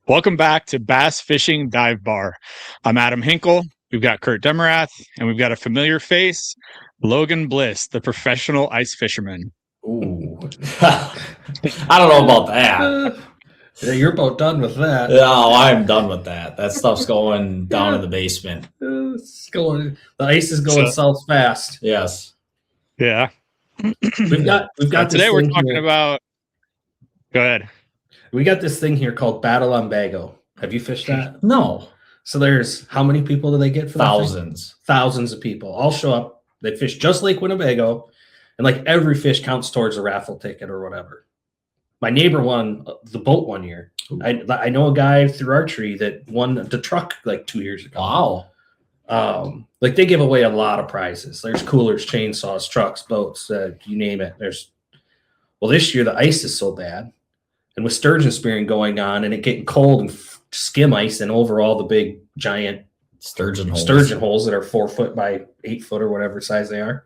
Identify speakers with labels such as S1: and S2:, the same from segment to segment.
S1: Welcome back to Bass Fishing Dive Bar. I'm Adam Hinkle. We've got Kurt Demerath, and we've got a familiar face, Logan Bliss, the professional ice fisherman.
S2: Ooh. I don't know about that.
S3: Yeah, you're about done with that.
S2: No, I'm done with that. That stuff's going down in the basement.
S3: It's going. The ice is going south fast.
S2: Yes.
S1: Yeah.
S3: We've got
S1: today we're talking about. Go ahead.
S3: We got this thing here called Battle on Bago. Have you fished that?
S2: No.
S3: So there's how many people do they get for that?
S2: Thousands.
S3: Thousands of people all show up. They fish just Lake Winnebago, and like every fish counts towards a raffle ticket or whatever. My neighbor won the boat one year. I know a guy through archery that won the truck like 2 years ago.
S2: Wow.
S3: Like they give away a lot of prizes. There's coolers, chainsaws, trucks, boats, you name it. Well, this year the ice is so bad, and with sturgeon spearing going on and it getting cold and skim ice and over all the big giant
S2: Sturgeon
S3: holes that are 4 foot by 8 foot or whatever size they are.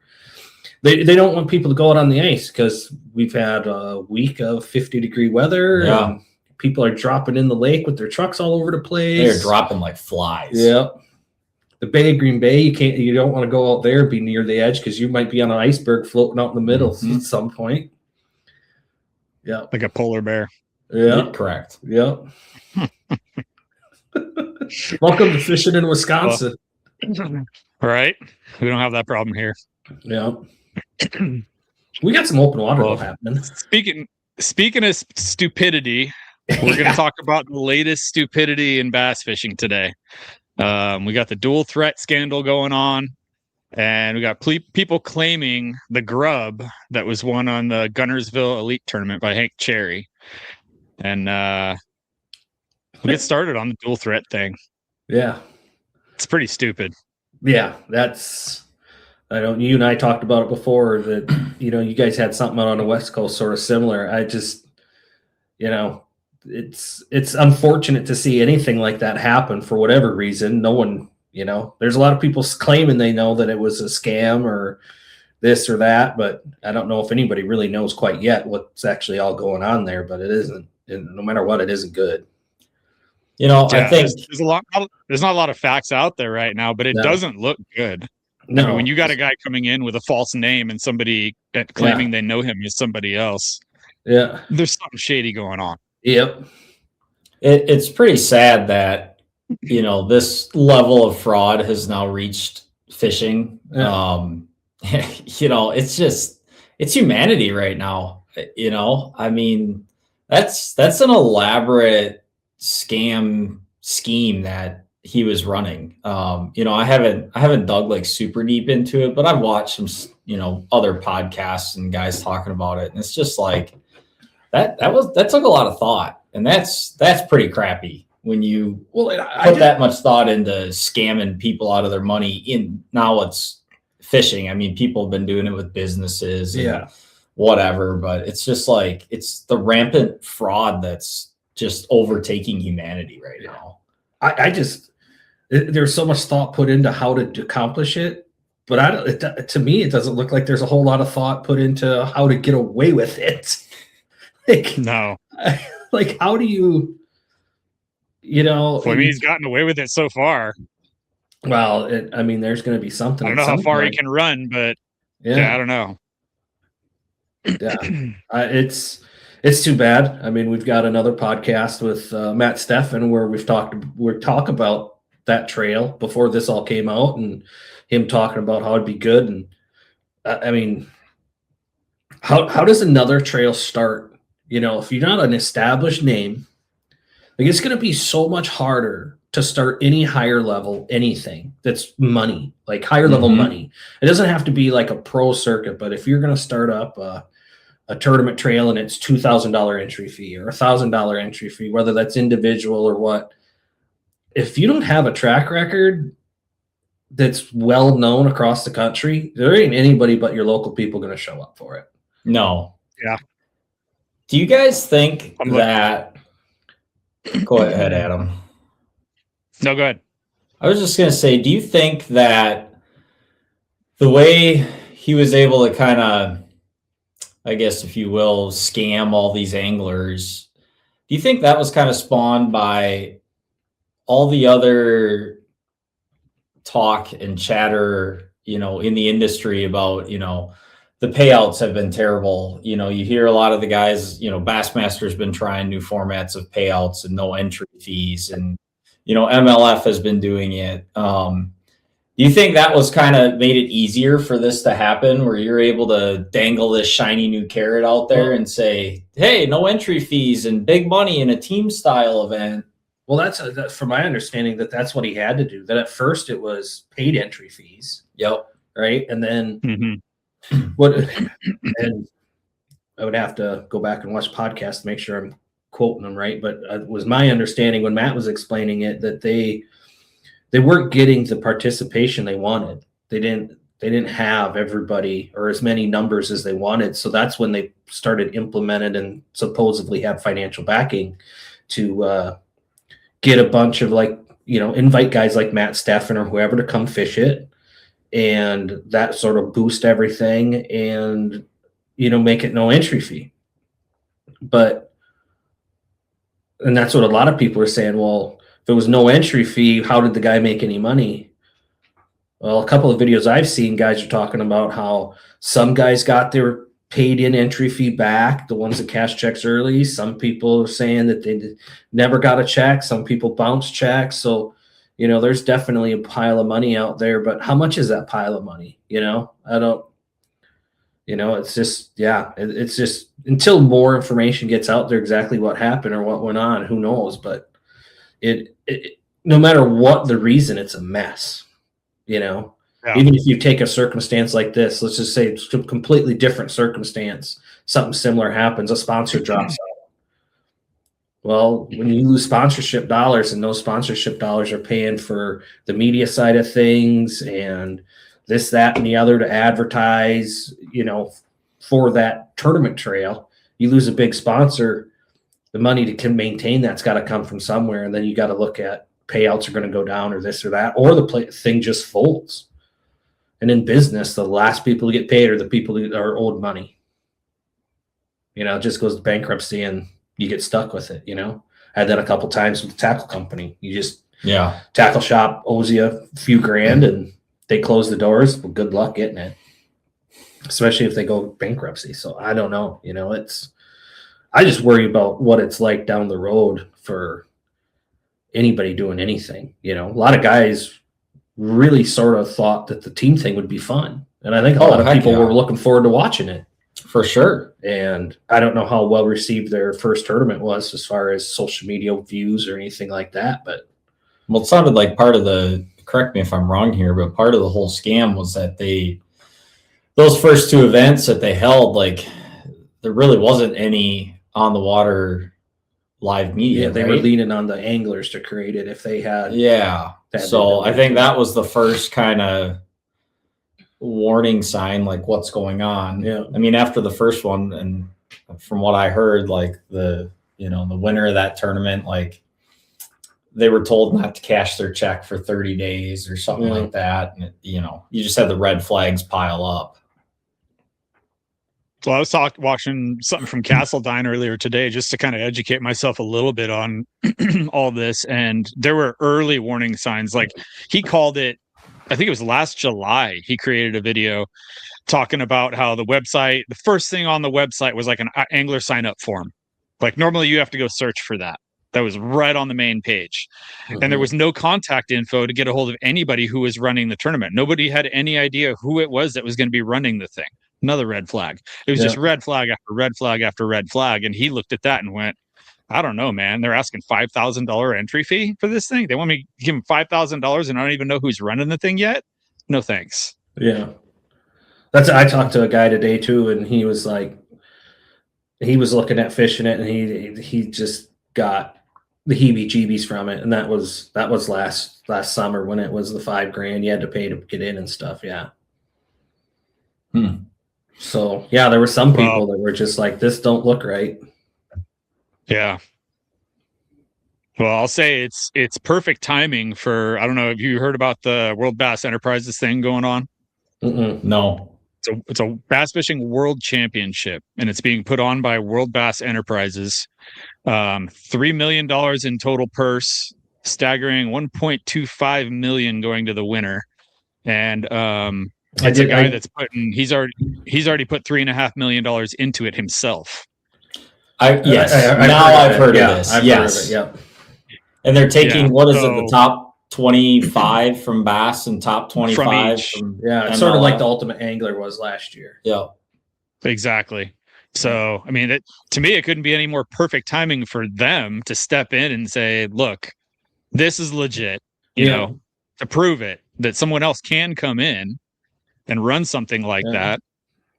S3: They don't want people to go out on the ice because we've had a week of 50-degree weather.
S2: Yeah.
S3: And people are dropping in the lake with their trucks all over the place.
S2: They're dropping like flies.
S3: Yep. The Bay of Green Bay, you don't want to go out there, be near the edge because you might be on an iceberg floating out in the middle at some point. Yeah.
S1: Like a polar bear.
S3: Yeah.
S2: Correct.
S3: Yep. Welcome to fishing in Wisconsin.
S1: Right? We don't have that problem here.
S3: Yeah. We got some open water happening.
S1: Speaking of stupidity, we're going to talk about the latest stupidity in bass fishing today. We got the dual threat scandal going on, and we got people claiming the grub that was won on the Guntersville Elite Tournament by Hank Cherry. And we'll get started on the dual threat thing.
S3: Yeah.
S1: It's pretty stupid. Yeah,
S3: I know you and I talked about it before that, you guys had something out on the West Coast sort of similar. I just, it's unfortunate to see anything like that happen for whatever reason. No one, there's a lot of people claiming they know that it was a scam or this or that, but I don't know if anybody really knows quite yet what's actually all going on there, but it isn't, no matter what, it isn't good.
S1: I think there's not a lot of facts out there right now, but it doesn't look good. No, I mean, when you got a guy coming in with a false name and somebody claiming they know him as somebody else, there's something shady going on.
S3: Yep.
S2: It's pretty sad that, this level of fraud has now reached fishing.
S3: Yeah.
S2: It's humanity right now. I mean, that's an elaborate scheme that he was running. I haven't dug like super deep into it, but I've watched some, other podcasts and guys talking about it. And it's just like that took a lot of thought, and that's pretty crappy when you put that much thought into scamming people out of their money. Now it's fishing. I mean, people have been doing it with businesses and whatever, but it's just like, it's the rampant fraud that's just overtaking humanity right now.
S3: There's so much thought put into how to accomplish it, but to me, it doesn't look like there's a whole lot of thought put into how to get away with it.
S1: No.
S3: Like, how do you,
S1: Well, I mean, he's gotten away with it so far.
S3: Well, there's going to be something.
S1: I don't know how far he can run, but I don't know.
S3: Yeah, it's too bad. I mean, we've got another podcast with Matt Steffen where we talk about that trail before this all came out, and him talking about how it'd be good. And I mean, how does another trail start? If you're not an established name, like, it's going to be so much harder to start any higher level anything that's money, like higher level money. It doesn't have to be like a pro circuit, but if you're going to start up a tournament trail and it's $2,000 entry fee or $1,000 entry fee, whether that's individual or what, if you don't have a track record that's well known across the country, there ain't anybody but your local people going to show up for it.
S2: No.
S1: Yeah.
S2: Do you guys think that? Go ahead, Adam.
S1: No, go ahead.
S2: I was just going to say, do you think that the way he was able to kind of, I guess, if you will, scam all these anglers, Do you think that was kind of spawned by all the other talk and chatter, in the industry about, the payouts have been terrible. You hear a lot of the guys, Bassmaster's been trying new formats of payouts and no entry fees, and, MLF has been doing it. Do you think that was kind of made it easier for this to happen, where you're able to dangle this shiny new carrot out there and say, hey, no entry fees and big money in a team style event?
S3: Well, that's from my understanding that's what he had to do. That at first it was paid entry fees.
S2: Yep.
S3: Right. And then and I would have to go back and watch podcasts to make sure I'm quoting them right. But it was my understanding when Matt was explaining it that they weren't getting the participation they wanted. They didn't have everybody or as many numbers as they wanted. So that's when they started implemented and supposedly have financial backing to get a bunch of invite guys like Matt Steffen or whoever to come fish it. And that sort of boost everything and, make it no entry fee. And that's what a lot of people are saying. Well, if it was no entry fee, how did the guy make any money? Well, a couple of videos I've seen, guys are talking about how some guys got their paid in entry fee back, the ones that cash checks early. Some people are saying that they never got a check. Some people bounced checks. So, there's definitely a pile of money out there, but how much is that pile of money? I don't, it's just, it's just until more information gets out there, exactly what happened or what went on, who knows? But it no matter what the reason, it's a mess, Yeah. Even if you take a circumstance like this, let's just say it's a completely different circumstance, something similar happens, a sponsor drops out. Well, when you lose sponsorship dollars and those sponsorship dollars are paying for the media side of things and this, that, and the other to advertise, for that tournament trail, you lose a big sponsor. The money to maintain that's got to come from somewhere. And then you got to look at payouts are going to go down or this or that, or the thing just folds. And in business, the last people to get paid are the people who are owed money. It just goes to bankruptcy and you get stuck with it. I had that a couple times with the tackle company. You just, tackle shop owes you a few grand and they close the doors. Well, good luck getting it, especially if they go bankruptcy. So I don't know. I just worry about what it's like down the road for anybody doing anything. A lot of guys really sort of thought that the team thing would be fun. And I think a lot of people were looking forward to watching it.
S2: For sure.
S3: And I don't know how well received their first tournament was as far as social media views or anything like that. But
S2: it sounded like part of correct me if I'm wrong here, but part of the whole scam was that those first two events that they held, there really wasn't any on the water live media.
S3: Yeah, they were leaning on the anglers to create it if they had.
S2: Yeah. So I think that was the first kind of warning sign, what's going on.
S3: Yeah.
S2: I mean, after the first one, and from what I heard, the winner of that tournament, they were told not to cash their check for 30 days or something like that. And you just had the red flags pile up.
S1: So I was watching something from Castledine earlier today just to kind of educate myself a little bit on all this. And there were early warning signs. He called it, I think it was last July, he created a video talking about how the first thing on the website was an angler sign up form. Normally you have to go search for that. That was right on the main page. And there was no contact info to get a hold of anybody who was running the tournament. Nobody had any idea who it was that was going to be running the thing. Another red flag. It was just red flag after red flag after red flag. And he looked at that and went, I don't know, man. They're asking $5,000 entry fee for this thing. They want me to give them $5,000 and I don't even know who's running the thing yet. No, thanks.
S3: Yeah. I talked to a guy today too. And he was he was looking at fishing it and he just got the heebie-jeebies from it. And that was last summer when it was the $5,000 you had to pay to get in and stuff. Yeah. So there were some people that were just this don't look right.
S1: Yeah. Well, I'll say it's perfect timing for, I don't know if you heard about the World Bass Enterprises thing going on.
S2: No.
S1: It's a bass fishing world championship, and it's being put on by World Bass Enterprises. $3 million in total purse, staggering $1.25 million going to the winner. And it's a guy that's he's already put $3.5 million into it himself.
S2: I've heard of this. Yes. Yep. And they're taking the top 25 from Bass and top 25 from
S3: it's sort of like the Ultimate Angler was last year.
S2: Yeah.
S1: Exactly. So, I mean, to me, it couldn't be any more perfect timing for them to step in and say, look, this is legit, you know, to prove it, that someone else can come in and run something like that.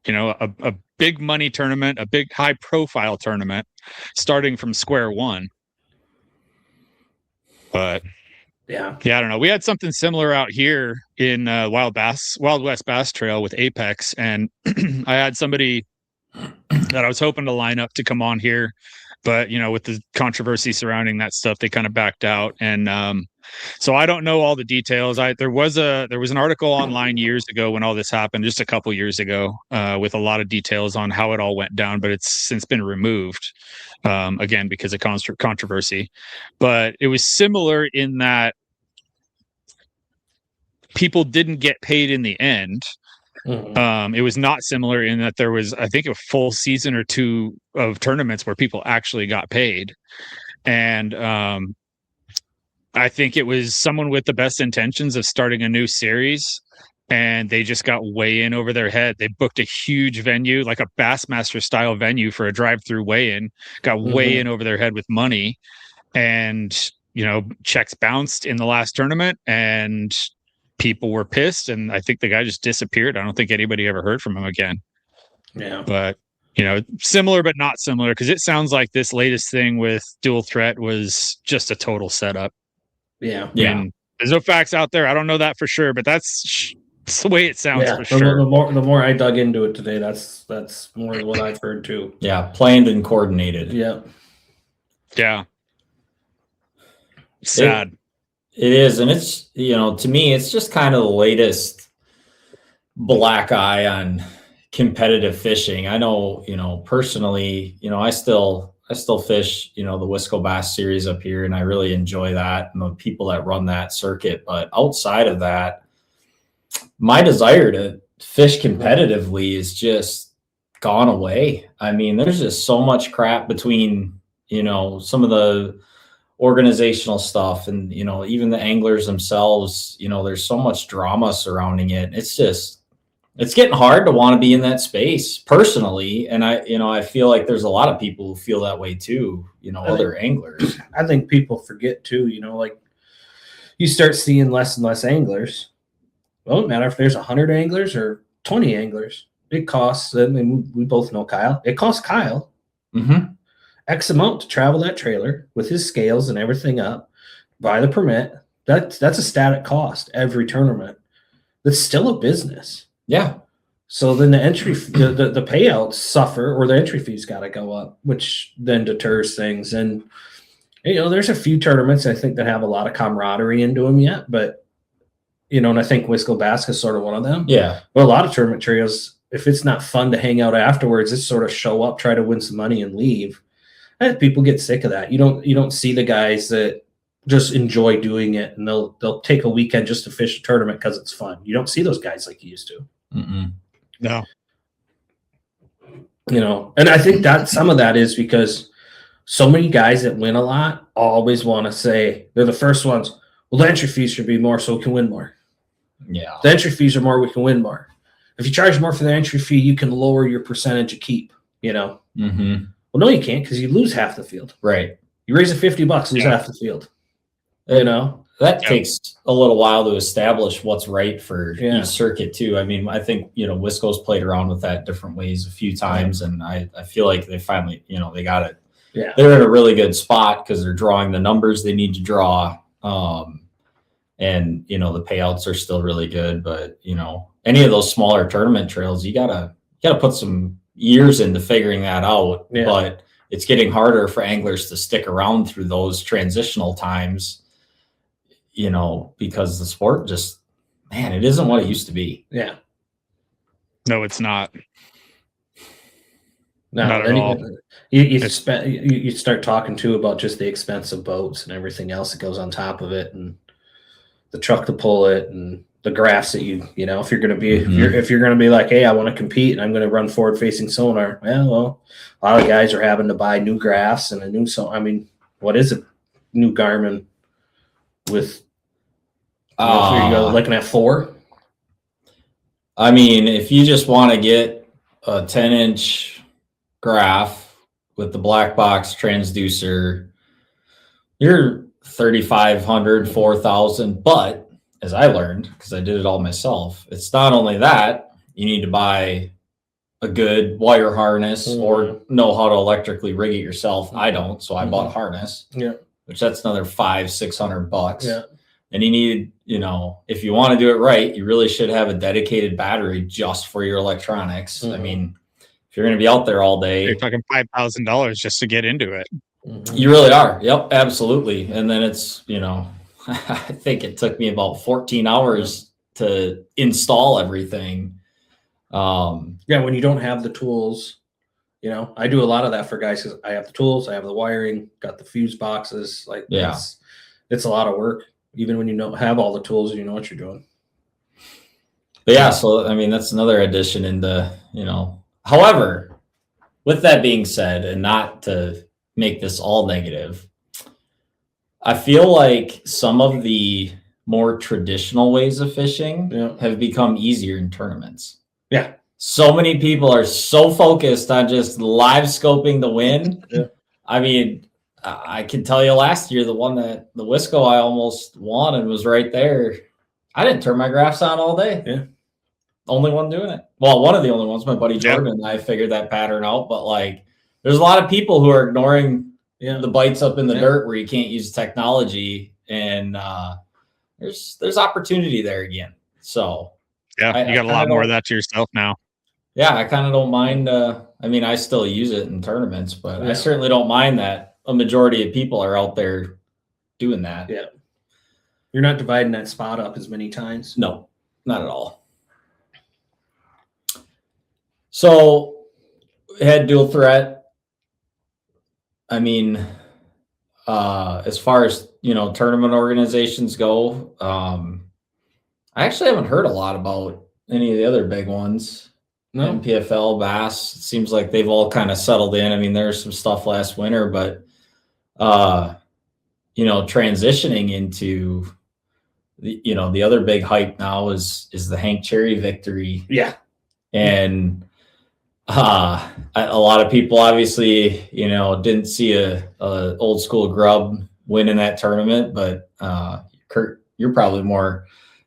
S1: You know, a big money tournament, a big high profile tournament, starting from square one. But I don't know. We had something similar out here in Wild West Bass Trail with Apex, and I had somebody that I was hoping to line up to come on here, but you know, with the controversy surrounding that stuff, they kind of backed out. And so I don't know all the details. There was an article online years ago when all this happened, just a couple years ago, with a lot of details on how it all went down, but it's since been removed again because of controversy. But it was similar in that people didn't get paid in the end. It was not similar in that there was, I think, a full season or two of tournaments where people actually got paid. And I think it was someone with the best intentions of starting a new series, and they just got way in over their head. They booked a huge venue, like a Bassmaster style venue for a drive-through weigh-in, got way in over their head with money, and, you know, checks bounced in the last tournament, and people were pissed, and I think the guy just disappeared. I don't think anybody ever heard from him again. Yeah. But, you know, similar but not similar, because it sounds like this latest thing with Dual Threat was just a total setup.
S3: Yeah.
S1: And there's no facts out there. I don't know that for sure, but that's the way it sounds for sure.
S3: The more I dug into it today, that's more what I've heard too.
S2: Yeah. Planned and coordinated.
S3: Yeah.
S1: Yeah. Sad.
S2: It is, and it's, you know, to me, it's just kind of the latest black eye on competitive fishing. I know, you know, personally, you know, I still fish, you know, the Wisco Bass series up here, and I really enjoy that and the people that run that circuit. But outside of that, my desire to fish competitively is just gone away. I mean, there's just so much crap between, you know, some of the organizational stuff and, you know, even the anglers themselves. You know, there's so much drama surrounding it. It's getting hard to want to be in that space personally. And I feel like there's a lot of people who feel that way too, you know, other anglers.
S3: I think people forget too, you know, like you start seeing less and less anglers. Well, it doesn't matter if there's 100 anglers or 20 anglers. It costs, I mean, we both know Kyle. It costs Kyle X amount to travel that trailer with his scales and everything up, buy the permit. That's a static cost every tournament. That's still a business.
S2: Yeah.
S3: So then the entry, the payouts suffer, or the entry fees got to go up, which then deters things. And, you know, there's a few tournaments I think that have a lot of camaraderie into them yet, but, you know, and I think Wisco Bass is sort of one of them.
S2: Yeah.
S3: But a lot of tournament trails, if it's not fun to hang out afterwards, it's sort of show up, try to win some money and leave. And people get sick of that. You don't see the guys that just enjoy doing it, and they'll take a weekend just to fish a tournament because it's fun. You don't see those guys like you used to.
S1: No.
S3: You know, and I think that some of that is because so many guys that win a lot always want to say they're the first ones. Well, the entry fees should be more so we can win more.
S2: Yeah.
S3: The entry fees are more, we can win more. If you charge more for the entry fee, you can lower your percentage of keep, you know? Well, no, you can't, because you lose half the field.
S2: Right.
S3: You raise it $50, lose half the field. You know?
S2: That takes a little while to establish what's right for each circuit too. I mean, I think, you know, Wisco's played around with that different ways a few times, and I feel like they finally, you know, they got it. Yeah. They're in a really good spot because they're drawing the numbers they need to draw. And, you know, the payouts are still really good, but, you know, any of those smaller tournament trails, you gotta put some years into figuring that out. But it's getting harder for anglers to stick around through those transitional times, you know, because the sport just, man, it isn't what it used to be.
S3: Yeah.
S1: No, it's not.
S3: No,
S1: Not at
S3: then
S1: all.
S3: you start talking too about just the expense of boats and everything else that goes on top of it, and the truck to pull it, and the graphs that if you're going to be if you're going to be like, hey, I want to compete and I'm going to run forward facing sonar. Well, a lot of guys are having to buy new graphs and a new I mean, what is a new Garmin with? You go looking at 4.
S2: I mean, if you just want to get a 10-inch graph with the black box transducer, you're 3,500, 4,000. But as I learned, because I did it all myself, it's not only that, you need to buy a good wire harness or know how to electrically rig it yourself. I don't, so I bought a harness.
S3: Yeah.
S2: Which that's another $500-600.
S3: Yeah.
S2: And you need, if you want to do it right, you really should have a dedicated battery just for your electronics.
S3: Mm-hmm.
S2: I mean, if you're going to be out there all day,
S1: You're talking $5,000 just to get into it.
S2: You really are. Yep, absolutely. And then it's, I think it took me about 14 hours to install everything.
S3: When you don't have the tools, I do a lot of that for guys because I have the tools, I have the wiring, got the fuse boxes. Like, it's a lot of work. Even when you don't have all the tools, you know what you're doing.
S2: But yeah, so I mean, that's another addition into, However, with that being said, and not to make this all negative, I feel like some of the more traditional ways of fishing have become easier in tournaments.
S3: Yeah.
S2: So many people are so focused on just live scoping the win.
S3: Yeah.
S2: I mean, I can tell you last year, the Wisco I almost won and was right there. I didn't turn my graphs on all day.
S3: Yeah.
S2: Only one doing it. Well, one of the only ones, my buddy Jordan and I figured that pattern out. But there's a lot of people who are ignoring the bites up in the dirt where you can't use technology. And there's opportunity there again. So
S1: you got a lot more of that to yourself now.
S2: Yeah, I kind of don't mind. I mean, I still use it in tournaments, but I certainly don't mind that a majority of people are out there doing that.
S3: Yeah. You're not dividing that spot up as many times.
S2: No, not at all. So we had dual threat. I mean, as far as, tournament organizations go, I actually haven't heard a lot about any of the other big ones. No. MPFL, Bass, it seems like they've all kind of settled in. I mean, there's some stuff last winter, but transitioning into the other big hype now is the Hank Cherry victory.
S3: Yeah.
S2: And a lot of people obviously, didn't see a old school grub win in that tournament, but Kurt, you're probably more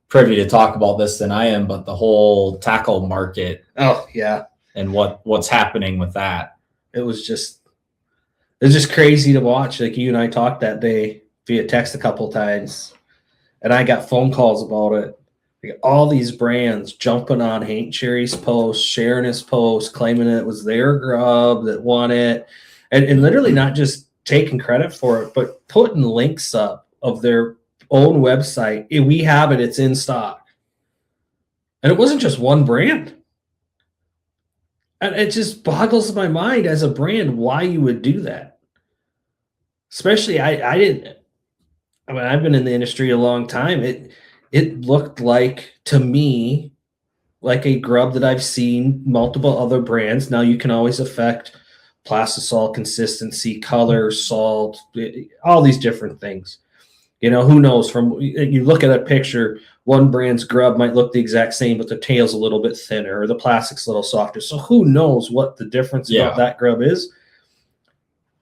S2: privy to talk about this than I am, but the whole tackle market.
S3: Oh yeah.
S2: And what's happening with that.
S3: It was just crazy to watch. Like, you and I talked that day via text a couple times, and I got phone calls about it. Like, all these brands jumping on Hank Cherry's post, sharing his post, claiming it was their grub that won it, and literally not just taking credit for it, but putting links up of their own website. We have it, it's in stock. And it wasn't just one brand. And it just boggles my mind as a brand why you would do that. Especially, I've been in the industry a long time. It looked like, to me, like a grub that I've seen multiple other brands. Now you can always affect plastisol consistency, color, salt, all these different things. Who knows? You look at a picture, one brand's grub might look the exact same, but the tail's a little bit thinner or the plastic's a little softer. So who knows what the difference about that grub is?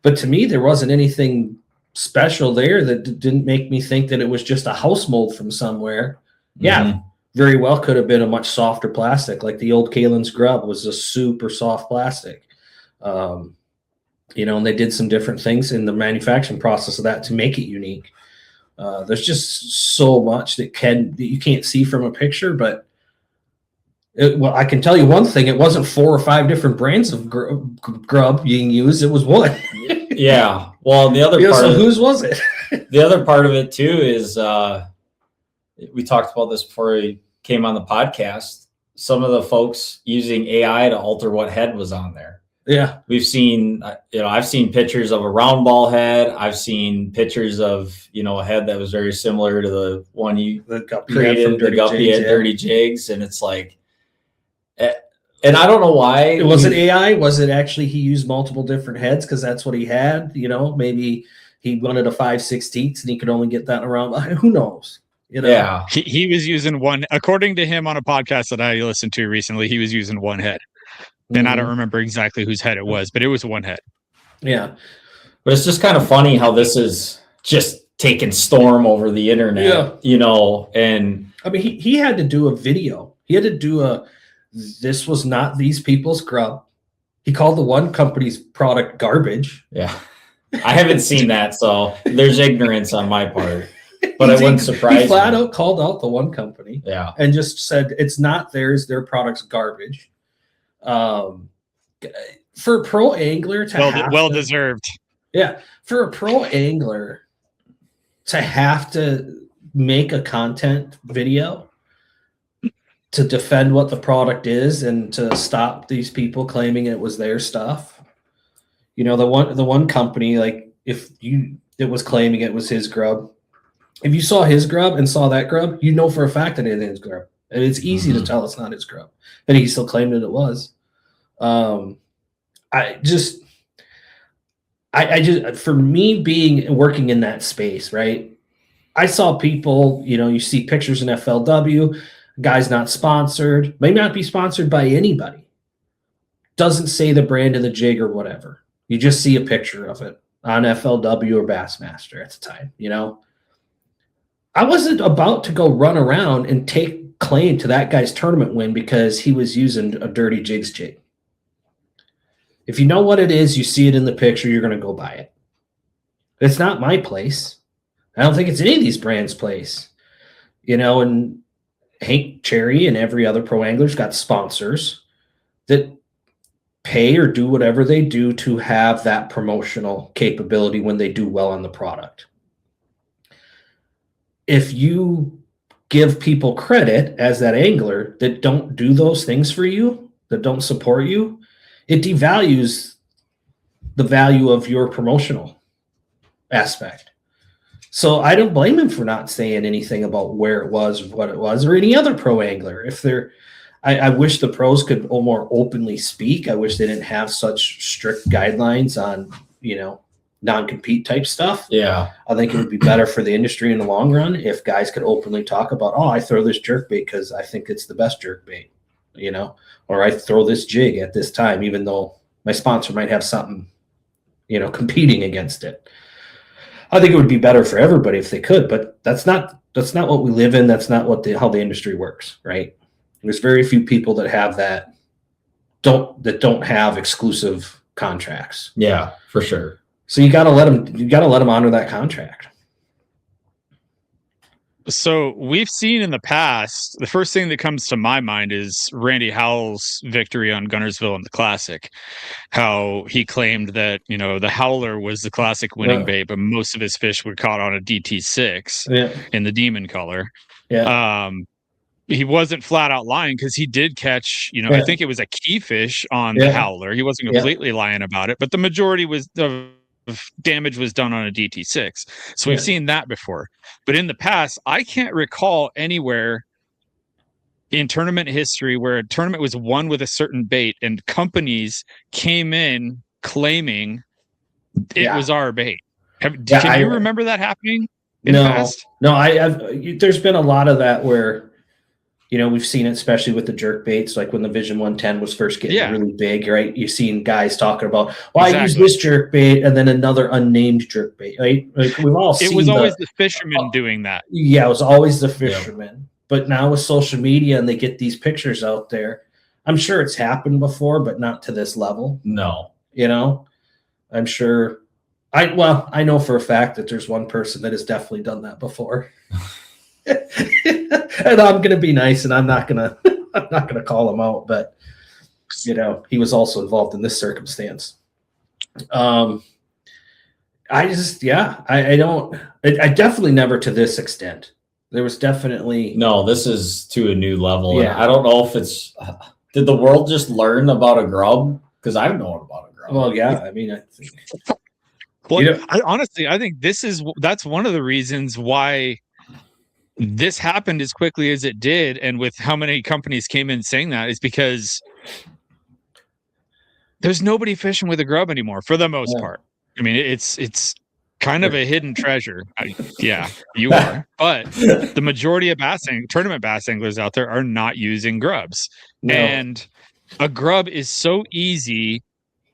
S3: But to me, there wasn't anything special there that didn't make me think that it was just a house mold from somewhere. Yeah, very well could have been a much softer plastic. Like the old Kalen's grub was a super soft plastic. And they did some different things in the manufacturing process of that to make it unique. There's just so much that you can't see from a picture, but I can tell you one thing: it wasn't 4 or 5 different brands of grub being used; it was one.
S2: Yeah. Well, the other part.
S3: So whose was it?
S2: The other part of it too is we talked about this before we came on the podcast. some of the folks using AI to alter what head was on there.
S3: Yeah.
S2: We've seen, I've seen pictures of a round ball head. I've seen pictures of, a head that was very similar to the one you created, the Guppy at Dirty Jigs. And it's like, and I don't know why.
S3: Was it AI? Was it actually he used multiple different heads because that's what he had? Maybe he wanted a 5/16 and he could only get that around. Who knows?
S2: Yeah.
S1: He was using one, according to him on a podcast that I listened to recently, he was using one head. And I don't remember exactly whose head it was, but it was one head.
S3: Yeah.
S2: But it's just kind of funny how this is just taking storm over the internet, and
S3: I mean, he had to do a video. He had to do this was not these people's grub. He called the one company's product garbage.
S2: Yeah. I haven't seen that, so there's ignorance on my part. But it wouldn't surprise me.
S3: He flat out called out the one company.
S2: Yeah.
S3: And just said it's not theirs, their product's garbage. For a pro angler to
S1: deserved.
S3: Yeah. For a pro angler to have to make a content video to defend what the product is and to stop these people claiming it was their stuff. The one company, like it was claiming it was his grub. If you saw his grub and saw that grub, for a fact that it is his grub. And it's easy to tell it's not his grub. And he still claimed that it was. I just for me working in that space, right? I saw people, you see pictures in FLW, guy's not sponsored, may not be sponsored by anybody. Doesn't say the brand of the jig or whatever. You just see a picture of it on FLW or Bassmaster at the time, I wasn't about to go run around and take claim to that guy's tournament win because he was using a Dirty Jigs jig. If you know what it is, you see it in the picture, you're going to go buy it. It's not my place. I don't think it's any of these brands' place. And Hank Cherry and every other pro angler's got sponsors that pay or do whatever they do to have that promotional capability when they do well on the product. If you give people credit as that angler that don't do those things for you, that don't support you, it devalues the value of your promotional aspect. So I don't blame him for not saying anything about where it was, what it was, or any other pro angler. I wish the pros could more openly speak. I wish they didn't have such strict guidelines on, non-compete type stuff.
S2: Yeah.
S3: I think it would be better for the industry in the long run if guys could openly talk about, I throw this jerk bait because I think it's the best jerk bait, or I throw this jig at this time, even though my sponsor might have something, competing against it. I think it would be better for everybody if they could, but that's not what we live in. That's not how the industry works, right? There's very few people that have that don't have exclusive contracts.
S2: Yeah, for sure.
S3: So you got to let them honor that contract.
S1: So we've seen in the past, the first thing that comes to my mind is Randy Howell's victory on Guntersville in the Classic. How he claimed that, the Howler was the Classic winning bait, but most of his fish were caught on a DT6 in the demon color.
S3: Yeah.
S1: He wasn't flat out lying because he did catch, I think it was a key fish on the Howler. He wasn't completely lying about it, but the majority of damage was done on a DT6. So we've seen that before. But in the past, I can't recall anywhere in tournament history where a tournament was won with a certain bait and companies came in claiming it was our bait. Can you remember that happening in the past?
S3: No, there's been a lot of that where we've seen it, especially with the jerk baits, like when the Vision 110 was first getting really big, right? You've seen guys talking about, I use this jerk bait and then another unnamed jerk bait, right? Like we've all seen
S1: it was always the fishermen doing that.
S3: Yeah, it was always the fishermen. Yeah. But now with social media and they get these pictures out there, I'm sure it's happened before, but not to this level.
S2: No.
S3: I'm sure. I know for a fact that there's one person that has definitely done that before. And I'm gonna be nice, and I'm not gonna call him out, but he was also involved in this circumstance. I definitely never to this extent. There was definitely
S2: No, this is to a new level.
S3: Yeah.
S2: And I don't know if it's did the world just learn about a grub? Because I've known about a grub.
S3: well, yeah. I mean, I think,
S1: Well,
S3: You know-
S1: honestly, I think that's one of the reasons why this happened as quickly as it did, and with how many companies came in saying that, is because there's nobody fishing with a grub anymore for the most part. I mean, it's kind of a hidden treasure. Yeah, you are. But the majority of tournament bass anglers out there are not using grubs.
S3: No.
S1: And a grub is so easy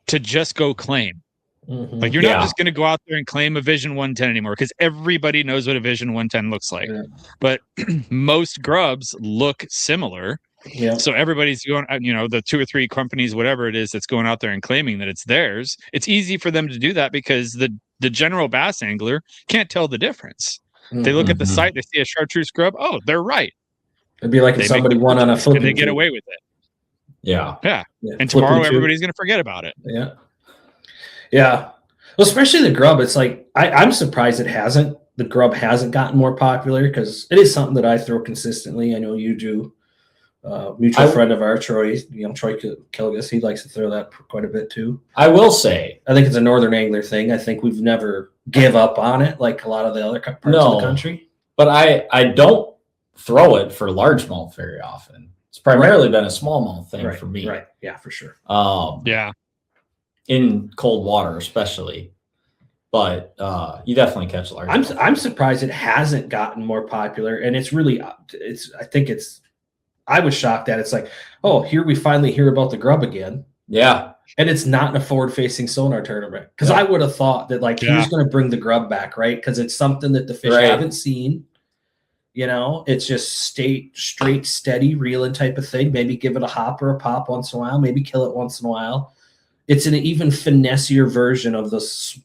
S1: to just go claim.
S3: Mhm.
S1: Like, you're not just going to go out there and claim a Vision 110 anymore, because everybody knows what a Vision 110 looks like.
S3: Yeah.
S1: But most grubs look similar.
S3: Yeah.
S1: So everybody's going, the 2 or 3 companies, whatever it is, that's going out there and claiming that it's theirs. It's easy for them to do that because the general bass angler can't tell the difference. They look at the site, they see a chartreuse grub. Oh, they're right.
S3: It'd be like if somebody won on a flip
S1: and they get away with it.
S2: Yeah.
S1: Yeah.
S3: Yeah.
S1: And tomorrow everybody's going to forget about it.
S3: Yeah. Yeah. Well, especially the grub. It's like, I'm surprised the grub hasn't gotten more popular, because it is something that I throw consistently. I know you do. Mutual friend of ours, Troy Kilgus, he likes to throw that quite a bit too.
S2: I will say,
S3: I think it's a northern angler thing. I think we've never give up on it like a lot of the other parts of the country.
S2: But I don't throw it for largemouth very often. It's primarily been a smallmouth thing for me.
S3: Right. Yeah, for sure.
S1: Yeah.
S2: In cold water, especially. But you definitely catch largemouth.
S3: I'm surprised it hasn't gotten more popular, and it's really I was shocked that it's like, oh, here we finally hear about the grub again.
S2: Yeah.
S3: And it's not in a forward-facing sonar tournament. Because I would have thought that, like, he's going to bring the grub back, right? Because it's something that the fish haven't seen. It's just straight, steady, reeling type of thing. Maybe give it a hop or a pop once in a while. Maybe kill it once in a while. It's an even finessier version of this,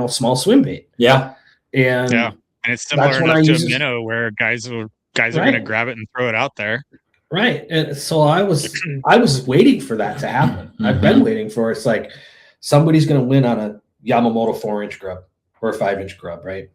S3: small swim bait.
S2: Yeah.
S3: And
S1: it's similar enough to a minnow where guys are going to grab it and throw it out there.
S3: Right. And so I was waiting for that to happen. I've been waiting for it. It's like somebody's going to win on a Yamamoto 4-inch grub or a 5-inch grub, right?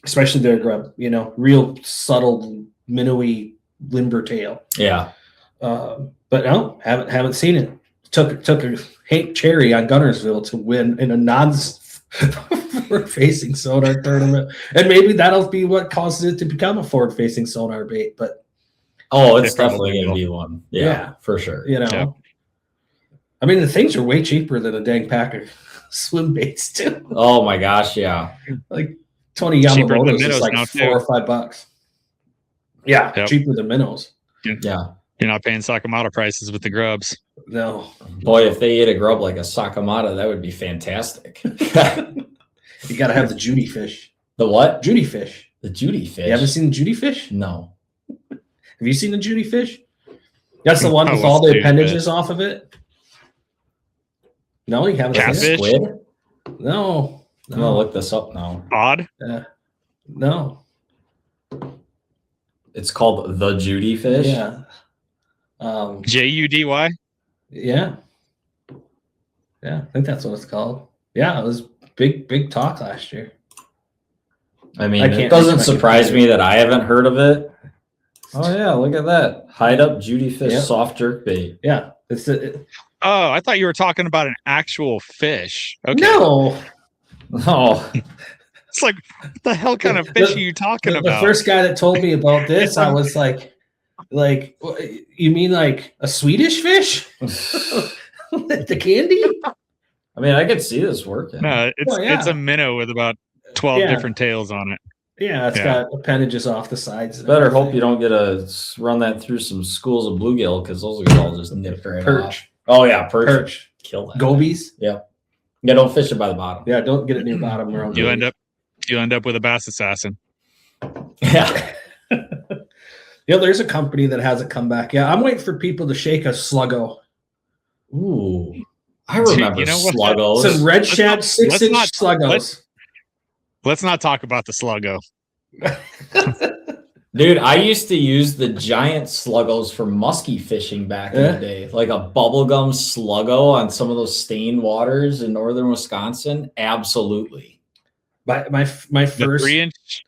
S3: Especially their grub, real subtle, minnowy, limber tail.
S2: Yeah.
S3: But no, haven't seen it. Took a Hank Cherry on Guntersville to win in a forward-facing sonar tournament, and maybe that'll be what causes it to become a forward-facing sonar bait. But
S2: it's definitely going to be one. Yeah, for sure.
S3: I mean, the things are way cheaper than a dang pack of swim baits too.
S2: Oh my gosh, yeah.
S3: Like 20 Yamamotos is like $4 or $5. Yeah, cheaper than minnows.
S2: Yeah.
S1: You're not paying Sakamata prices with the grubs.
S3: No.
S2: Boy, if they ate a grub like a Sakamata, that would be fantastic.
S3: You got to have the Judy fish.
S2: The what?
S3: Judy fish.
S2: The Judy fish.
S3: You haven't seen the Judy fish?
S2: No.
S3: Have you seen the Judy fish? That's the one with all the appendages off of it? No, you haven't seen it?
S2: Squid?
S3: No.
S2: I'm going to look this up now.
S1: Odd?
S3: No.
S2: It's called the Judy fish?
S3: Yeah.
S1: Judy?
S3: Yeah. Yeah, I think that's what it's called. Yeah, it was big talk last year.
S2: I mean, it doesn't surprise me that I haven't heard of it. Oh, yeah, look at that. Hide up Judy fish soft jerk bait.
S3: Yeah.
S1: Oh, I thought you were talking about an actual fish. Okay.
S3: No.
S2: Oh.
S1: It's like, what the hell kind of fish are you talking about?
S3: The first guy that told me about this, I was like, you mean like a Swedish fish? The candy?
S2: I mean, I could see this working.
S1: No, it's a minnow with about 12 different tails on it.
S3: Yeah, it's got appendages off the sides.
S2: Better hope you don't get run that through some schools of bluegill, because those are all just nipped right off. Oh yeah, perch. Kill that.
S3: Gobies.
S2: Yeah. Yeah, don't fish it by the bottom.
S3: Yeah, don't get it near bottom.
S1: You end up with a bass assassin.
S2: Yeah.
S3: There's a company that hasn't come back. Yeah, I'm waiting for people to shake a sluggo.
S2: Ooh. I remember sluggos.
S3: Some red shad 6-inch sluggos.
S1: Let's not talk about the sluggo.
S2: Dude, I used to use the giant sluggos for muskie fishing back in the day. Like a bubblegum sluggo on some of those stained waters in northern Wisconsin. Absolutely.
S3: My first
S1: 3-inch.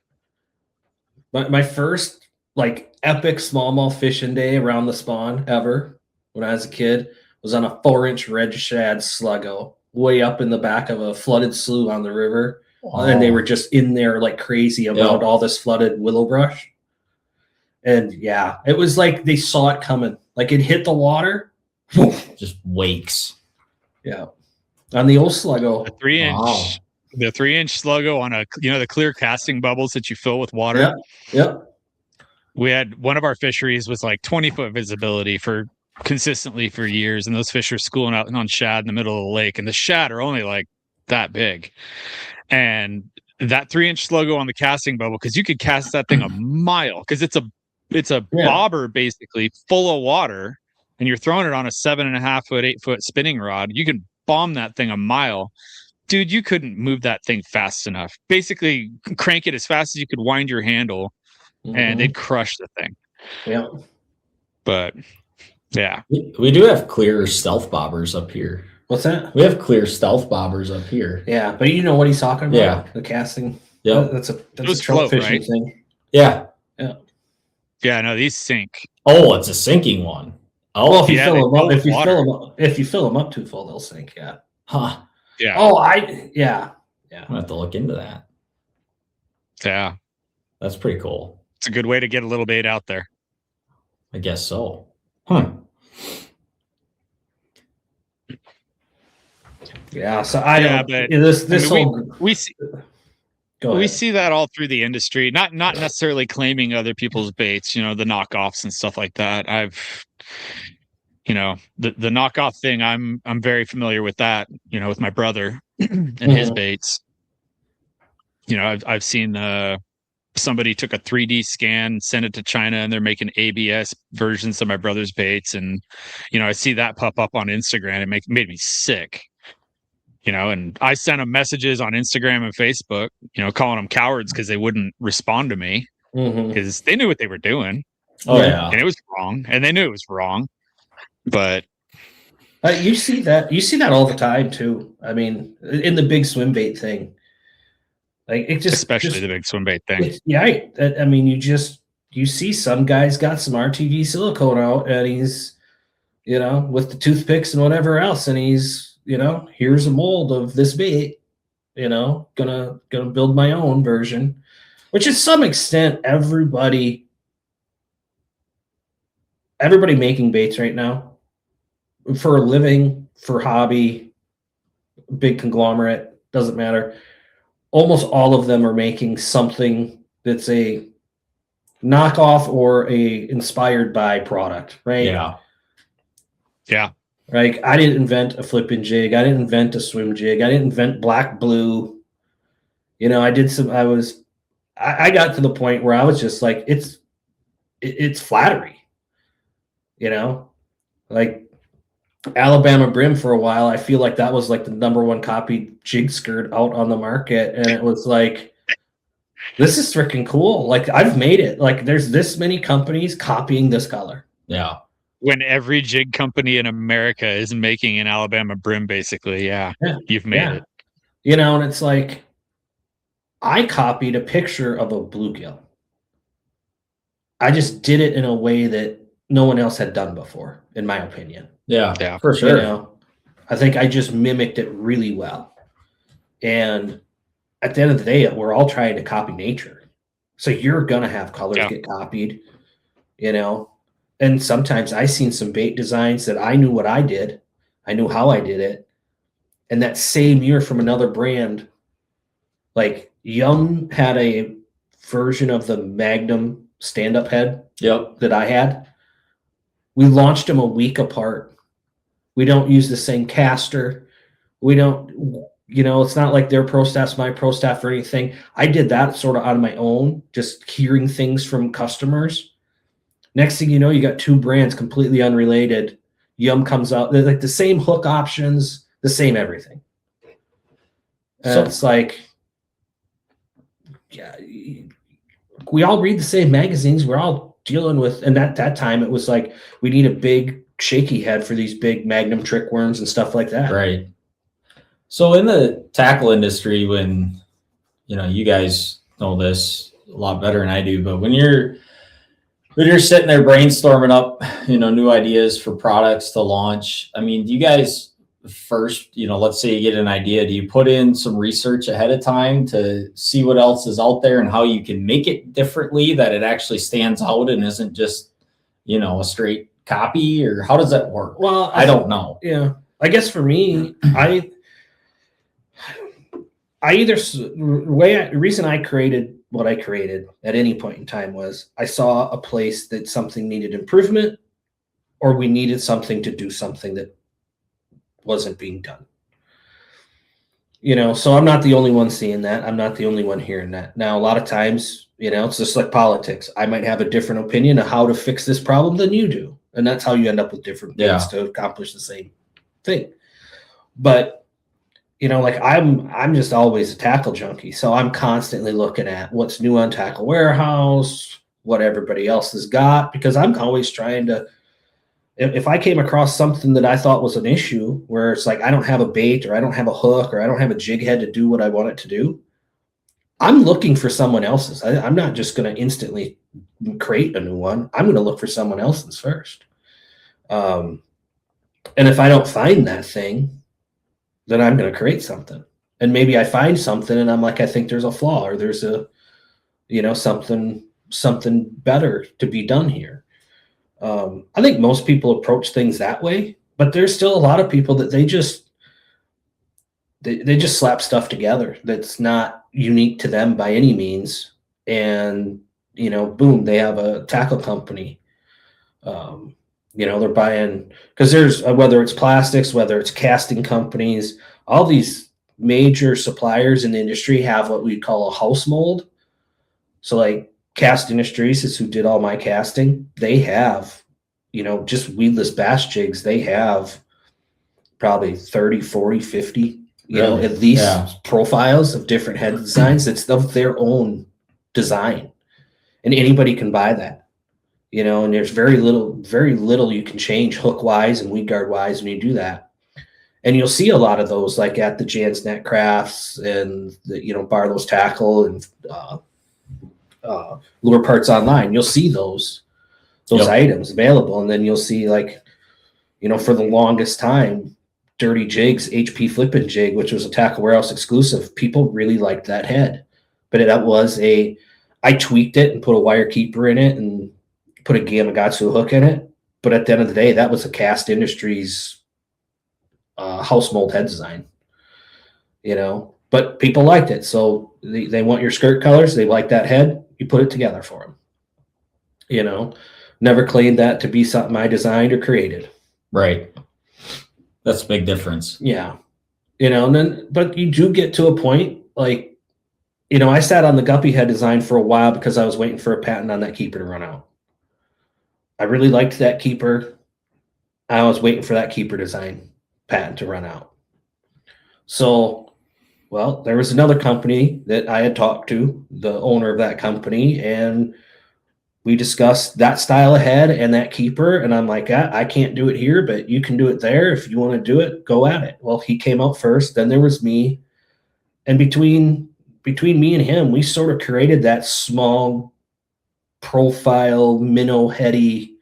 S3: My first like epic smallmouth fishing day around the spawn ever when I was a kid was on a 4-inch red shad sluggo way up in the back of a flooded slough on the river. And they were just in there like crazy about all this flooded willow brush. And yeah, it was like they saw it coming. Like it hit the water.
S2: Just wakes.
S3: Yeah. On the old sluggo.
S1: The 3-inch.
S2: Wow.
S1: The 3-inch sluggo on the clear casting bubbles that you fill with water.
S3: Yep.
S1: We had one of our fisheries was like 20-foot visibility consistently for years, and those fish are schooling out on shad in the middle of the lake, and the shad are only like that big. And that 3-inch sluggo on the casting bubble, because you could cast that thing a mile, because it's a bobber basically full of water, and you're throwing it on a 7.5-foot, 8-foot spinning rod. You can bomb that thing a mile. Dude, you couldn't move that thing fast enough. Basically, crank it as fast as you could wind your handle, and they'd crush the thing.
S3: Yeah.
S1: But, yeah.
S2: We do have clear stealth bobbers up here.
S3: What's that?
S2: We have clear stealth bobbers up here.
S3: Yeah, but you know what he's talking about?
S2: Yeah.
S3: The casting.
S2: Yeah.
S3: That's a
S1: Those
S3: trout
S1: float,
S3: fishing
S1: right?
S3: thing.
S2: Yeah.
S1: Yeah, no, these sink.
S2: Oh, it's a sinking one. Oh,
S3: Well, if you
S1: yeah,
S3: fill
S1: they
S3: them up,
S1: fill
S3: if you fill them up too full, they'll sink. Yeah.
S2: huh.
S1: Yeah.
S3: Oh, yeah.
S2: I'm gonna have to look into that.
S1: Yeah.
S2: That's pretty cool.
S1: It's a good way to get a little bait out there.
S2: I guess so. Huh.
S3: Yeah. So
S1: We see
S3: Go ahead.
S1: we see that all through the industry. Not necessarily claiming other people's baits, the knockoffs and stuff like that. The knockoff thing, I'm very familiar with that, with my brother and his baits. I've seen somebody took a 3D scan, sent it to China, and they're making ABS versions of my brother's baits. And, I see that pop up on Instagram. It made me sick. And I sent them messages on Instagram and Facebook, calling them cowards because they wouldn't respond to me because they knew what they were doing.
S2: Oh yeah.
S1: And it was wrong, and they knew it was wrong. But
S3: you see that all the time too. I mean, in the big swim bait thing, like it
S1: especially the big swim bait thing.
S3: I mean, you see some guys got some RTV silicone out, and he's, with the toothpicks and whatever else, and he's, here's a mold of this bait, gonna build my own version, which to some extent everybody making baits right now for a living, for hobby, big conglomerate, doesn't matter. Almost all of them are making something that's a knockoff or a inspired by product, right?
S2: Yeah.
S3: Like I didn't invent a flipping jig. I didn't invent a swim jig. I didn't invent black blue. I got to the point where I was just like, it's flattery, like Alabama brim for a while. I feel like that was like the #1 copied jig skirt out on the market. And it was like, this is freaking cool. Like I've made it. Like there's this many companies copying this color.
S2: Yeah.
S1: When every jig company in America is making an Alabama brim, basically, you've made it.
S3: And it's like, I copied a picture of a bluegill. I just did it in a way that no one else had done before, in my opinion.
S2: Yeah, for sure.
S3: I think I just mimicked it really well. And at the end of the day, we're all trying to copy nature. So you're going to have colors get copied, And sometimes I seen some bait designs that I knew what I did. I knew how I did it. And that same year from another brand, like Young had a version of the Magnum stand-up head that I had. We launched them a week apart. We don't use the same caster. We don't, it's not like their pro staff's my pro staff or anything. I did that sort of on my own, just hearing things from customers. Next thing you know, you got two brands completely unrelated. Yum comes out, they're like the same hook options, the same everything. And so it's like, we all read the same magazines. We're all dealing with, and that time it was like, we need a big shaky head for these big Magnum trick worms and stuff like that.
S2: Right. So in the tackle industry, when, you guys know this, a lot better than I do. But when you're sitting there brainstorming up, new ideas for products to launch, I mean, do you guys first, let's say you get an idea, do you put in some research ahead of time to see what else is out there and how you can make it differently, that it actually stands out and isn't just, a straight copy, or how does that work?
S3: Well,
S2: I don't know.
S3: Yeah. I guess for me, the reason I created what I created at any point in time was I saw a place that something needed improvement, or we needed something to do something that wasn't being done. So I'm not the only one seeing that. I'm not the only one hearing that. Now, a lot of times, it's just like politics. I might have a different opinion of how to fix this problem than you do. And that's how you end up with different things to accomplish the same thing. But like I'm just always a tackle junkie. So I'm constantly looking at what's new on Tackle Warehouse, what everybody else has got, because I'm always trying to, if I came across something that I thought was an issue where it's like, I don't have a bait, or I don't have a hook, or I don't have a jig head to do what I want it to do, I'm looking for someone else's. I'm not just going to instantly create a new one. I'm going to look for someone else's first. And if I don't find that thing, then I'm going to create something. And maybe I find something and I'm like, I think there's a flaw, or there's a, something better to be done here. I think most people approach things that way, but there's still a lot of people that they just slap stuff together that's not unique to them by any means. And, boom, they have a tackle company. They're buying, because there's, whether it's plastics, whether it's casting companies, all these major suppliers in the industry have what we call a house mold. So like Cast Industries is who did all my casting. They have, just weedless bass jigs. They have probably 30, 40, 50, at least profiles of different head designs. It's of their own design, and anybody can buy that. And there's very little you can change hook wise and weed guard wise when you do that. And you'll see a lot of those like at the Jan's Net Crafts and the, Barlow's Tackle and Lure Parts Online. You'll see those items available. And then you'll see like, for the longest time, Dirty Jigs, HP Flippin' Jig, which was a Tackle Warehouse exclusive. People really liked that head, but I tweaked it and put a wire keeper in it and put a Gamakatsu hook in it. But at the end of the day, that was a Cast Industries house mold head design, but people liked it. So they want your skirt colors. They like that head. You put it together for them, never claimed that to be something I designed or created.
S2: Right. That's a big difference.
S3: Yeah. But you do get to a point like, I sat on the guppy head design for a while because I was waiting for a patent on that keeper to run out. I really liked that keeper. I was waiting for that keeper design patent to run out. So, there was another company that I had talked to, the owner of that company, and we discussed that style of head and that keeper. And I'm like, I can't do it here, but you can do it there. If you want to do it, go at it. Well, he came out first, then there was me. And between me and him, we sort of created that small profile, minnow heady,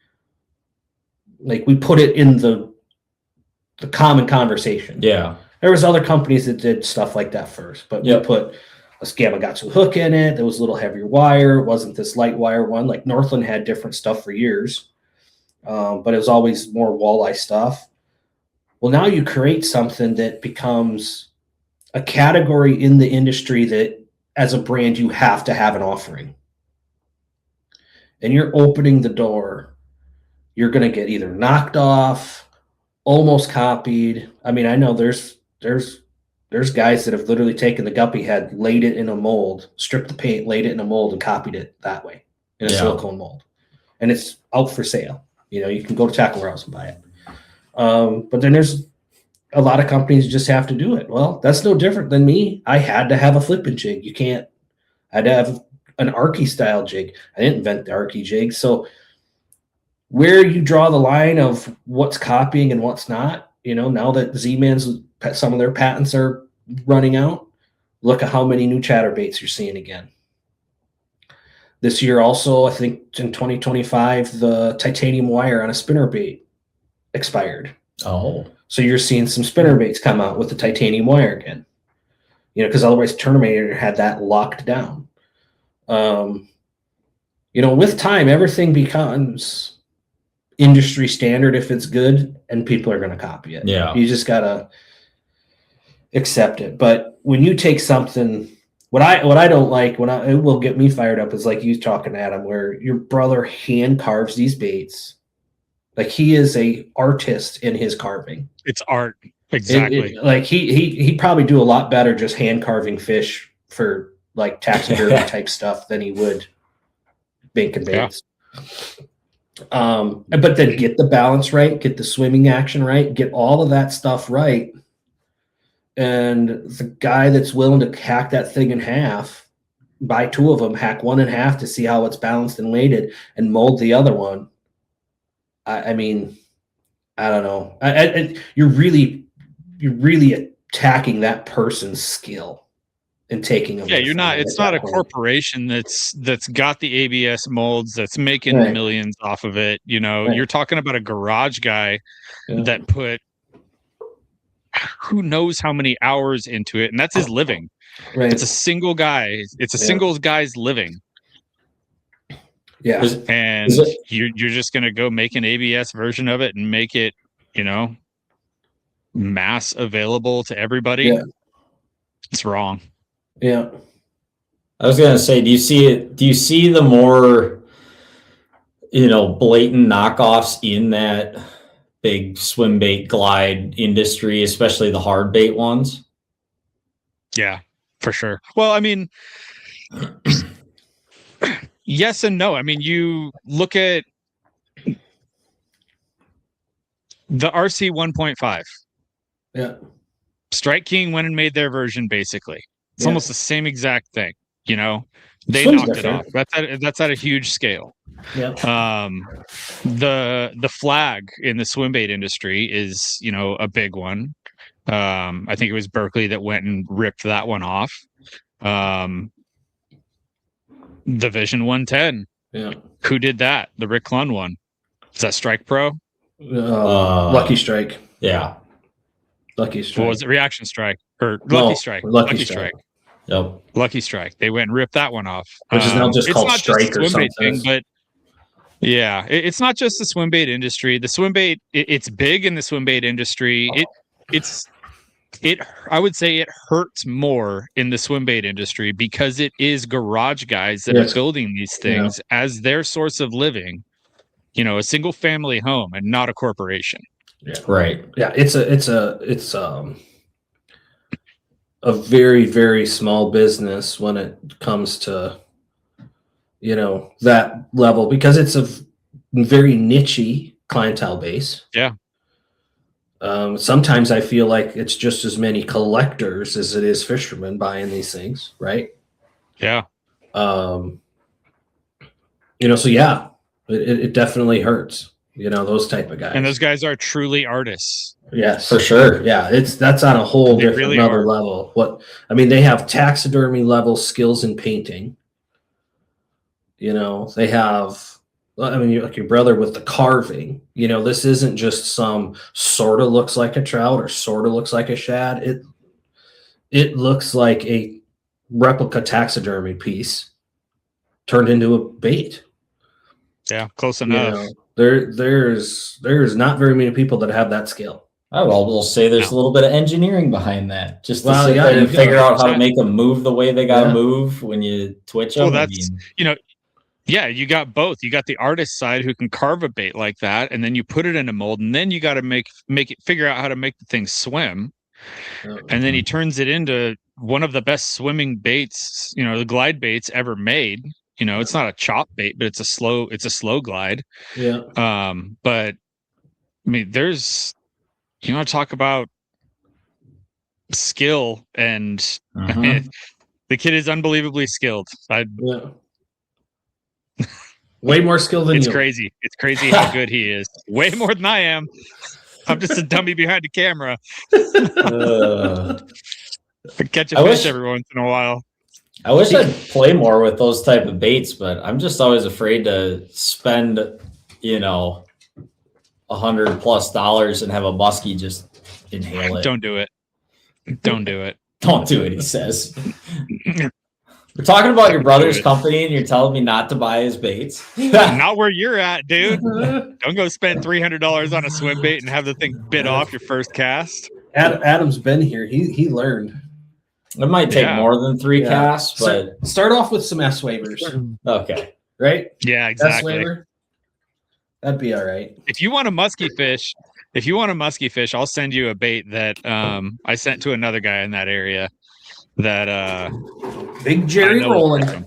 S3: like we put it in the common conversation.
S2: Yeah.
S3: There was other companies that did stuff like that first, but we put a Gamakatsu hook in it. There was a little heavier wire. It wasn't this light wire one. Like Northland had different stuff for years, but it was always more walleye stuff. Well, now you create something that becomes a category in the industry that as a brand, you have to have an offering. And you're opening the door. You're going to get either knocked off, almost copied. I mean, I know there's guys that have literally taken the guppy head, laid it in a mold, stripped the paint, laid it in a mold, and copied it that way in a silicone mold. And it's out for sale. You can go to Tackle Warehouse and buy it. But then there's a lot of companies just have to do it. Well, that's no different than me. I had to have a flipping jig. I had to have an Arky style jig. I didn't invent the Arky jig. So where you draw the line of what's copying and what's not, now that Z-Man's, some of their patents are running out, look at how many new chatterbaits you're seeing again. This year also, I think in 2025, the titanium wire on a spinnerbait expired.
S2: Oh.
S3: So you're seeing some spinnerbaits come out with the titanium wire again. Because otherwise Terminator had that locked down. With time, everything becomes industry standard if it's good, and people are going to copy it.
S2: Yeah.
S3: You just got to accept it. But when you take something, what I don't like, it will get me fired up, is like you talking, Adam, where your brother hand carves these baits. Like, he is a artist in his carving.
S1: It's art. Exactly.
S3: Like he probably do a lot better just hand carving fish for like taxidermy type stuff than he would making baits. But then get the balance right, get the swimming action right, get all of that stuff right. And the guy that's willing to hack that thing in half, buy two of them, hack one in half to see how it's balanced and weighted, and mold the other one. I mean, I don't know. You're really attacking that person's skill and taking them.
S1: Yeah, you're not. It's not a corporation that's got the ABS molds that's making millions off of it. You're talking about a garage guy that put who knows how many hours into it, and that's his living. Right. It's a single guy. It's a single guy's living.
S3: Yeah,
S1: and you're just gonna go make an ABS version of it and make it, mass available to everybody. Yeah. It's wrong.
S3: Yeah.
S2: I was gonna say, do you see the more, blatant knockoffs in that big swim bait glide industry, especially the hard bait ones?
S1: Yeah, for sure. Well, I mean, yes and no. I mean, you look at the RC 1.5.
S3: Yeah.
S1: Strike King went and made their version, basically. It's almost the same exact thing. They
S3: Swim's
S1: knocked it off. That's at a huge scale.
S3: Yeah.
S1: The flag in the swim bait industry is, a big one. I think it was Berkeley that went and ripped that one off. The Vision 110.
S3: Yeah.
S1: Who did that? The Rick Clunn one. Is that Strike Pro?
S3: Lucky Strike.
S2: Yeah.
S3: Lucky Strike.
S1: What was it? Reaction Strike or Lucky Strike?
S3: Lucky Strike.
S2: Yep.
S1: Lucky Strike. They went and ripped that one off.
S3: Which is now just called Strike or something.
S1: Thing, but yeah, it's not just the swim bait industry. The swim bait, it's big in the swim bait industry. I would say it hurts more in the swim bait industry because it is garage guys that are building these things as their source of living. A single family home and not a corporation.
S2: Yeah. Right.
S3: Yeah. It's a very, very small business when it comes to, that level, because it's a very niche clientele base.
S1: Yeah.
S3: Sometimes I feel like it's just as many collectors as it is fishermen buying these things. Right.
S1: Yeah.
S3: So yeah, it definitely hurts. Those type of guys.
S1: And those guys are truly artists.
S3: Yes,
S2: for sure.
S3: Yeah, that's on a whole different level. They have taxidermy level skills in painting. They have. Like your brother with the carving. This isn't just some sort of looks like a trout or sort of looks like a shad. It looks like a replica taxidermy piece turned into a bait.
S1: Yeah, close enough.
S3: There's not very many people that have that skill.
S2: I will say there's a little bit of engineering behind that. Just to sit there and figure out how to make them move the way they got to move when you twitch them.
S1: Well, that's, yeah, you got both. You got the artist side who can carve a bait like that, and then you put it in a mold, and then you got to make it, figure out how to make the thing swim. And then he turns it into one of the best swimming baits, the glide baits ever made. It's not a chop bait, but it's a slow glide.
S3: Yeah.
S1: But I mean, there's, want to talk about skill, and the kid is unbelievably skilled.
S3: Way more skill than you.
S1: It's crazy. It's crazy how good he is. Way more than I am. I'm just a dummy behind the camera. I catch a fish every once in a while.
S2: I wish I'd play more with those type of baits, but I'm just always afraid to spend, $100+ and have a muskie just inhale it.
S1: Don't do it. Don't do it.
S2: Don't do it, he says. We're talking about your brother's company, and you're telling me not to buy his baits.
S1: Not where you're at, dude. Don't go spend $300 on a swim bait and have the thing bit off your first cast.
S3: Adam's been here. He learned.
S2: It might take more than 3 casts, but
S3: start off with some S waivers.
S2: Okay.
S3: Right?
S1: Yeah, exactly.
S3: S waiver. That'd be all right.
S1: If you want a musky fish, I'll send you a bait that I sent to another guy in that area. That
S3: Big Jerry rolling.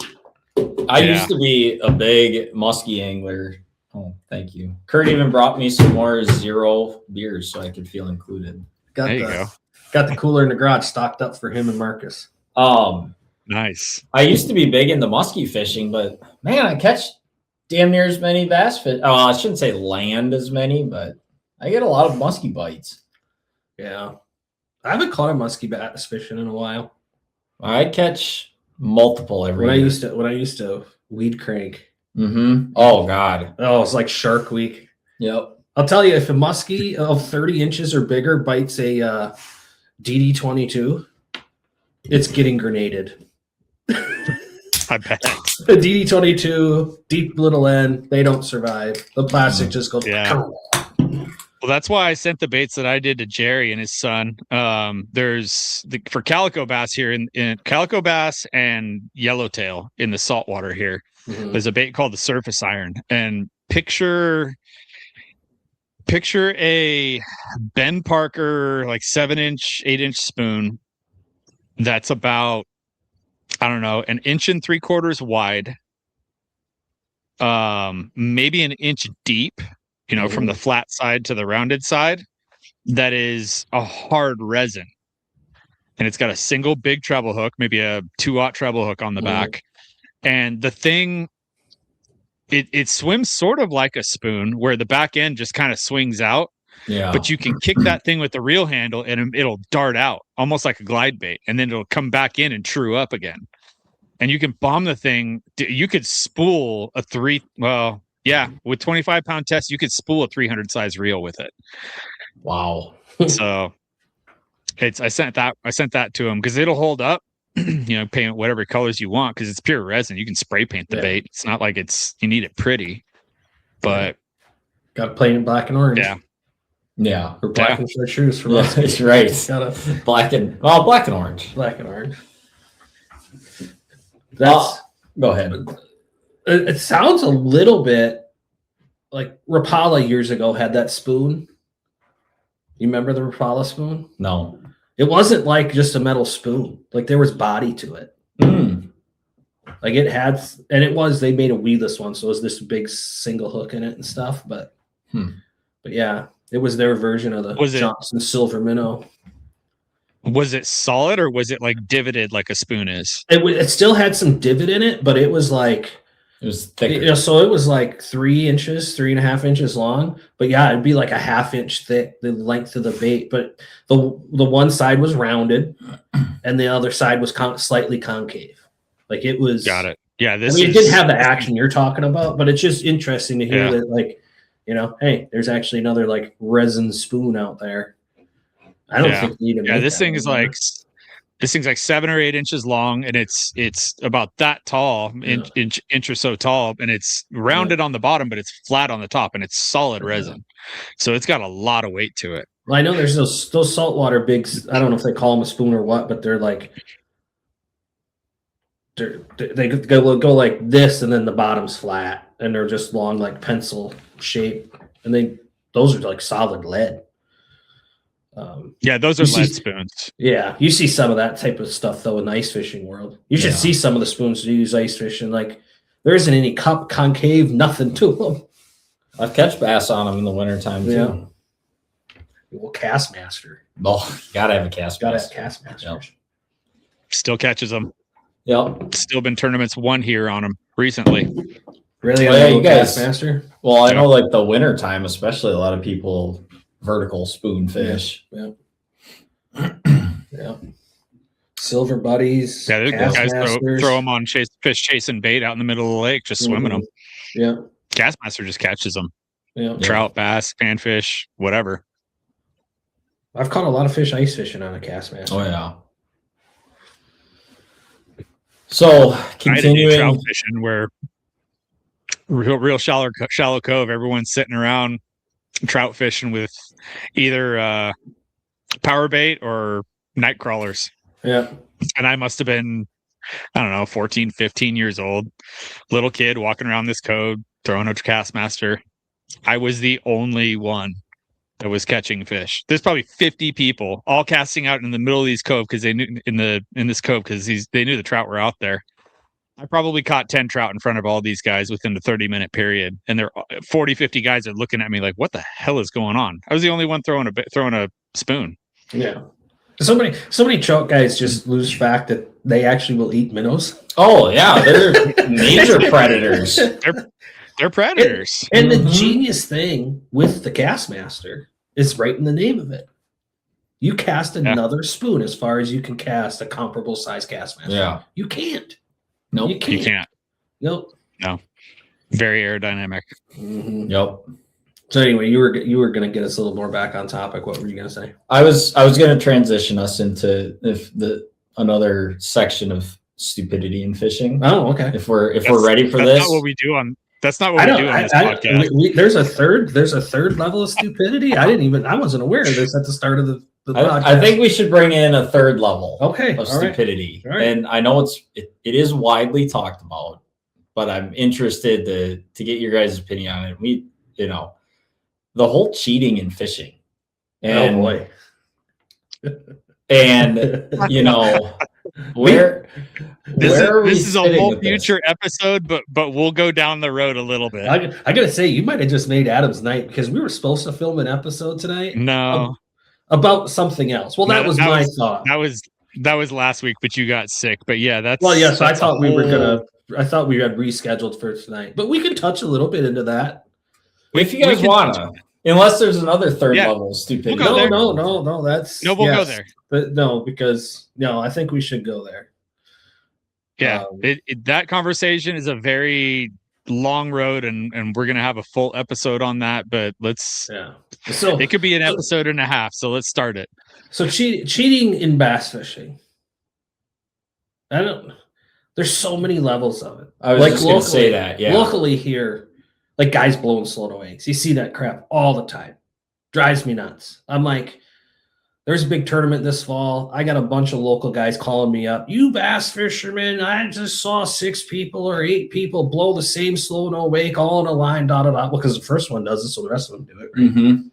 S2: I used to be a big musky angler. Oh, thank you. Kurt even brought me some more 0 beers so I could feel included.
S1: There you go.
S3: Got the cooler in the garage stocked up for him and Marcus.
S1: Nice.
S2: I used to be big into musky fishing, but man, I catch damn near as many bass fish. Oh, I shouldn't say land as many, but I get a lot of musky bites.
S3: Yeah. I haven't caught a musky bass fishing in a while.
S2: I catch multiple every year.
S3: When I used to weed crank.
S2: Mm-hmm. Oh God.
S3: Oh, it's like Shark Week.
S2: Yep.
S3: I'll tell you, if a muskie of 30 inches or bigger bites a DD22, it's getting grenaded.
S1: I bet.
S3: The DD22, deep little end, they don't survive. The plastic just goes.
S1: Yeah. Well, that's why I sent the baits that I did to Jerry and his son. For calico bass here in calico bass and yellowtail in the saltwater here. Mm-hmm. There's a bait called the surface iron, and picture a Ben Parker like 7-inch, 8-inch spoon that's about, I don't know, 1 3/4 wide, maybe 1 inch deep, from the flat side to the rounded side. That is a hard resin, and it's got a single big treble hook, maybe a 2/0 treble hook on the back, and the thing. It swims sort of like a spoon where the back end just kind of swings out. Yeah. But you can kick that thing with the reel handle and it'll dart out almost like a glide bait. And then it'll come back in and true up again. And you can bomb the thing. You could spool a with 25-pound test, you could spool a 300 size reel with it.
S2: Wow.
S1: So I sent that to him because it'll hold up. Paint whatever colors you want because it's pure resin. You can spray paint the bait. It's not like you need it pretty, but
S3: got to paint it black and orange.
S2: Yeah,
S3: or black and chartreuse for
S2: us. That's right. Black and orange.
S3: Black and orange.
S2: Go ahead.
S3: It sounds a little bit like Rapala years ago had that spoon. You remember the Rapala spoon?
S2: No.
S3: It wasn't like just a metal spoon. Like there was body to it. Like it had, and they made a weedless one. So it was this big single hook in it and stuff. But yeah, it was their version of the Johnson Silver Minnow.
S1: Was it solid or was it like divoted like a spoon is?
S3: It still had some divot in it, but it was like,
S2: it was thicker.
S3: So it was like 3.5 inches long, but yeah, it'd be like a 1/2 inch thick, the length of the bait. But the one side was rounded, and the other side was slightly concave. Like it was.
S1: Got it. Yeah,
S3: it didn't have the action you're talking about, but it's just interesting to hear that, like, hey, there's actually another like resin spoon out there. I don't think you need to.
S1: Yeah, this thing's like 7 or 8 inches long, and it's about that tall, inch or so tall, and it's rounded on the bottom, but it's flat on the top, and it's solid resin. So it's got a lot of weight to it.
S3: Well, I know there's those saltwater bigs. I don't know if they call them a spoon or what, but they're like they go like this, and then the bottom's flat, and they're just long like pencil shape, and those are like solid lead.
S1: Those are lead spoons.
S3: Yeah, you see some of that type of stuff though in the ice fishing world. You should see some of the spoons you use ice fishing. Like there isn't any cup, concave, nothing to them.
S2: I've catch bass on them in the wintertime too.
S3: Yeah. Well, Castmaster.
S2: Oh, gotta have a Castmaster.
S3: Gotta have Castmaster.
S2: Yep.
S1: Still catches them.
S2: Yep.
S1: Still been tournaments won here on them recently.
S3: Really?
S2: You guys,
S3: Castmaster?
S2: Well, I know like the wintertime, especially a lot of people vertical spoon fish.
S3: Yeah. Silver buddies.
S1: Yeah,
S3: Cast
S1: guys
S3: masters.
S1: throw them on fish chasing bait out in the middle of the lake, just swimming them.
S3: Yeah.
S1: Castmaster just catches them.
S3: Yeah.
S1: Trout, bass, panfish, whatever.
S3: I've caught a lot of fish ice fishing on a Castmaster.
S2: Oh yeah. So continuing
S1: trout fishing where real shallow cove, everyone's sitting around trout fishing with either power bait or night crawlers.
S3: Yeah.
S1: And I must have been, I don't know, 14, 15 years old, little kid walking around this cove, throwing a Castmaster. I was the only one that was catching fish. There's probably 50 people all casting out in the middle of these cove because they knew in this cove because they knew the trout were out there. I probably caught 10 trout in front of all these guys within a 30-minute period, and they're 40, 50 guys are looking at me like, "What the hell is going on?" I was the only one throwing a spoon.
S3: Yeah. So many trout guys just lose fact that they actually will eat minnows.
S2: Oh yeah, they're major predators.
S1: They're predators.
S3: And the genius thing with the Castmaster is right in the name of it. You cast another spoon as far as you can cast a comparable size Castmaster.
S2: Yeah.
S3: You can't.
S2: Nope.
S3: You can't.
S2: Nope.
S1: No. Very aerodynamic.
S3: Mm-hmm.
S2: Yep.
S3: So anyway, you were going to get us a little more back on topic. What were you going to say?
S2: I was going to transition us into another section of stupidity in fishing.
S3: Oh, okay.
S2: If we're ready for this.
S1: That's not what we do on. That's not what we do on this podcast.
S3: There's a third level of stupidity. I wasn't aware of this at the start of the podcast.
S2: I think we should bring in a third level
S3: of
S2: stupidity.
S3: All right.
S2: And I know it is widely talked about, but I'm interested to get your guys' opinion on it. The whole cheating in fishing. And,
S3: oh boy.
S2: And
S1: this is a whole future episode, but we'll go down the road a little bit.
S3: I gotta say, you might have just made Adam's night because we were supposed to film an episode tonight.
S1: No.
S3: About something else. Well, that was my thought.
S1: That was last week, but you got sick. But yeah, that's
S3: yes. I thought we had rescheduled for tonight, but we could touch a little bit into that
S2: if you guys wanna. Unless there's another third level stupidity.
S3: No.
S1: We'll go there.
S3: But no, because I think we should go there.
S1: Yeah, that conversation is a very long road, and we're gonna have a full episode on that. But so it could be an episode and a half. So let's start it.
S3: So cheating in bass fishing. There's so many levels of it.
S2: I was just going to say that. Yeah.
S3: Locally here. Like guys blowing slow-no eggs. You see that crap all the time. Drives me nuts. I'm like, there's a big tournament this fall. I got a bunch of local guys calling me up. You bass fishermen, I just saw 6 people or 8 people blow the same slow-no wake all in a line, Well, because the first one does it, so the rest of them do it. Right?
S2: Mm-hmm.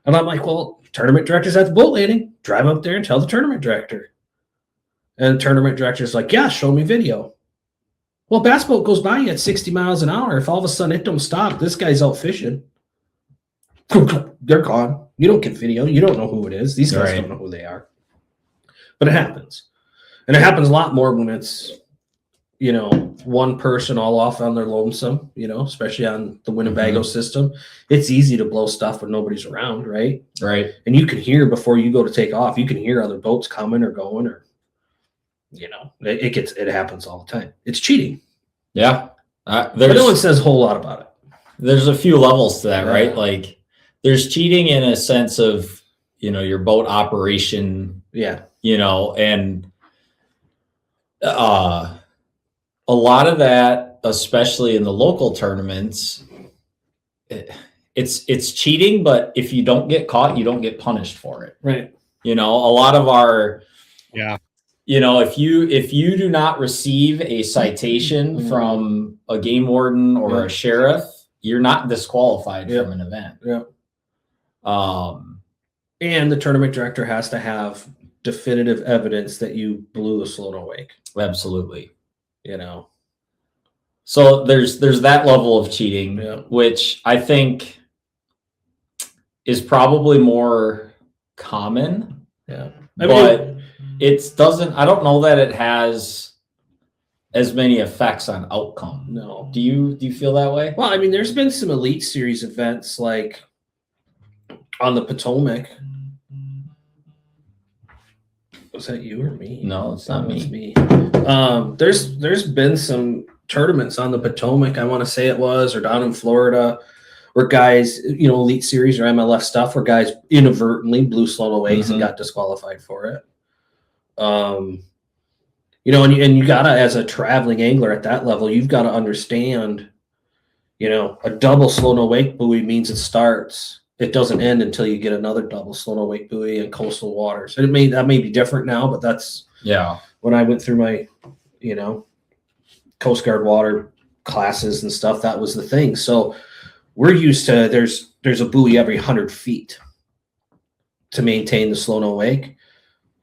S3: And I'm like, well, tournament director's at the boat landing. Drive up there and tell the tournament director. And the tournament director's like, yeah, show me video. Well, bass boat goes by you at 60 miles an hour. If all of a sudden it don't stop, this guy's out fishing. They're gone. You don't get video. You don't know who it is. These guys don't know who they are. But it happens. And it happens a lot more when it's, one person all off on their lonesome, especially on the Winnebago system. It's easy to blow stuff when nobody's around, right?
S2: Right.
S3: And you can hear before you go to take off, you can hear other boats coming or going or it happens all the time. It's cheating.
S2: Yeah.
S3: But no one says a whole lot about it.
S2: There's a few levels to that, right? Like there's cheating in a sense of, your boat operation.
S3: Yeah.
S2: And a lot of that, especially in the local tournaments, it's cheating, but if you don't get caught, you don't get punished for it.
S3: Right.
S2: A lot of our
S1: Yeah.
S2: If you do not receive a citation from a game warden or a sheriff, you're not disqualified from an event.
S3: Yeah. And the tournament director has to have definitive evidence that you blew the slow-no wake.
S2: Absolutely.
S3: So
S2: there's that level of cheating, which I think is probably more common.
S3: Yeah.
S2: I don't know that it has as many effects on outcome.
S3: No.
S2: Do you feel that way?
S3: Well, there's been some Elite Series events like on the Potomac. Was that you or me?
S2: No, it's not me.
S3: It's me. There's been some tournaments on the Potomac, I want to say it was, or down in Florida, where guys, Elite Series or MLF stuff, where guys inadvertently blew slow awakes and got disqualified for it. And you gotta, as a traveling angler at that level, you've got to understand, a double slow no wake buoy means it starts. It doesn't end until you get another double slow no wake buoy in coastal waters. And that may be different now, but that's when I went through my, Coast Guard water classes and stuff. That was the thing. So we're used to there's a buoy every 100 feet to maintain the slow no wake.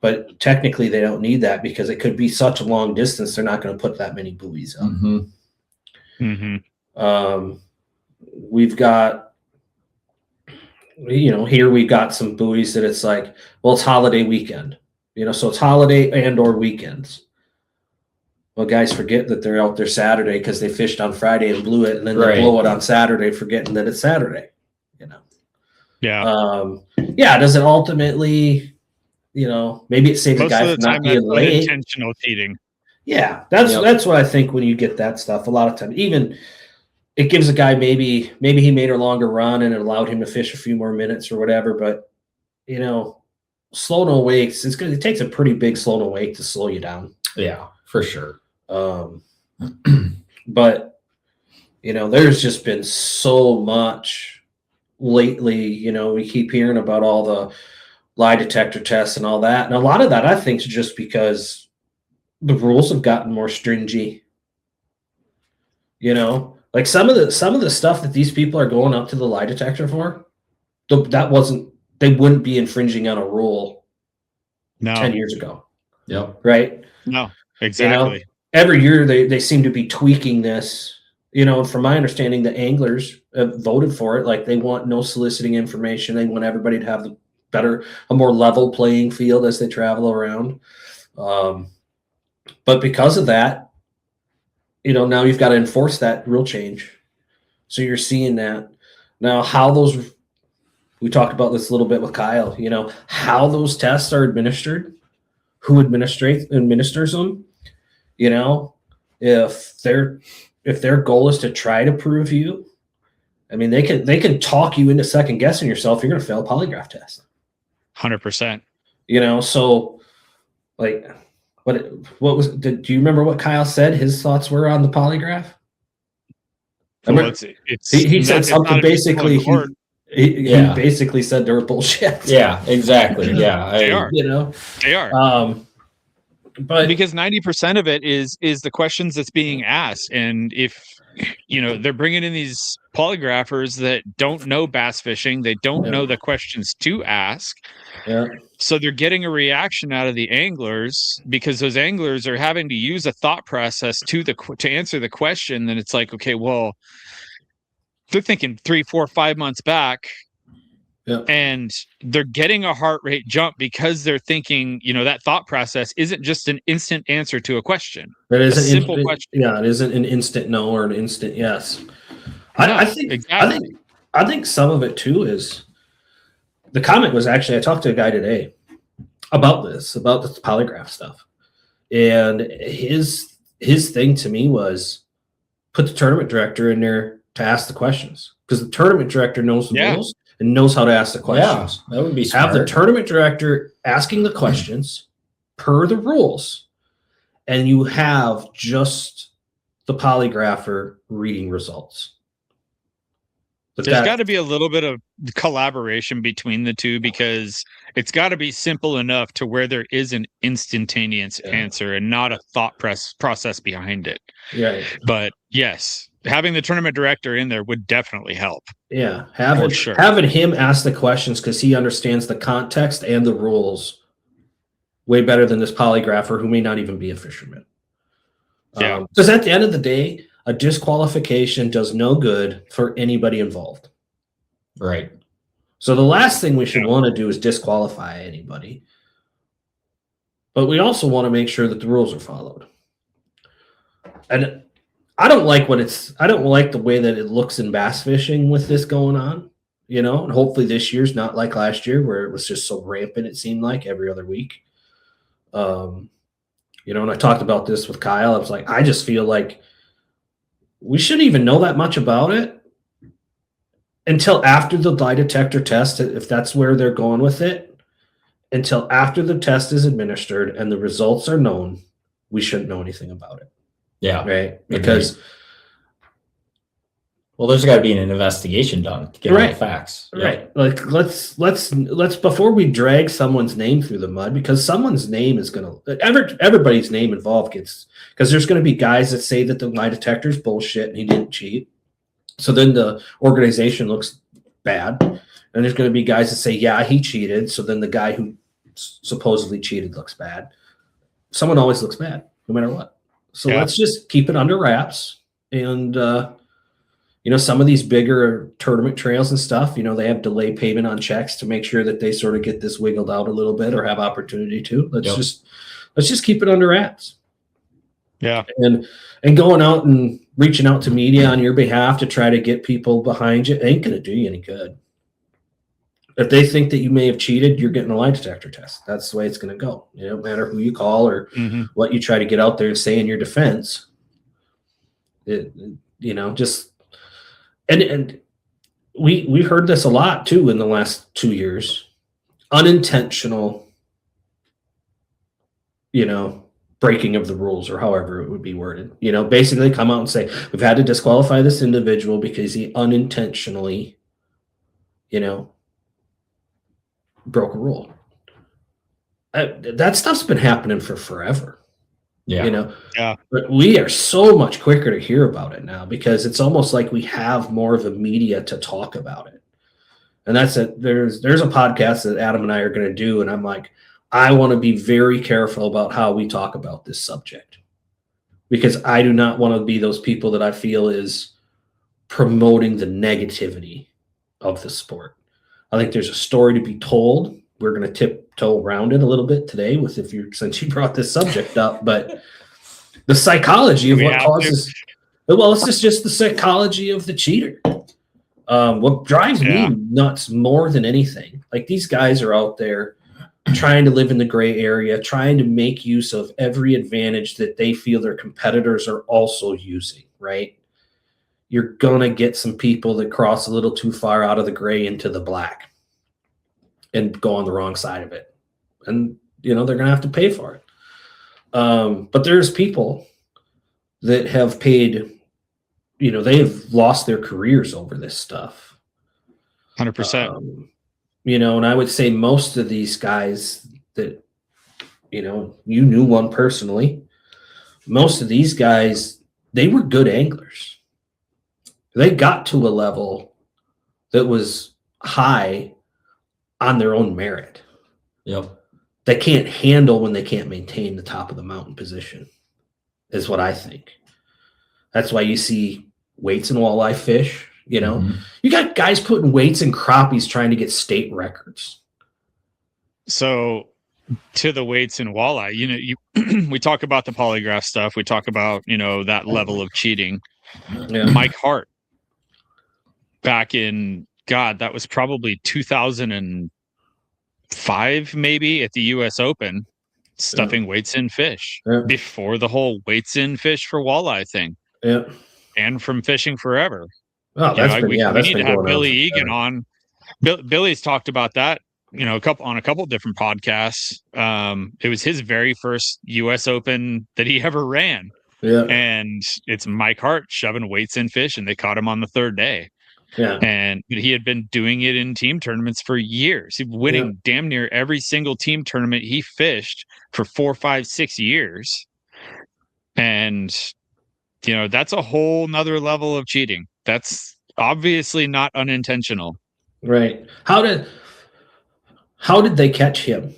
S3: But technically, they don't need that because it could be such a long distance. They're not going to put that many buoys up. We've got, here we've got some buoys that it's like, well, it's holiday weekend, so it's holiday and or weekends. Well, guys forget that they're out there Saturday because they fished on Friday and blew it, and then they blow it on Saturday, forgetting that it's Saturday.
S1: Yeah.
S3: Does it ultimately? Maybe it saves a guy from not being late.
S1: Intentional cheating.
S3: Yeah, that's what I think when you get that stuff. A lot of times, even it gives a guy maybe he made a longer run and it allowed him to fish a few more minutes or whatever. But slow no wakes. It takes a pretty big slow no wake to slow you down.
S2: Yeah, for sure.
S3: But there's just been so much lately. We keep hearing about all the lie detector tests and all that. And a lot of that, I think, is just because the rules have gotten more stringy. Like some of the stuff that these people are going up to the lie detector for, they wouldn't be infringing on a rule 10 years ago.
S2: Yep.
S3: Right?
S1: No, exactly.
S3: Every year they seem to be tweaking this. And from my understanding, the anglers have voted for it. Like they want no soliciting information. They want everybody to have a more level playing field as they travel around. But because of that, now you've got to enforce that rule change. So you're seeing that. Now we talked about this a little bit with Kyle, how those tests are administered, who administers them, if their goal is to try to prove you, I mean, they can talk you into second guessing yourself. You're going to fail a polygraph test.
S1: 100%.
S3: So like do you remember what Kyle said his thoughts were on the polygraph? He said something basically. He basically said they were bullshit.
S2: Yeah, exactly. Yeah,
S1: they are. They are.
S3: But
S1: because 90% of it is the questions that's being asked, and if they're bringing in these polygraphers that don't know bass fishing, they don't know the questions to ask.
S3: Yeah.
S1: So they're getting a reaction out of the anglers because those anglers are having to use a thought process to answer the question. Then it's like, okay, well, they're thinking 3, 4, 5 months back.
S3: Yeah.
S1: And they're getting a heart rate jump because they're thinking, that thought process isn't just an instant answer to a question.
S3: It is
S1: a simple question.
S3: Yeah, it isn't an instant no or an instant yes. I think some of it too is the comment was actually, I talked to a guy today about the polygraph stuff. And his thing to me was put the tournament director in there to ask the questions, because the tournament director knows the rules and knows how to ask the questions.
S2: Yeah, that would be smart.
S3: Have the tournament director asking the questions per the rules, and you have just the polygrapher reading results. But
S1: there's got to be a little bit of collaboration between the two, because it's got to be simple enough to where there is an instantaneous answer and not a thought process behind it.
S3: Yeah.
S1: But yes, having the tournament director in there would definitely help.
S3: Yeah. Having him ask the questions, because he understands the context and the rules way better than this polygrapher who may not even be a fisherman.
S1: Yeah.
S3: Because at the end of the day, a disqualification does no good for anybody involved.
S2: Right.
S3: So the last thing we should want to do is disqualify anybody. But we also want to make sure that the rules are followed. And I don't like the way that it looks in bass fishing with this going on, and hopefully this year's not like last year where it was just so rampant, it seemed like every other week. And I talked about this with Kyle. I was like, I just feel like we shouldn't even know that much about it until after the lie detector test, if that's where they're going with it. Until after the test is administered and the results are known, we shouldn't know anything about it.
S2: Yeah.
S3: Right. Because
S2: there's got to be an investigation done to get all the facts.
S3: Right. Like let's before we drag someone's name through the mud, because someone's name is going to everybody's name involved gets, because there's going to be guys that say that the lie detector is bullshit and he didn't cheat. So then the organization looks bad. And there's going to be guys that say, yeah, he cheated. So then the guy who supposedly cheated looks bad. Someone always looks bad, no matter what. So let's just keep it under wraps. And, some of these bigger tournament trails and stuff, they have delay payment on checks to make sure that they sort of get this wiggled out a little bit or have opportunity to. Let's just keep it under wraps.
S1: Yeah.
S3: And going out and reaching out to media on your behalf to try to get people behind you ain't going to do you any good. If they think that you may have cheated, you're getting a lie detector test. That's the way it's going to go. It don't matter who you call or what you try to get out there and say in your defense. And we heard this a lot too in the last 2 years. Unintentional, breaking of the rules, or however it would be worded. Basically come out and say, we've had to disqualify this individual because he unintentionally, broke a rule. That stuff's been happening for forever.
S1: Yeah.
S3: But we are so much quicker to hear about it now because it's almost like we have more of the media to talk about it. And that's it. There's a podcast that Adam and I are going to do. And I'm like, I want to be very careful about how we talk about this subject because I do not want to be those people that I feel is promoting the negativity of the sport. I think there's a story to be told. We're going to tiptoe around it a little bit today since you brought this subject up, but the psychology of what causes, it's just the psychology of the cheater. What drives me nuts more than anything, like these guys are out there trying to live in the gray area, trying to make use of every advantage that they feel their competitors are also using, right? You're going to get some people that cross a little too far out of the gray into the black and go on the wrong side of it. And, they're going to have to pay for it. But there's people that have paid, they have lost their careers over this stuff.
S1: 100%.
S3: And I would say most of these guys that, you knew one personally, most of these guys, they were good anglers. They got to a level that was high on their own merit.
S2: Yep.
S3: They can't handle when they can't maintain the top of the mountain position, is what I think. That's why you see weights and walleye fish. You got guys putting weights in crappies trying to get state records.
S1: So to the weights and walleye, we talk about the polygraph stuff. We talk about, that level of cheating.
S3: Yeah.
S1: Mike Hart back in, that was probably 2005, maybe at the US Open, stuffing weights in fish before the whole weights in fish for walleye thing.
S3: Yeah.
S1: And from Fishing Forever.
S3: Oh, we
S1: need to have Billy Egan on. Billy's talked about that, on a couple different podcasts. It was his very first US Open that he ever ran.
S3: Yeah.
S1: And it's Mike Hart shoving weights in fish, and they caught him on the third day.
S3: Yeah.
S1: And he had been doing it in team tournaments for years. He was winning damn near every single team tournament he fished for 4, 5, 6 years. And, that's a whole nother level of cheating. That's obviously not unintentional.
S3: Right. How did they catch him?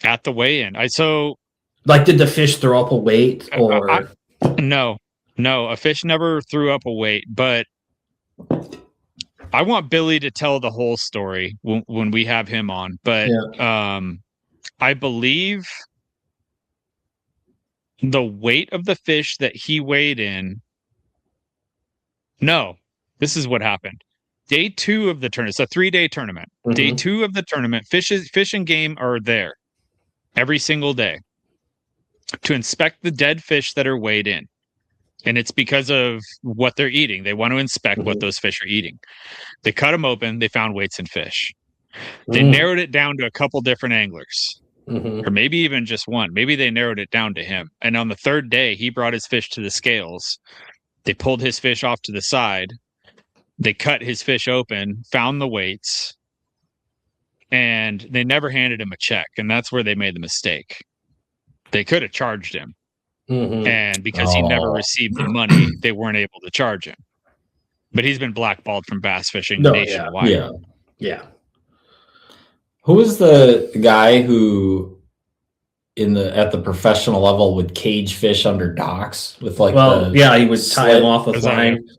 S1: At the weigh-in.
S3: Did the fish throw up a weight or?
S1: No, a fish never threw up a weight, but I want Billy to tell the whole story when we have him on. But I believe the weight of the fish that he weighed in. No, this is what happened. Day 2 of the tournament. It's a 3-day tournament. Mm-hmm. Day 2 of the tournament, fish and game are there. every single day to inspect the dead fish that are weighed in. And it's because of what they're eating. They want to inspect what those fish are eating. They cut them open. They found weights in fish. They narrowed it down to a couple different anglers, or maybe even just one. Maybe they narrowed it down to him. And on the third day, he brought his fish to the scales. They pulled his fish off to the side. They cut his fish open, found the weights, and they never handed him a check. And that's where they made the mistake. They could have charged him. And because he never received the money, they weren't able to charge him. But he's been blackballed from bass fishing nationwide.
S3: Yeah.
S2: Who was the guy who at the professional level would cage fish under docks with like
S3: he would tie them off with line.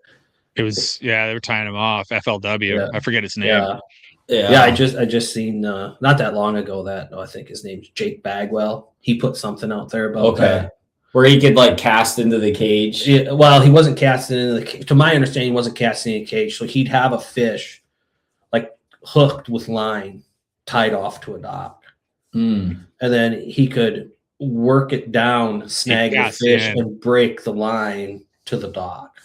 S1: They were tying him off. FLW. Yeah. I forget his name.
S3: Yeah. I just seen not that long ago that I think his name's Jake Bagwell. He put something out there about that.
S2: Where he could like cast into the cage.
S3: Yeah, well, he wasn't casting into the cage. To my understanding, he wasn't casting in a cage. So he'd have a fish like hooked with line tied off to a dock. And then he could work it down, snag the fish, and break the line to the dock.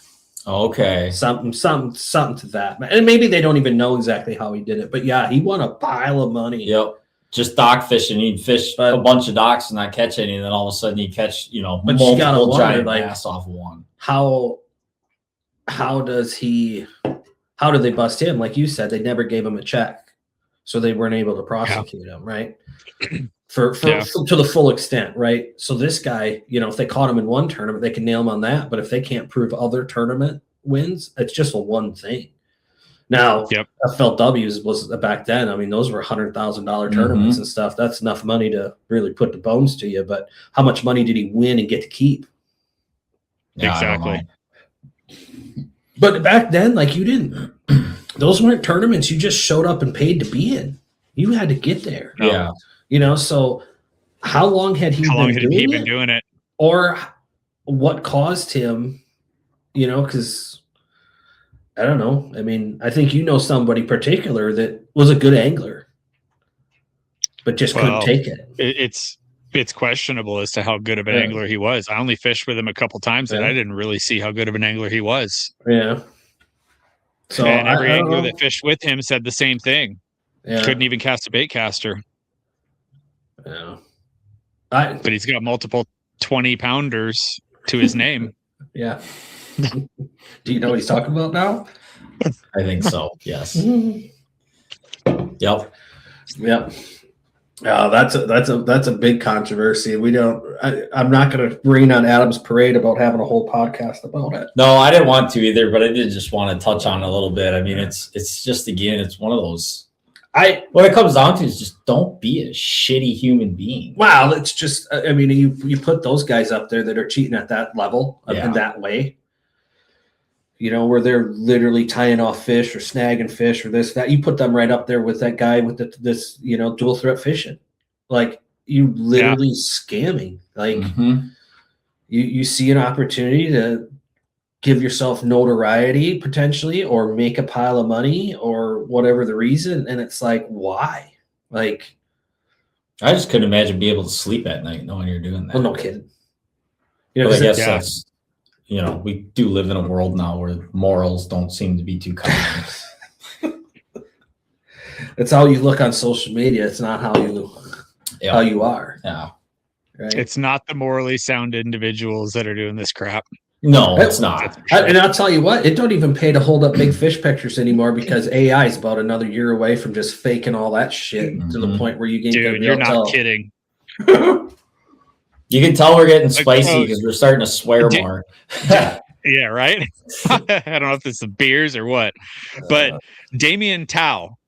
S2: Okay.
S3: Something to that. And maybe they don't even know exactly how he did it. But yeah, he won a pile of money.
S2: Yep. Just dock fishing. You'd fish a bunch of docks and not catch any, and then all of a sudden you catch, multiple giant bass off of one.
S3: How do they bust him? Like you said, they never gave him a check, so they weren't able to prosecute him, right? For to the full extent, right? So this guy, if they caught him in one tournament, they can nail him on that. But if they can't prove other tournament wins, it's just a one thing. Now, FLWs was back then. I mean, those were $100,000 tournaments and stuff. That's enough money to really put the bones to you. But how much money did he win and get to keep?
S2: Yeah,
S1: exactly.
S3: But back then, like you didn't. Those weren't tournaments. You just showed up and paid to be in. You had to get there.
S2: Yeah.
S3: So how long had he been doing it? Or what caused him? Because. I don't know. I mean, I think somebody particular that was a good angler, but just couldn't take it.
S1: It's questionable as to how good of an angler he was. I only fished with him a couple times, and I didn't really see how good of an angler he was.
S3: Yeah. So
S1: and every angler that fished with him said the same thing.
S3: Yeah.
S1: Couldn't even cast a bait caster.
S3: Yeah.
S1: But he's got multiple 20-pounders to his name.
S3: Yeah. Do you know what he's talking about now?
S2: I think so. Yes. Yep.
S3: That's a big controversy. I'm not going to rain on Adam's parade about having a whole podcast about it.
S2: No, I didn't want to either, but I did just want to touch on it a little bit. I mean, it's just, again, it's one of those. What it comes down to is just don't be a shitty human being.
S3: Wow, it's just. I mean, you put those guys up there that are cheating at that level in that way. Where they're literally tying off fish or snagging fish or this, that. You put them right up there with that guy with this dual threat fishing. Like, you literally scamming. Like, you see an opportunity to give yourself notoriety potentially or make a pile of money or whatever the reason. And it's like, why? Like,
S2: I just couldn't imagine being able to sleep at night knowing you're doing that.
S3: Well, no kidding.
S2: But I guess that's, we do live in a world now where morals don't seem to be too common.
S3: It's how you look on social media. It's not how you are.
S2: Yeah.
S3: Right?
S1: It's not the morally sound individuals that are doing this crap.
S2: No, it's not.
S3: And I'll tell you what, it don't even pay to hold up big fish pictures anymore because AI is about another year away from just faking all that shit to the point where you can.
S1: Dude, you're not kidding.
S2: You can tell we're getting spicy because we're starting to swear more.
S1: Yeah, right? I don't know if it's the beers or what. But Damien Tao,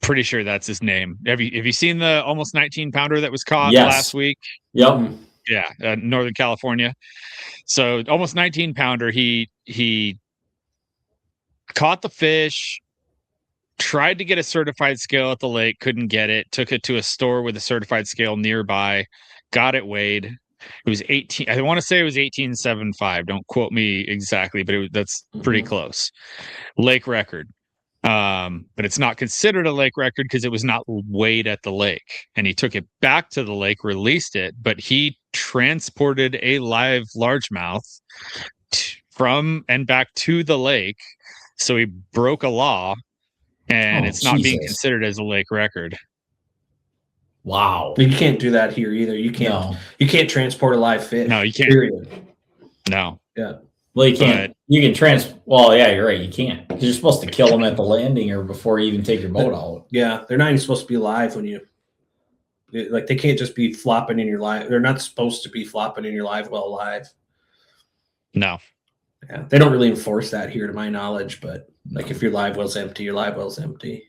S1: pretty sure that's his name. Have you seen the almost 19-pounder that was caught last week?
S2: Yep.
S1: Yeah, Northern California. So almost 19-pounder. He caught the fish, tried to get a certified scale at the lake, couldn't get it, took it to a store with a certified scale nearby, got it weighed. It was 18. I want to say it was 18.75. Don't quote me exactly, but that's pretty close. Lake record. But it's not considered a lake record because it was not weighed at the lake. And he took it back to the lake, released it, but he transported a live largemouth from and back to the lake. So he broke a law, and it's not being considered as a lake record.
S2: Wow.
S3: You can't do that here either. You can't. You can't transport a live fish.
S1: No, you can't.
S3: Period.
S1: No.
S3: Yeah.
S2: Well, you can't. You can Well, yeah, you're right. You can't. Because you're supposed to kill them at the landing or before you even take your boat out.
S3: Yeah, they're not even supposed to be live when you. Like, they can't just be flopping in your live. They're not supposed to be flopping in your live well live.
S1: No.
S3: Yeah, they don't really enforce that here, to my knowledge. But like, if your live well's empty, your live well's empty.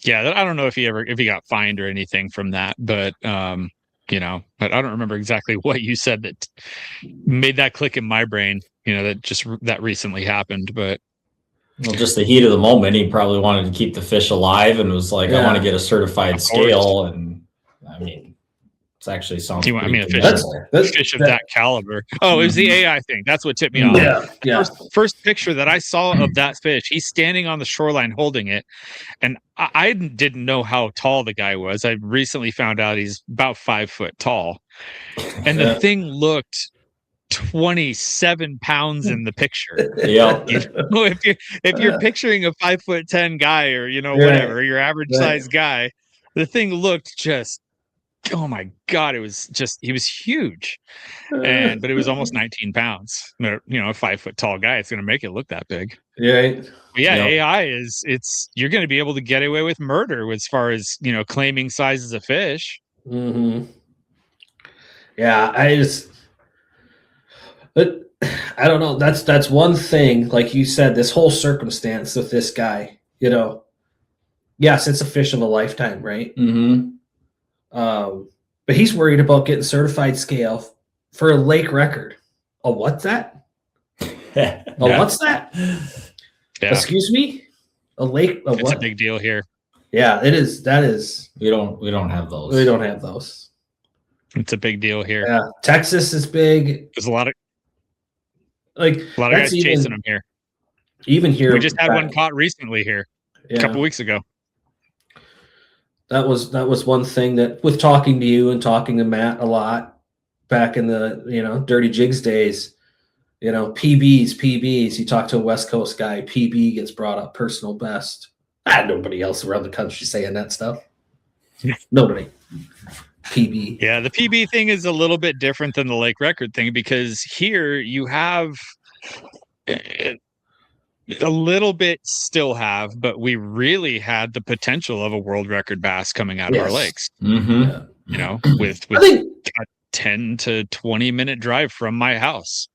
S1: Yeah, I don't know if he got fined or anything from that, but but I don't remember exactly what you said that made that click in my brain. That recently happened, but
S2: well, just the heat of the moment, he probably wanted to keep the fish alive and was like, I want to get a certified scale, and I mean, it's actually sounds.
S1: A fish of that caliber. Oh, it was the AI thing. That's what tipped me off.
S3: Yeah.
S1: First picture that I saw of that fish, he's standing on the shoreline holding it, and I didn't know how tall the guy was. I recently found out he's about 5 foot tall, and the thing looked 27 pounds in the picture.
S2: Yeah.
S1: If you're picturing a 5'10" guy, or whatever, your average size guy, the thing looked just, oh my God, he was huge. But it was almost 19 pounds. A 5 foot tall guy, it's going to make it look that big.
S3: Yeah.
S1: AI you're going to be able to get away with murder as far as, claiming sizes of fish.
S3: Mm-hmm. Yeah. I don't know. That's one thing. Like you said, this whole circumstance with this guy, yes, it's a fish of a lifetime, right?
S2: Mm-hmm.
S3: But he's worried about getting certified scale for a lake record. Oh, what's that? What's that?
S1: Yeah.
S3: Excuse me? A lake?
S1: It's a big deal here.
S3: Yeah, it is. That is.
S2: We don't have those.
S3: We don't have those.
S1: It's a big deal here.
S3: Yeah, Texas is big.
S1: There's a lot of
S3: guys
S1: chasing them here.
S3: Even here,
S1: we just had one caught recently here a couple weeks ago.
S3: That was one thing that, with talking to you and talking to Matt a lot back in the Dirty Jigs days, PBs. You talk to a West Coast guy, PB gets brought up, personal best. Nobody else around the country saying that stuff. Nobody. PB.
S1: Yeah, the PB thing is a little bit different than the lake record thing, because here you have a little bit still have, but we really had the potential of a world record bass coming out of our lakes.
S2: Mm-hmm.
S1: With a 10 to 20 minute drive from my house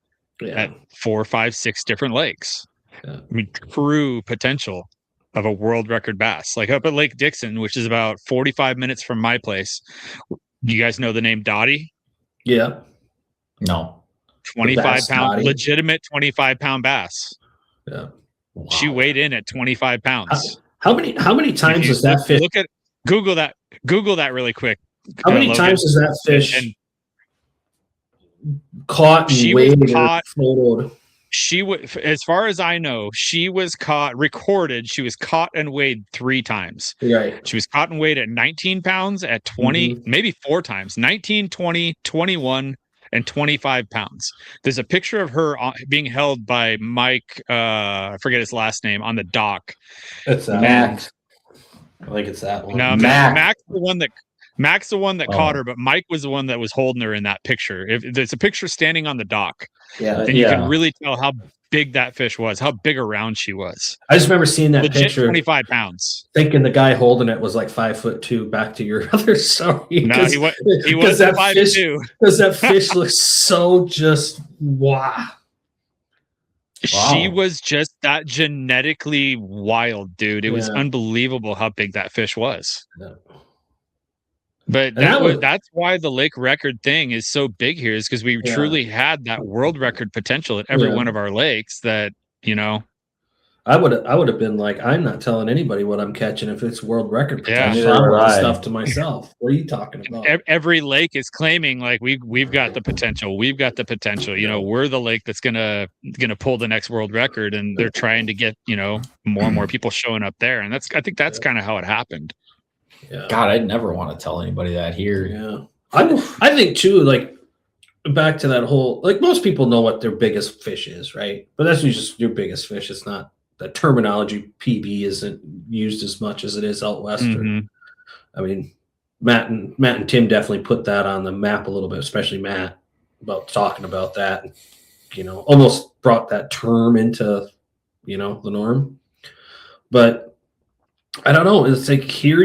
S1: at 4, 5, 6 different lakes.
S3: Yeah.
S1: I mean, true potential of a world record bass, like up at Lake Dixon, which is about 45 minutes from my place. You guys know the name Dottie?
S3: Yeah.
S2: No.
S1: 25 pound, legitimate 25 pound bass.
S3: Yeah.
S2: Wow.
S1: She weighed in at 25 pounds.
S3: How many times was that fish?
S1: Google that really quick.
S3: How many times was that fish caught and weighed or photoed?
S1: She was, as far as I know, she was recorded. She was caught and weighed 3 times.
S3: Right.
S1: She was caught and weighed at 19 pounds, at 20, maybe 4 times, 19, 20, 21, and 25 pounds. There's a picture of her being held by Mike, I forget his last name, on the dock.
S3: It's
S2: Mac.
S3: I think it's that one.
S1: No, Mac's the one that caught her, but Mike was the one that was holding her in that picture. If there's a picture standing on the dock, and you can really tell how big that fish was, how big around she was.
S3: I just remember seeing that
S1: legit
S3: picture,
S1: 25 pounds.
S3: Thinking the guy holding it was like 5'2". Back to your other story.
S1: No, he was 5'2".
S3: Because that fish looks so just wow.
S1: She was just that genetically wild, dude. It was unbelievable how big that fish was.
S3: Yeah.
S1: But that's why the lake record thing is so big here, is because we truly had that world record potential at every one of our lakes that,
S3: I would have been like, I'm not telling anybody what I'm catching if it's world record potential.
S2: Yeah,
S3: I want
S2: right.
S3: the stuff to myself. What are you talking about?
S1: Every lake is claiming like we've got the potential. We've got the potential. You know, we're the lake that's gonna pull the next world record, and they're trying to get more and more people showing up there. And I think that's kind of how it happened.
S3: Yeah.
S2: God, I'd never want to tell anybody that here.
S3: Yeah, I think too. Like back to that whole, like most people know what their biggest fish is, right? But that's just your biggest fish. It's not the terminology. PB isn't used as much as it is out west.
S1: Mm-hmm.
S3: I mean, Matt and Tim definitely put that on the map a little bit, especially Matt, about talking about that. Almost brought that term into the norm. But I don't know. It's like here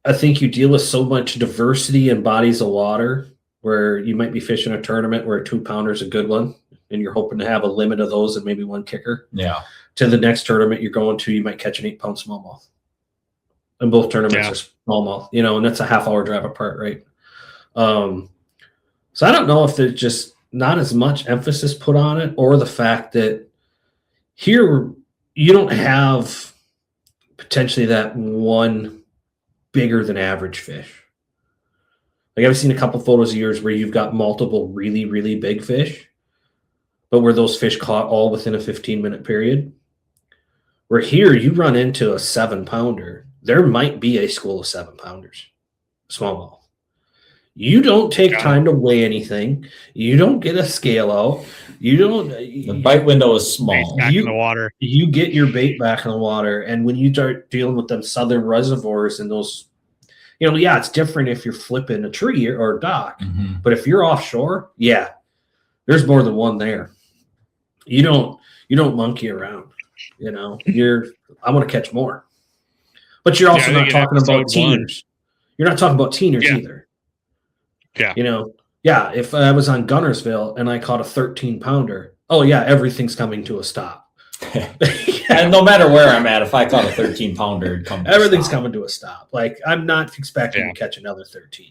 S3: I think you deal with so much diversity in bodies of water where you might be fishing a tournament where a 2-pounder is a good one, and you're hoping to have a limit of those and maybe one kicker.
S2: Yeah.
S3: To the next tournament you're going to, you might catch an 8-pound smallmouth. And both tournaments are smallmouth, and that's a half-hour drive apart, right? So I don't know if there's just not as much emphasis put on it, or the fact that here you don't have potentially that one bigger than average fish. Like I've seen a couple photos of yours where you've got multiple really, really big fish, but where those fish caught all within a 15-minute period. Where here you run into a 7-pounder, there might be a school of 7-pounders, smallmouth. You don't take time to weigh anything. You don't get a scale out. You don't.
S2: The bite window is small.
S1: Back in the water.
S3: You get your bait back in the water, and when you start dealing with them southern reservoirs and those, it's different if you're flipping a tree or a dock.
S2: Mm-hmm.
S3: But if you're offshore, there's more than one there. You don't monkey around. I want to catch more. But you're also not talking about teeners. You're not talking about teeners either.
S1: Yeah.
S3: If I was on Guntersville and I caught a 13-pounder, everything's coming to a stop.
S2: And no matter where I'm at, if I caught a 13-pounder,
S3: everything's coming to a stop. Like I'm not expecting to catch another 13.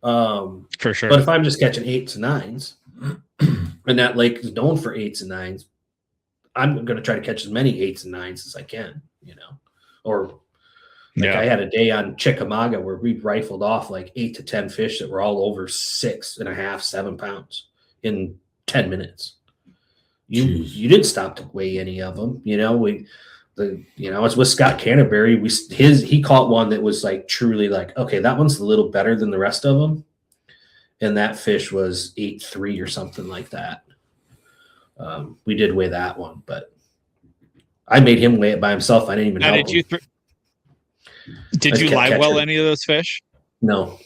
S1: For sure.
S3: But if I'm just catching 8s and 9s, and that lake is known for 8s and 9s, I'm going to try to catch as many 8s and 9s as I can, Or I had a day on Chickamauga where we rifled off like 8 to 10 fish that were all over 6.5, 7 pounds in 10 minutes. You didn't stop to weigh any of them. I was with Scott Canterbury. He caught one that was like truly like, okay, that one's a little better than the rest of them. And that fish was 8.3 or something like that. We did weigh that one, but I made him weigh it by himself. I didn't even help him.
S1: Did you live well any of those fish?
S3: No.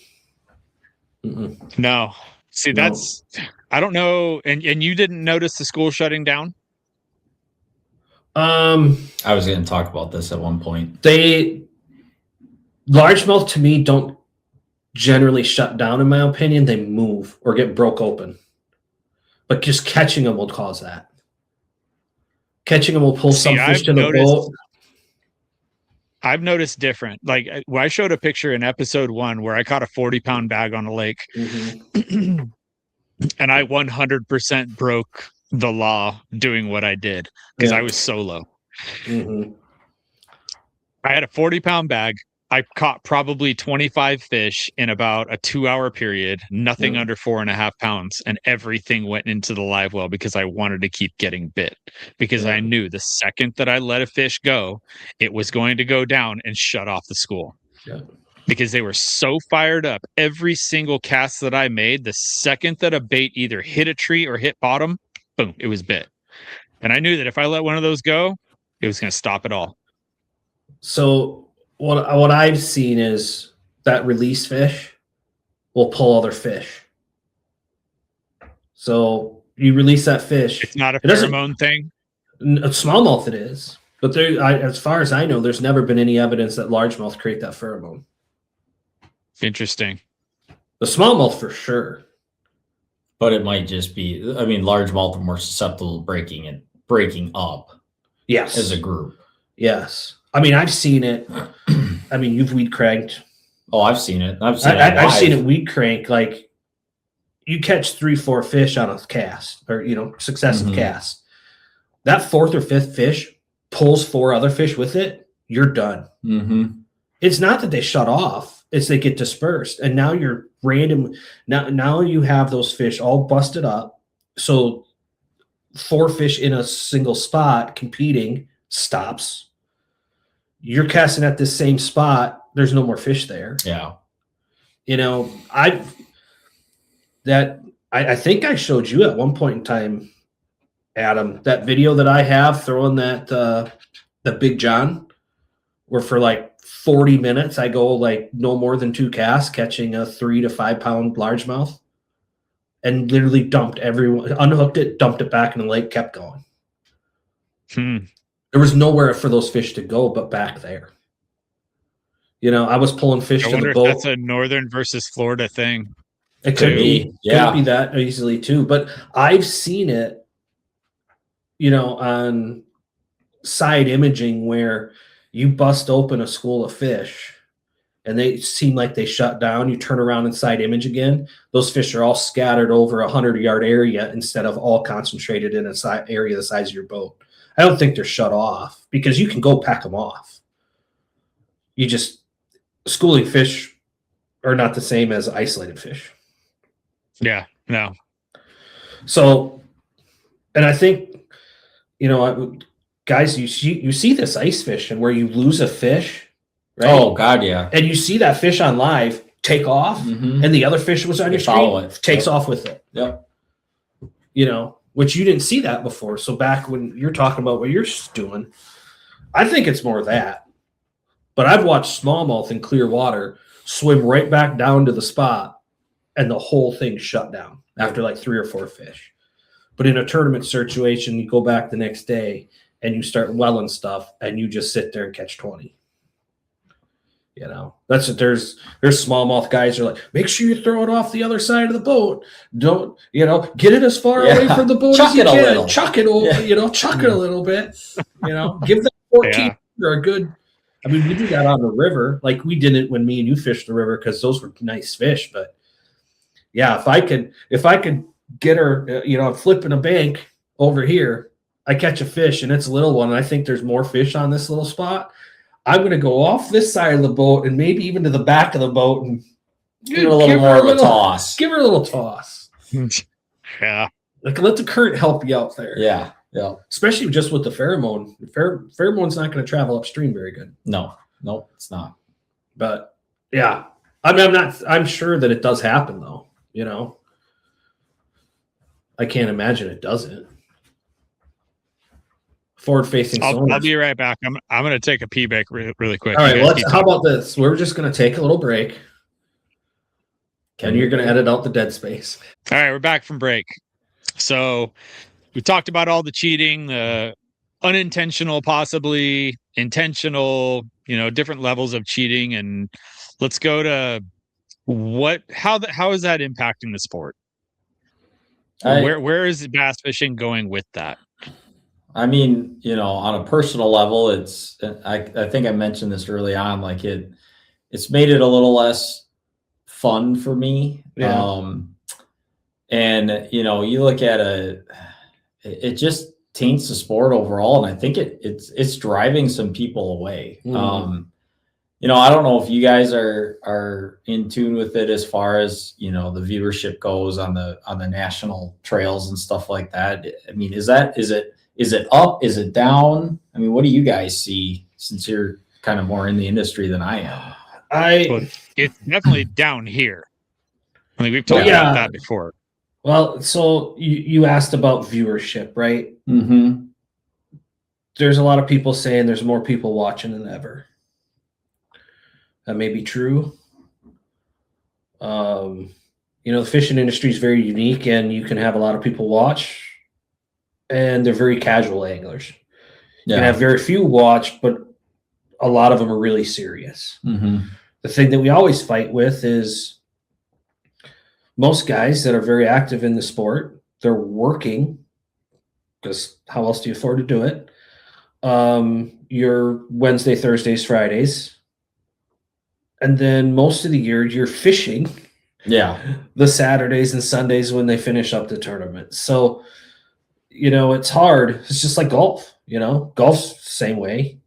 S1: No. See, that's I don't know. And you didn't notice the school shutting down?
S2: I was going to talk about this at one point.
S3: Largemouth to me don't generally shut down, in my opinion. They move or get broke open. But just catching them will cause that. Catching them will pull some fish to the boat.
S1: I've noticed different. Like I showed a picture in episode 1 where I caught a 40-pound bag on a lake. Mm-hmm. And I 100% broke the law doing what I did because I was solo.
S3: Mm-hmm.
S1: I had a 40-pound bag. I caught probably 25 fish in about a 2-hour period, nothing under 4.5 pounds, and everything went into the live well because I wanted to keep getting bit because I knew the second that I let a fish go, it was going to go down and shut off the school.
S3: Yeah.
S1: Because they were so fired up. Every single cast that I made, the second that a bait either hit a tree or hit bottom, boom, it was bit. And I knew that if I let one of those go, it was going to stop it all.
S3: So what I've seen is that release fish will pull other fish. So you release that fish.
S1: It's not a pheromone thing?
S3: A smallmouth it is. But as far as I know, there's never been any evidence that largemouth create that pheromone.
S1: Interesting.
S3: The smallmouth for sure.
S2: But it might just be, largemouth are more susceptible to breaking up.
S3: Yes.
S2: As a group.
S3: Yes. I've seen it. You've weed cranked.
S2: Oh, I've seen it. I've
S3: seen it weed crank. Like you catch 3-4 fish on a cast or, successive cast. that fourth or fifth fish pulls 4 other fish with it, you're done.
S2: Mm-hmm.
S3: It's not that they shut off, it's they get dispersed. And now you're random. Now you have those fish all busted up. So 4 fish in a single spot competing stops. You're casting at this same spot. There's no more fish there.
S2: Yeah.
S3: You know, I think I showed you at one point in time, Adam, that video that I have throwing that the Big John, where for like 40 minutes I go like no more than 2 casts catching a 3 to 5 pound largemouth, and literally unhooked it, dumped it back in the lake, kept going. There was nowhere for those fish to go but back there. You know, I was pulling fish to the boat.
S1: That's a northern versus Florida thing.
S3: It could be. Yeah. Could be that easily too. But I've seen it, you know, on side imaging where you bust open a school of fish and they seem like they shut down. You turn around and side image again. Those fish are all scattered over 100-yard area instead of all concentrated in a area the size of your boat. I don't think they're shut off because you can go pack them off. You just, schooling fish are not the same as isolated fish.
S1: Yeah, no.
S3: So, and I think, you know, guys, you see this ice fishing where you lose a fish, right?
S2: Oh God, yeah.
S3: And you see that fish on live take off, and the other fish was on your screen, takes off with it.
S2: Yep.
S3: You know, which you didn't see that before. So back when you're talking about what you're doing, I think it's more that. But I've watched smallmouth in clear water swim right back down to the spot, and the whole thing shut down after like 3 or 4 fish. But in a tournament situation, you go back the next day and you start welling stuff, and you just sit there and catch 20. You know, that's what there's smallmouth guys who are like, make sure you throw it off the other side of the boat. Don't, you know, get it as far away from the boat as you can. Chuck it over, you know, chuck it a little bit. You know, give them 14 or a good. I mean, we do that on the river. Like we didn't when me and you fished the river because those were nice fish. But yeah, if I could get her, you know, I'm flipping a bank over here, I catch a fish and it's a little one, and I think there's more fish on this little spot. I'm going to go off this side of the boat and maybe even to the back of the boat and
S2: give her a little more of a toss.
S3: Give her a little toss.
S1: Yeah.
S3: Like let the current help you out there.
S2: Yeah. Yeah.
S3: Especially just with the pheromone. Pheromone's not going to travel upstream very good.
S2: No, it's not.
S3: But yeah, I mean, I'm sure that it does happen though. You know, I can't imagine it doesn't. Forward-facing.
S1: I'll be right back. I'm going to take a pee break really quick.
S3: All right. Well, how about this? We're just going to take a little break, and you're going to edit out the dead space.
S1: All right, we're back from break. So we talked about all the cheating, unintentional, possibly intentional, you know, different levels of cheating, and let's go to how is that impacting the sport? Where is bass fishing going with that?
S2: I mean, you know, on a personal level, I think I mentioned this early on, like it's made it a little less fun for me.
S3: Yeah.
S2: And you know, you look at it just taints the sport overall. And I think it's driving some people away. You know, I don't know if you guys are in tune with it as far as, you know, the viewership goes on the national trails and stuff like that. I mean, is it up? Is it down? I mean, what do you guys see since you're kind of more in the industry than I am?
S1: It's definitely down here. I mean, we've talked about that before.
S3: Well, so you asked about viewership, right?
S2: Mm-hmm.
S3: There's a lot of people saying there's more people watching than ever. That may be true. You know, the fishing industry is very unique, and you can have a lot of people watch, and they're very casual anglers. You can have very few watch, but a lot of them are really serious.
S2: Mm-hmm.
S3: The thing that we always fight with is most guys that are very active in the sport, they're working, because how else do you afford to do it? Your Wednesday, Thursdays, Fridays. And then most of the year you're fishing.
S2: Yeah.
S3: The Saturdays and Sundays when they finish up the tournament. So it's hard. It's just like golf, golf's the same way.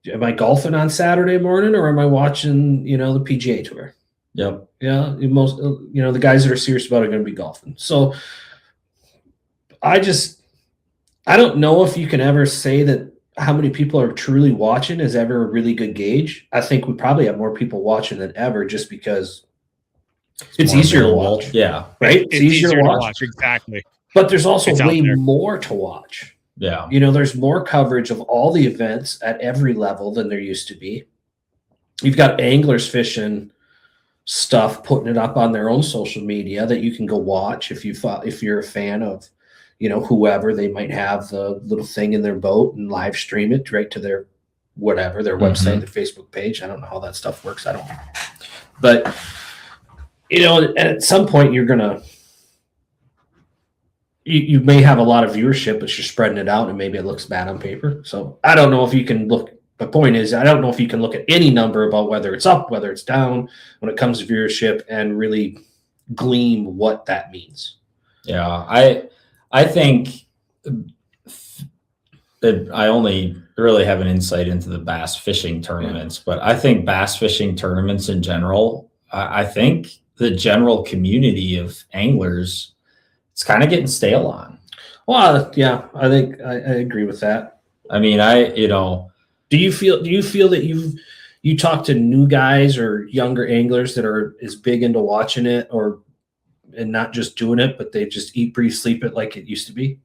S3: Am I golfing on Saturday morning or am I watching, the PGA Tour?
S2: Yep.
S3: Yeah. Most, the guys that are serious about it are going to be golfing. So I don't know if you can ever say that how many people are truly watching is ever a really good gauge. I think we probably have more people watching than ever just because it's easier to watch.
S2: Yeah.
S3: Right?
S1: It's easier to watch. Exactly.
S3: But there's also way more to watch.
S2: Yeah.
S3: There's more coverage of all the events at every level than there used to be. You've got anglers fishing stuff, putting it up on their own social media that you can go watch if you're a fan of, whoever. They might have the little thing in their boat and live stream it right to their website, their Facebook page. I don't know how that stuff works. I don't know. But, at some point you're going to, you may have a lot of viewership, but you're spreading it out and maybe it looks bad on paper. So I don't know if you can look. The point is, I don't know if you can look at any number about whether it's up, whether it's down when it comes to viewership and really glean what that means.
S2: Yeah. I think that I only really have an insight into the bass fishing tournaments, but I think bass fishing tournaments in general, I think the general community of anglers, it's kind of getting stale on.
S3: Well, yeah, I think I agree with that.
S2: I mean, do you feel that you talk to new guys or younger anglers that are as big into watching it and not just doing it, but they just eat, breathe, sleep it like it used to be?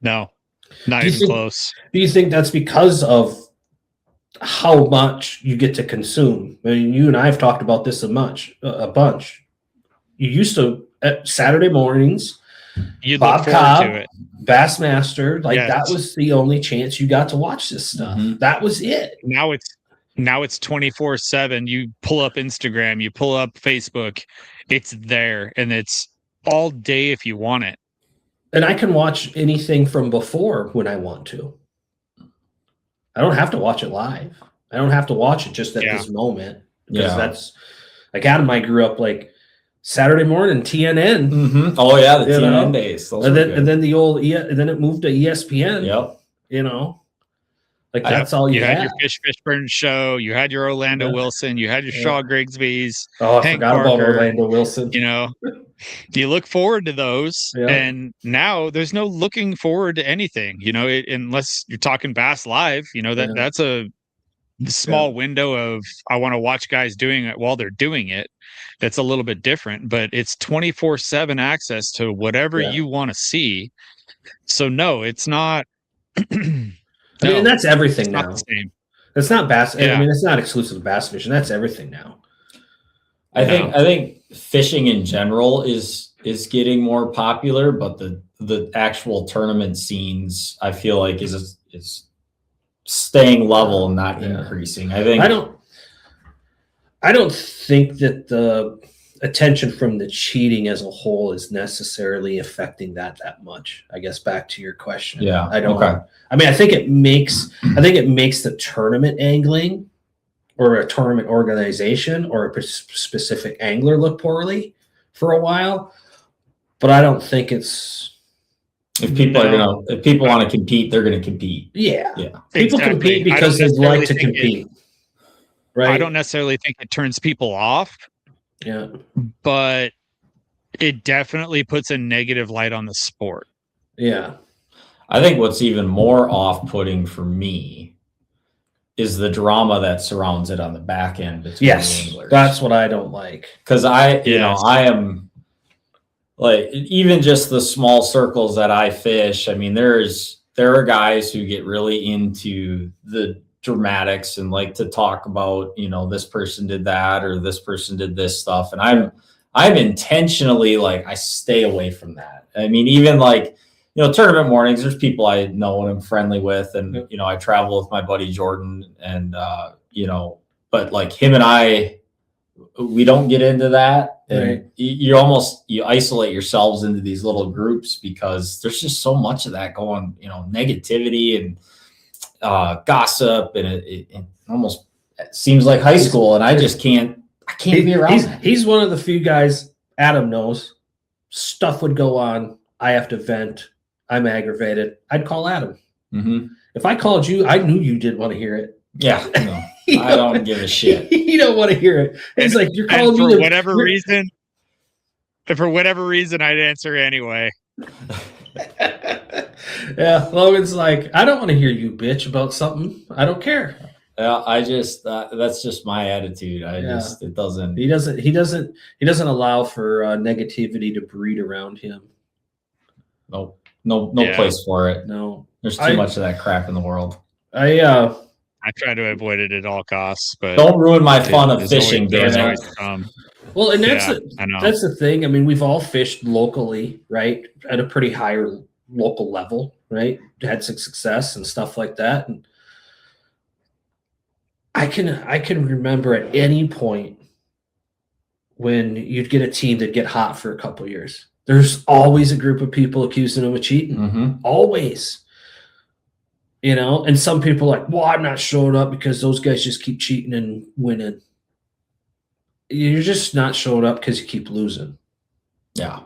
S1: No, not even close.
S3: Do you think that's because of how much you get to consume? I mean, you and I have talked about this a bunch. You used to at Saturday mornings, Bob Cobb, Bassmaster, that was the only chance you got to watch this stuff. That was it.
S1: Now it's 24/7. You pull up Instagram, you pull up Facebook, it's there, and it's all day if you want it.
S3: And I can watch anything from before when I want to. I don't have to watch it live. I don't have to watch it just at this moment. Because that's like Adam, I grew up like Saturday morning, TNN.
S2: Oh yeah, the TNN days.
S3: And then the old then it moved to ESPN.
S2: Yep.
S3: Like that's all you had.
S1: Your Fish Fishburne show. You had your Orlando Wilson. You had your Shaw Grigsby's.
S3: Oh, I
S1: Hank
S3: forgot
S1: Parker,
S3: about Orlando Wilson.
S1: You look forward to those, and now there's no looking forward to anything. Unless you're talking Bass Live. That's a small window of I want to watch guys doing it while they're doing it. That's a little bit different, but it's 24/7 access to whatever you want to see. So no, it's not.
S3: I mean, that's everything now.
S1: Not the same.
S3: It's not bass. I mean, it's not exclusive to bass fishing. That's everything now.
S2: I think fishing in general is getting more popular, but the actual tournament scenes, I feel like is staying level and not increasing. I don't think that the attention from the cheating as a whole is necessarily affecting that much. I guess back to your question. Yeah.
S3: I don't. Okay. I mean, I think it makes the tournament angling or a tournament organization or a specific angler look poorly for a while, but I don't think it's.
S2: If people want to compete, they're going to compete.
S3: Yeah.
S1: Exactly.
S3: People compete because they like to compete. Right.
S1: I don't necessarily think it turns people off.
S3: Yeah.
S1: But it definitely puts a negative light on the sport.
S3: Yeah.
S2: I think what's even more off-putting for me is the drama that surrounds it on the back end between the anglers.
S3: That's what I don't like.
S2: Because I am like, even just the small circles that I fish. I mean, there are guys who get really into the dramatics and like to talk about, this person did that or this person did this stuff. And I'm intentionally like, I stay away from that. I mean, even like, tournament mornings, there's people I know and I'm friendly with. And, I travel with my buddy Jordan and, but like him and I, we don't get into that. And you isolate yourselves into these little groups because there's just so much of that going, negativity and gossip, and it almost seems like high school. And I just can't be around that.
S3: He's one of the few guys Adam knows. Stuff would go on. I have to vent. I'm aggravated, I'd call Adam.
S2: Mm-hmm.
S3: If I called you, I knew you didn't want to hear it.
S2: Yeah, no, I don't give a shit.
S3: You don't want to hear it. It's like you're calling
S1: for
S3: me
S1: whatever reason. For whatever reason, I'd answer anyway.
S3: Yeah, Logan's like, I don't want to hear you bitch about something. I don't care.
S2: Yeah, I just that's just my attitude. It doesn't.
S3: He doesn't allow for negativity to breed around him.
S2: No place for it.
S3: No,
S2: there's too much of that crap in the world.
S3: I
S1: try to avoid it at all costs, but
S2: don't ruin my fun of fishing, damn it.
S3: Well, and that's the thing. I mean, we've all fished locally, right, at a pretty higher local level, right? Had some success and stuff like that. And I can remember at any point when you'd get a team that'd get hot for a couple of years. There's always a group of people accusing them of cheating.
S2: Mm-hmm.
S3: Always. You know, and some people are like, well, I'm not showing up because those guys just keep cheating and winning. You're just not showing up because you keep losing.
S2: Yeah.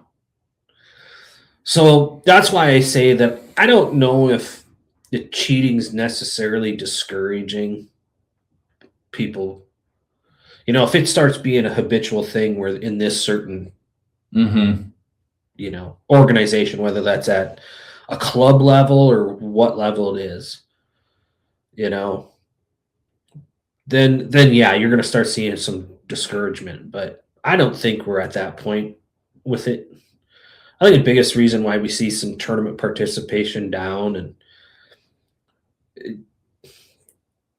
S3: So that's why I say that I don't know if the cheating is necessarily discouraging people. You know, if it starts being a habitual thing where in this certain, you know, organization, whether that's at a club level or what level it is, you know, then yeah, you're going to start seeing some discouragement. But I don't think we're at that point with it. I think the biggest reason why we see some tournament participation down and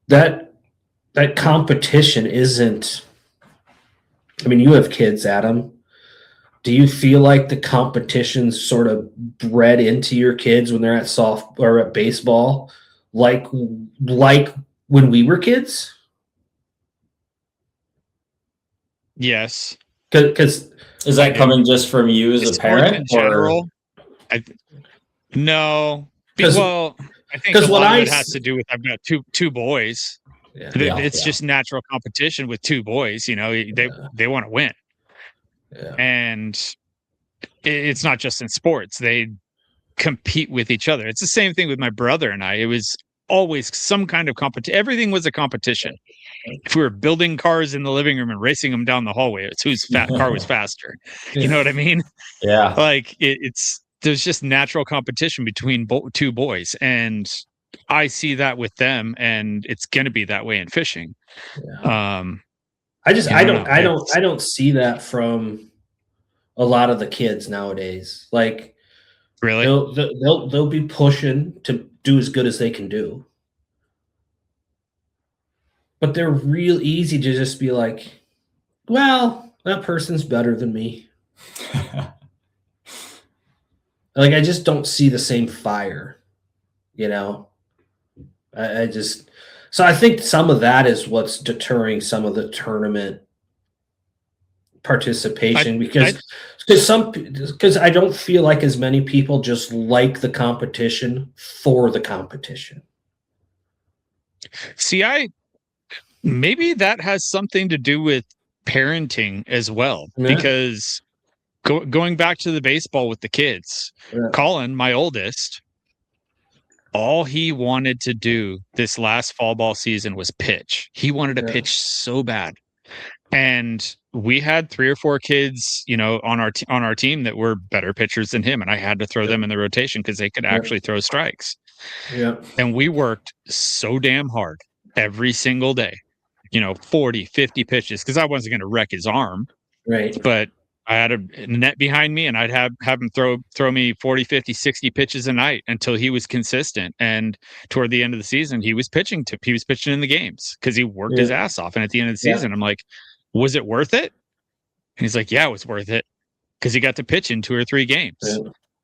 S3: that competition isn't. I mean, you have kids, Adam. Do you feel like the competition's sort of bred into your kids when they're at soft or at baseball, like when we were kids?
S1: Yes.
S3: Because
S2: is that coming just from you as a parent?
S1: In general, no. Well, I think a lot of it has to do with I've got two boys. Yeah. It's just natural competition with two boys. You know, they want to win. Yeah. And it's not just in sports. They compete with each other. It's the same thing with my brother and I. It was always some kind of competition. Everything was a competition. If we were building cars in the living room and racing them down the hallway, it's whose car was faster. You know what I mean?
S2: Yeah.
S1: Like there's just natural competition between two boys. And I see that with them, and it's going to be that way in fishing. Yeah.
S3: I don't see that from a lot of the kids nowadays. Like,
S1: really,
S3: they'll be pushing to do as good as they can do, but they're real easy to just be like, well, that person's better than me. Like, I just don't see the same fire, you know. So I think some of that is what's deterring some of the tournament participation because I don't feel like as many people just like the competition for the competition.
S1: See, maybe that has something to do with parenting as well, because going back to the baseball with the kids, Colin, my oldest, all he wanted to do this last fall ball season was pitch. He wanted to pitch so bad. And we had 3 or 4 kids, you know, on our team that were better pitchers than him. And I had to throw them in the rotation because they could actually throw strikes. Yeah. And we worked so damn hard every single day, you know, 40, 50 pitches, because I wasn't going to wreck his arm.
S3: Right.
S1: But I had a net behind me, and I'd have him throw me 40, 50, 60 pitches a night until he was consistent. And toward the end of the season, he was pitching in the games because he worked his ass off. And at the end of the season, I'm like, was it worth it? And he's like, yeah, it was worth it, because he got to pitch in 2 or 3 games.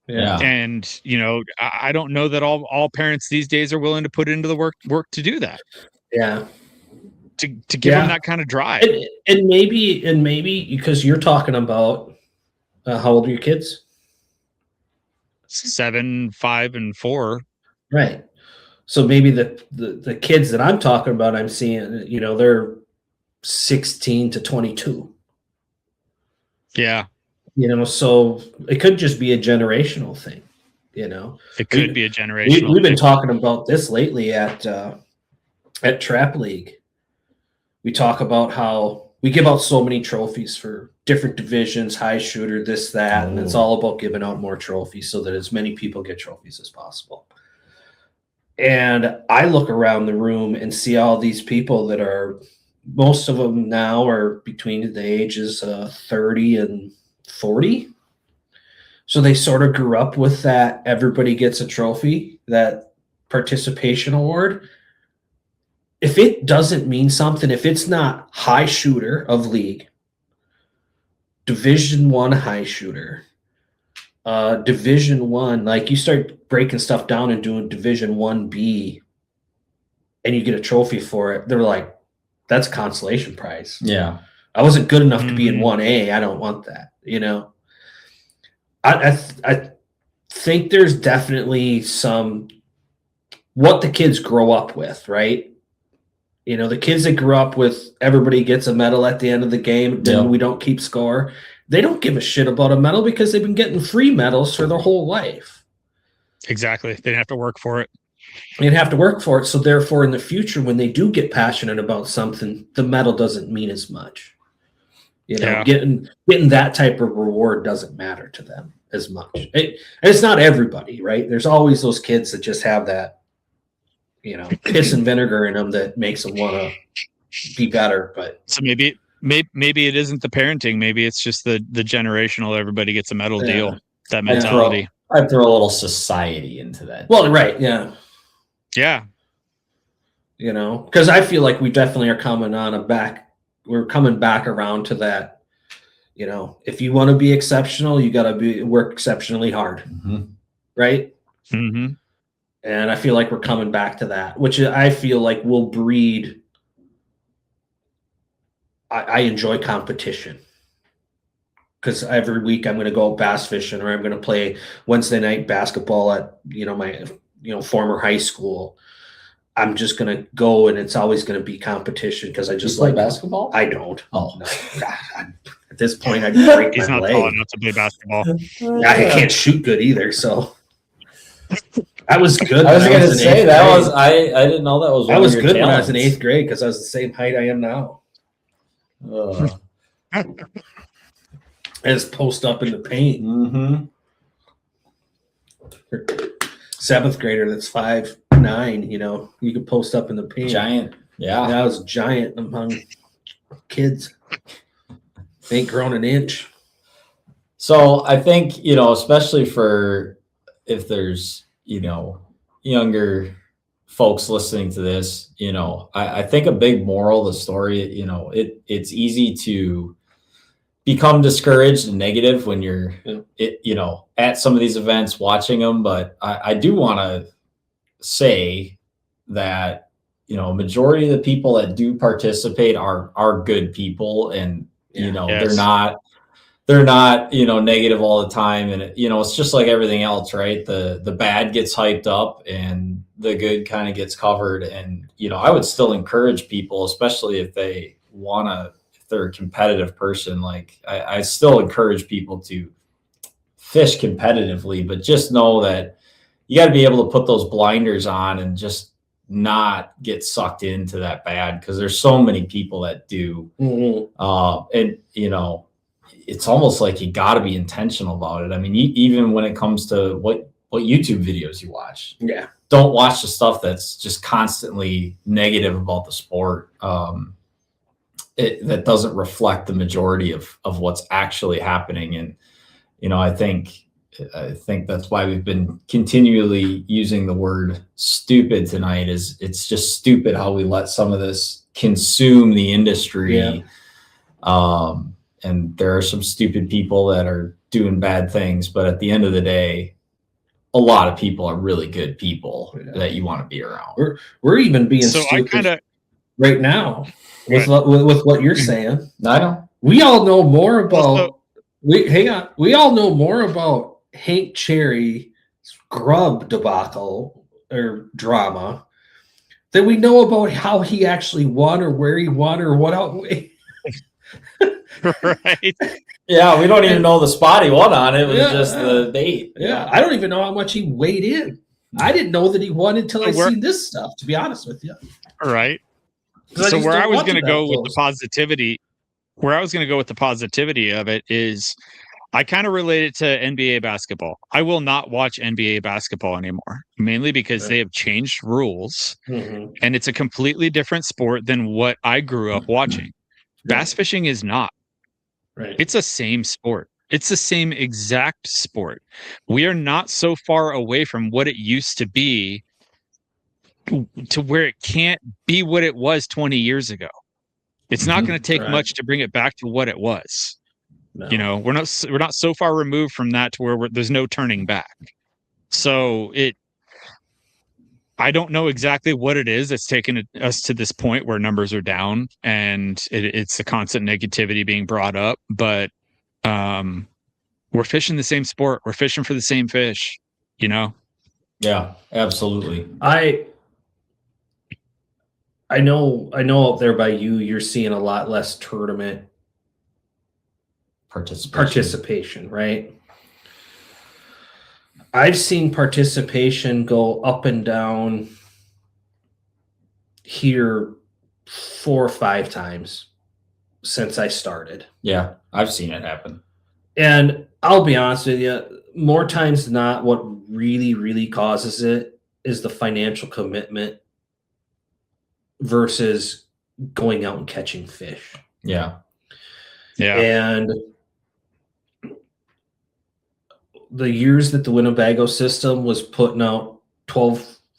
S3: Yeah.
S1: And, you know, I don't know that all parents these days are willing to put into the work to do that.
S3: Yeah.
S1: To give them that kind of drive.
S3: And maybe because you're talking about how old are your kids?
S1: 7, 5, and 4.
S3: Right. So maybe the kids that I'm talking about, I'm seeing, you know, they're 16 to 22.
S1: Yeah.
S3: You know, so it could just be a generational thing.
S1: It could be a generational.
S3: We've been talking about this lately at Trap League. We talk about how we give out so many trophies for different divisions, high shooter, this, that, and it's all about giving out more trophies so that as many people get trophies as possible. And I look around the room and see all these people that are, most of them now are between the ages 30 and 40. So they sort of grew up with that everybody gets a trophy, that participation award. If it doesn't mean something, if it's not high shooter of league, Division I high shooter, Division I, like you start breaking stuff down and doing Division 1B and you get a trophy for it, they're like, that's a consolation prize.
S2: Yeah.
S3: I wasn't good enough to be in 1A. I don't want that, I think there's definitely some what the kids grow up with, right? The kids that grew up with everybody gets a medal at the end of the game, then we don't keep score. They don't give a shit about a medal because they've been getting free medals for their whole life.
S1: Exactly. They didn't have to work for it.
S3: They'd have to work for it. So therefore, in the future, when they do get passionate about something, the medal doesn't mean as much. Getting that type of reward doesn't matter to them as much. It's not everybody, right? There's always those kids that just have that, piss and vinegar in them that makes them want to be better. But
S1: so maybe it isn't the parenting. Maybe it's just the generational. Everybody gets a medal deal. That mentality.
S2: I'd throw a little society into that.
S3: Well, right, yeah.
S1: Yeah.
S3: Because I feel like we definitely are coming we're coming back around to that. If you want to be exceptional, you got to work exceptionally hard, right?
S1: Mm-hmm.
S3: And I feel like we're coming back to that, which I feel like will breed. I enjoy competition because every week I'm going to go bass fishing or I'm going to play Wednesday night basketball at my former high school. I'm just going to go and it's always going to be competition because I just
S2: play basketball.
S3: I don't.
S2: Oh,
S3: no. At this point, I'd break
S1: He's
S3: my
S1: not
S3: leg.
S1: tall enough to play basketball.
S3: I can't shoot good either, so. I was good.
S2: I was going to say that was I didn't know that was.
S3: I was good when I was in 8th grade because I was the same height I am now. I just post up in the paint. 7th grader that's 5'9", you could post up in the paint.
S2: Giant. Yeah.
S3: I was giant among kids. Ain't grown an inch.
S2: So I think, especially for if there's, younger folks listening to this, I think a big moral of the story, it's easy to become discouraged and negative when you're, at some of these events watching them. But I do want to say that, majority of the people that do participate are good people and, they're not, negative all the time. And, it's just like everything else, right? The bad gets hyped up and the good kind of gets covered. And, I would still encourage people, especially if they're a competitive person. Like I still encourage people to fish competitively, but just know that you got to be able to put those blinders on and just not get sucked into that bad. Cause there's so many people that do. And, it's almost like you got to be intentional about it. I mean, even when it comes to what YouTube videos you watch, don't watch the stuff that's just constantly negative about the sport. That doesn't reflect the majority of what's actually happening. And, I think that's why we've been continually using the word stupid tonight. Is it's just stupid how we let some of this consume the industry. And there are some stupid people that are doing bad things, but at the end of the day, a lot of people are really good people that you want to be around.
S3: We're even being stupid right now with what you're saying.
S2: I know.
S3: We all know more about. We all know more about Hank Cherry's grub debacle or drama than we know about how he actually won or where he won or what else.
S1: Right.
S2: Yeah, we don't even know the spot he won on. It was just the bait.
S3: Yeah, I don't even know how much he weighed in. I didn't know that he won until I seen this stuff, to be honest with you.
S1: Right. So where I was going to go with the positivity of it is I kind of relate it to NBA basketball. I will not watch NBA basketball anymore, mainly because they have changed rules and it's a completely different sport than what I grew up watching. Bass fishing is not.
S3: Right.
S1: It's the same sport. It's the same exact sport. We are not so far away from what it used to be to where it can't be what it was 20 years ago. It's not going to take much to bring it back to what it was. No. You know, we're not so far removed from that to where there's no turning back. So I don't know exactly what it is that's taken us to this point where numbers are down and it's the constant negativity being brought up, but we're fishing the same sport. We're fishing for the same fish, you know?
S2: Yeah, absolutely.
S3: I know up there by you're seeing a lot less tournament participation, right? I've seen participation go up and down here 4 or 5 times since I started.
S2: Yeah, I've seen it happen.
S3: And I'll be honest with you, more times than not, what really, really causes it is the financial commitment versus going out and catching fish.
S2: Yeah.
S3: And the years that the Winnebago system was putting out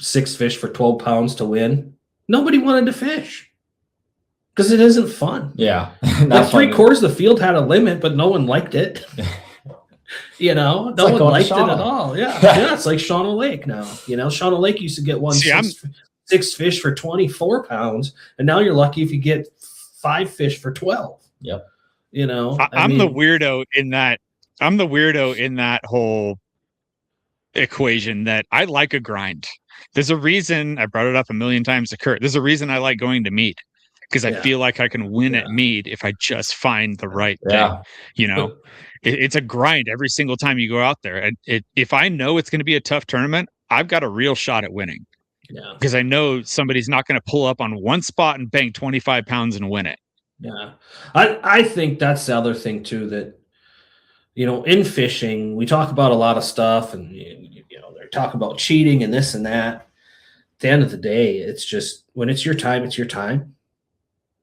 S3: 6 fish for 12 pounds to win, nobody wanted to fish because it isn't fun.
S2: Yeah.
S3: Like 3/4 of the field had a limit, but no one liked it. You know, no one liked it at all. Yeah. Yeah. It's like Shauna Lake now. You know, Shauna Lake used to get 6 fish for 24 pounds, and now you're lucky if you get 5 fish for 12.
S2: Yep.
S3: You know,
S1: I'm the weirdo in that. I'm the weirdo in that whole equation that I like a grind. There's a reason I brought it up a million times to Kurt. There's a reason I like going to meet because I feel like I can win at meet if I just find the right thing. You know, it's a grind every single time you go out there. And if I know it's going to be a tough tournament, I've got a real shot at winning. Yeah, because I know somebody's not going to pull up on one spot and bang 25 pounds and win it.
S3: Yeah, I think that's the other thing too, that, you know, in fishing, we talk about a lot of stuff and, you know, they're talking about cheating and this and that. At the end of the day, it's just when it's your time, it's your time.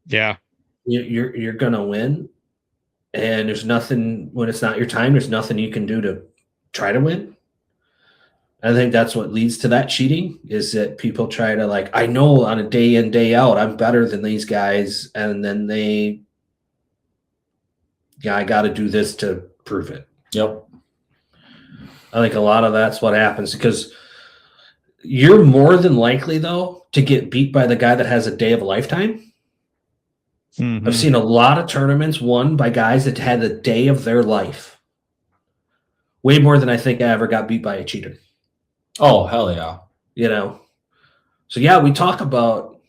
S1: Yeah.
S3: You're going to win. And there's nothing, when it's not your time, there's nothing you can do to try to win. I think that's what leads to that cheating, is that people try to, like, I know on a day in, day out, I'm better than these guys. And then I got to do this to prove it.
S2: Yep.
S3: I think a lot of that's what happens, because you're more than likely, though, to get beat by the guy that has a day of a lifetime. I've seen a lot of tournaments won by guys that had the day of their life. Way more than I think I ever got beat by a cheater.
S2: Oh, hell yeah.
S3: You know? So, yeah, we talk about,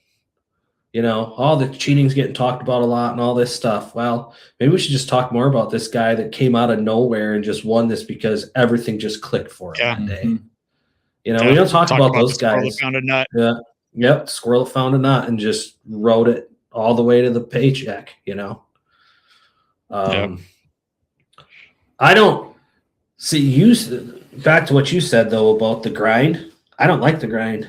S3: you know, all the cheating's getting talked about a lot and all this stuff. Well, maybe we should just talk more about this guy that came out of nowhere and just won this because everything just clicked for him that day. You know, we don't talk about those guys.
S1: Squirrel that found a nut.
S3: Yeah. Yep. Squirrel that found a nut and just rode it all the way to the paycheck, you know? I don't see back to what you said, though, about the grind. I don't like the grind.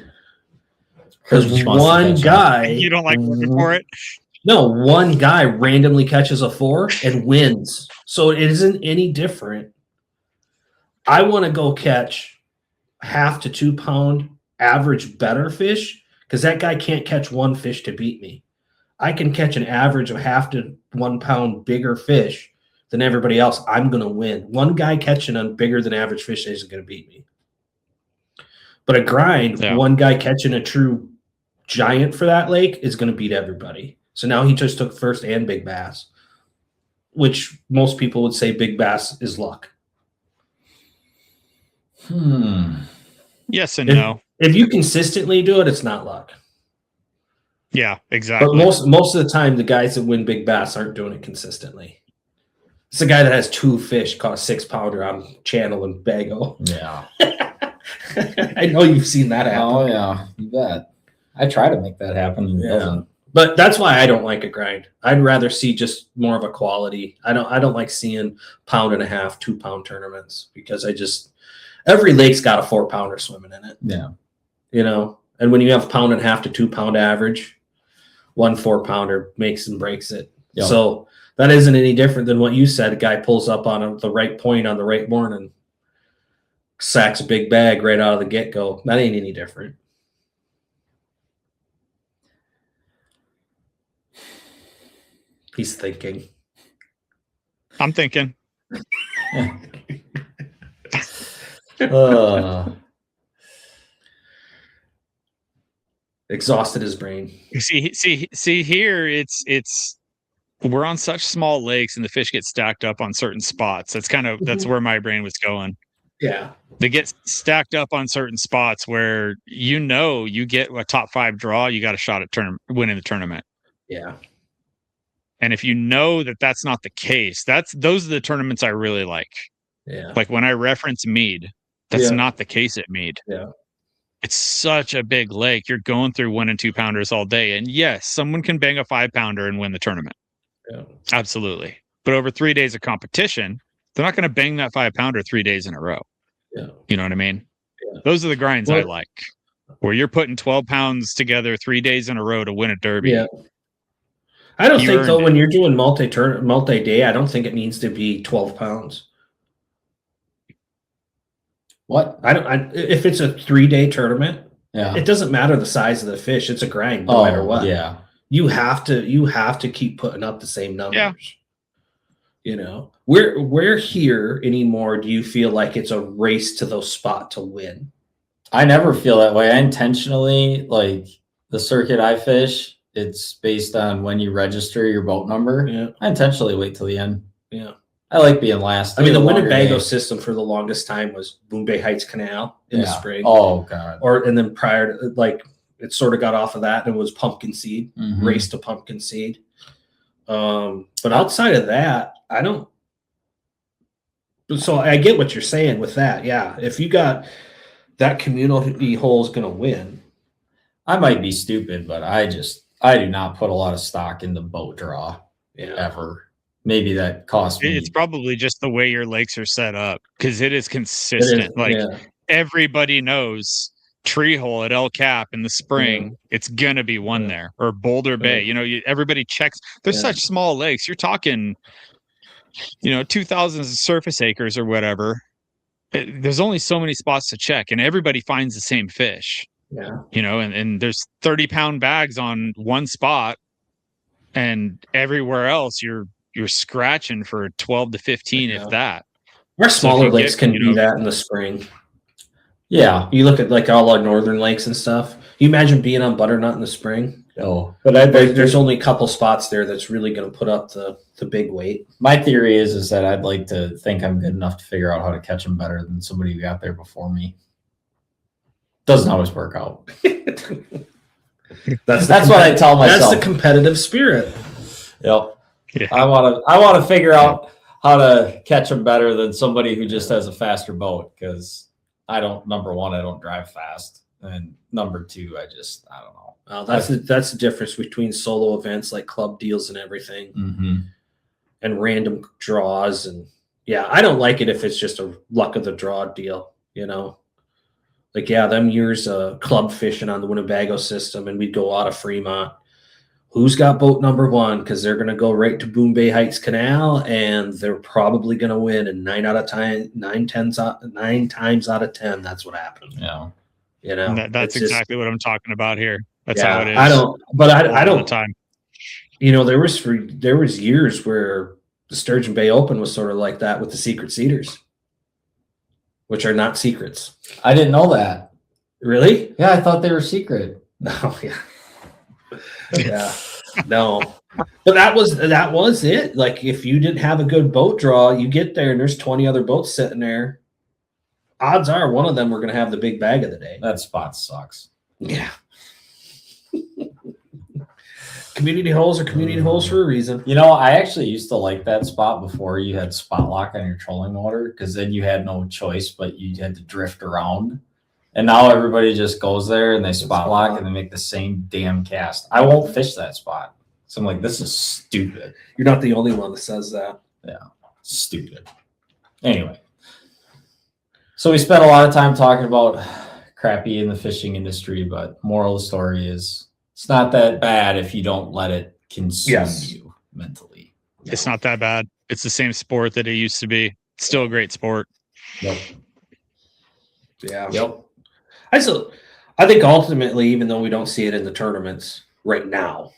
S3: Because one guy...
S1: You don't like working for it?
S3: No, one guy randomly catches a 4 and wins. So it isn't any different. I want to go catch 1/2 to 2 pound average better fish, because that guy can't catch 1 fish to beat me. I can catch an average of 1/2 to 1 pound bigger fish than everybody else. I'm going to win. One guy catching a bigger than average fish isn't going to beat me. But a grind, one guy catching a true giant for that lake is going to beat everybody. So now he just took first and big bass, which most people would say big bass is luck.
S1: Yes and no.
S3: If you consistently do it, it's not luck.
S1: Yeah, exactly.
S3: But most of the time, the guys that win big bass aren't doing it consistently. It's the guy that has 2 fish caught a 6-pounder on channel and Bago.
S2: Yeah.
S3: I know you've seen that happen.
S2: Oh yeah, you bet. I try to make that happen. And it doesn't.
S3: But that's why I don't like a grind. I'd rather see just more of a quality. I don't like seeing 1.5 pound, 2 pound tournaments because every lake's got a 4-pounder swimming in it.
S2: Yeah.
S3: You know, and when you have 1.5 pound to 2 pound average, 1 4-pounder makes and breaks it.
S2: Yep.
S3: So that isn't any different than what you said. A guy pulls up on the right point on the right morning, sacks a big bag right out of the get-go. That ain't any different. He's thinking.
S1: I'm thinking.
S3: Exhausted his brain.
S1: See here, it's we're on such small lakes and the fish get stacked up on certain spots. That's where my brain was going.
S3: Yeah.
S1: They get stacked up on certain spots where you get a top 5 draw, you got a shot at winning the tournament.
S3: Yeah.
S1: And if you know that that's not the case, those are the tournaments I really like.
S3: Yeah.
S1: Like when I reference Mead, that's not the case at Mead.
S3: Yeah.
S1: It's such a big lake. You're going through 1 and 2 pounders all day. And yes, someone can bang a 5-pounder and win the tournament.
S3: Yeah.
S1: Absolutely. But over 3 days of competition, they're not going to bang that 5-pounder 3 days in a row.
S3: Yeah.
S1: You know what I mean?
S3: Yeah.
S1: Those are the grinds I like, where you're putting 12 pounds together 3 days in a row to win a derby.
S3: Yeah. I don't think, though, when you're doing multi-day, I don't think it needs to be 12 pounds.
S2: What?
S3: If it's a 3-day tournament,
S2: it
S3: doesn't matter the size of the fish. It's a grind no matter what.
S2: Yeah.
S3: You have to keep putting up the same numbers.
S2: Yeah.
S3: You know, where here anymore do you feel like it's a race to those spot to win?
S2: I never feel that way. I intentionally, like the circuit I fish, it's based on when you register your boat number.
S3: Yeah.
S2: I intentionally wait till the end.
S3: Yeah.
S2: I like being last.
S3: I mean, the Winnebago system for the longest time was Boom Bay Heights Canal in the spring.
S2: Oh God.
S3: And then prior to, like, it sort of got off of that and it was pumpkin seed, race to pumpkin seed. But outside of that, I don't. So I get what you're saying with that. Yeah. If you got that community hole is going to win.
S2: I might be stupid, but I do not put a lot of stock in the boat draw ever. Maybe that costs me.
S1: It's probably just the way your lakes are set up because it is consistent. Everybody knows tree hole at El Cap in the spring, it's going to be one there, or Boulder Bay. You know, everybody checks. There's such small lakes. You're talking, 2,000 surface acres or whatever. There's only so many spots to check, and everybody finds the same fish.
S3: Yeah.
S1: And there's 30-pound bags on one spot, and everywhere else you're scratching for 12 to 15, if that.
S3: Our smaller lakes can do that in the spring.
S2: Yeah.
S3: You look at like all our northern lakes and stuff. You imagine being on Butternut in the spring?
S2: No.
S3: But there's only a couple spots there that's really going to put up the big weight.
S2: My theory is that I'd like to think I'm good enough to figure out how to catch them better than somebody who got there before me. Doesn't always work out. That's what I tell myself.
S3: That's the competitive spirit.
S2: Yep. Yeah. I want to figure out how to catch them better than somebody who just has a faster boat, because number one, I don't drive fast, and number two, I don't know.
S3: Well, that's the difference between solo events like club deals and everything, and random draws. And I don't like it if it's just a luck of the draw deal. Like them years club fishing on the Winnebago system, and we'd go out of Fremont. Who's got boat number 1? Because they're going to go right to Boom Bay Heights Canal, and they're probably going to win. And 9 times out of 10, that's what happened.
S2: Yeah,
S1: that's exactly what I'm talking about here. That's how it is.
S3: I don't.
S1: The time.
S3: There was years where the Sturgeon Bay Open was sort of like that with the secret seeders, which are not secrets.
S2: I didn't know that.
S3: Really?
S2: Yeah, I thought they were secret.
S3: No, no. But that was it. Like, if you didn't have a good boat draw, you get there and there's 20 other boats sitting there. Odds are one of them were going to have the big bag of the day.
S2: That spot sucks.
S3: Yeah. Community holes are community holes for a reason.
S2: You know, I actually used to like that spot before you had spot lock on your trolling motor, because then you had no choice, but you had to drift around. And now everybody just goes there and they spot lock and they make the same damn cast. I won't fish that spot. So I'm like, this is stupid.
S3: You're not the only one that says that.
S2: Yeah, stupid. Anyway, so we spent a lot of time talking about crappy in the fishing industry, but moral of the story is it's not that bad if you don't let it consume you mentally.
S1: It's not that bad. It's the same sport that it used to be. It's still a great sport.
S2: Yep.
S3: Yeah.
S2: Yep.
S3: I think ultimately, even though we don't see it in the tournaments right now,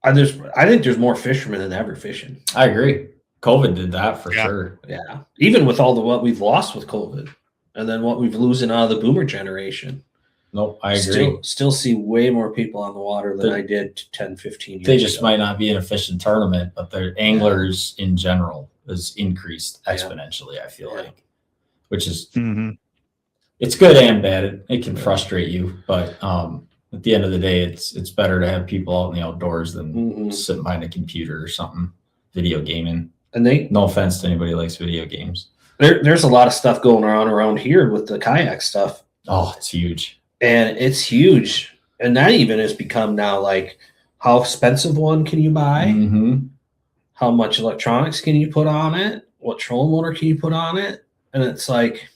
S3: I think there's more fishermen than ever fishing.
S2: I agree. COVID did that for sure.
S3: Yeah. Even with all what we've lost with COVID and then what we've losing out of the boomer generation.
S2: Nope, I agree.
S3: Still see way more people on the water than I did 10, 15 years
S2: They just
S3: ago.
S2: might not be in a fishing tournament, but their anglers in general has increased exponentially, I feel like. Which is it's good and bad. It can frustrate you, but at the end of the day, it's better to have people out in the outdoors than sitting behind a computer or something, video gaming. And no offense to anybody who likes video games.
S3: There's a lot of stuff going on around here with the kayak stuff.
S2: Oh, it's huge.
S3: And it's huge. And that even has become now like, how expensive one can you buy? How much electronics can you put on it? What trolling motor can you put on it? And it's like,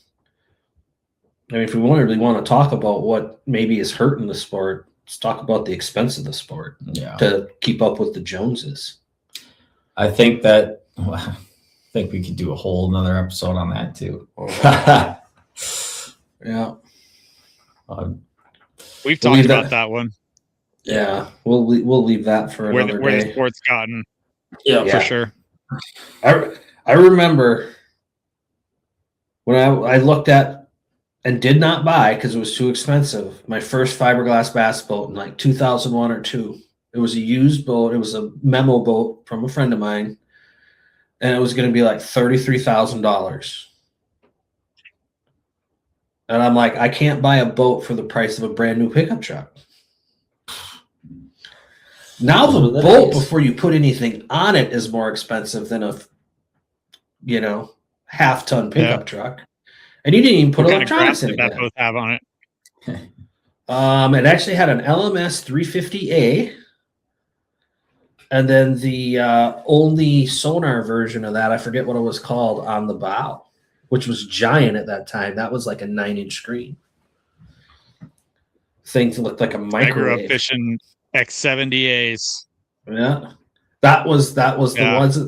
S3: I mean, if we really want to talk about what maybe is hurting the sport, let's talk about the expense of the sport to keep up with the Joneses.
S2: I think we could do a whole another episode on that too.
S3: Yeah.
S1: We've talked about that one.
S3: Yeah. We'll leave that for another
S1: where
S3: day.
S1: the sport's gotten.
S2: Yeah,
S1: for sure.
S3: I remember when I looked at and did not buy because it was too expensive, my first fiberglass bass boat in like 2001 or 2. It was a used boat. It was a memo boat from a friend of mine. And it was going to be like $33,000. And I'm like, I can't buy a boat for the price of a brand new pickup truck. Now the boat, before you put anything on it, is more expensive than a, half-ton pickup truck. And you didn't even put electronics in it.
S1: That both have on it.
S3: It actually had an LMS 350A. And then the only sonar version of that, I forget what it was called, on the bow, which was giant at that time. That was like a 9-inch screen. Thing looked like a microwave.
S1: I grew up fishing X70As.
S3: Yeah, that was the ones.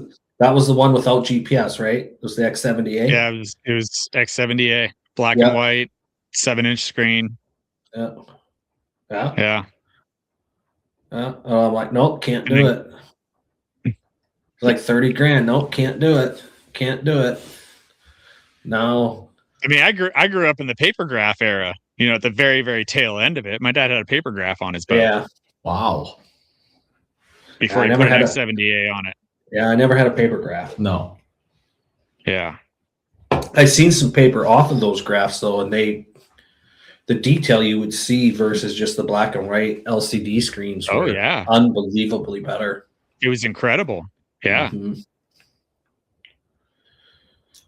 S3: That was the one without GPS, right? It was the X70A.
S1: Yeah, it was X70A, black and white, 7-inch screen.
S3: Yeah. I'm like, nope, can't do it. Like 30 grand. Nope, can't do it. Can't do it. No.
S1: I mean, I grew up in the paper graph era, at the very, very tail end of it. My dad had a paper graph on his boat.
S3: Yeah.
S2: Wow.
S1: Before he put an X70A on it.
S3: Yeah, I never had a paper graph.
S2: No.
S1: Yeah.
S3: I've seen some paper off of those graphs though, and the detail you would see versus just the black and white LCD screens were unbelievably better.
S1: It was incredible. Yeah.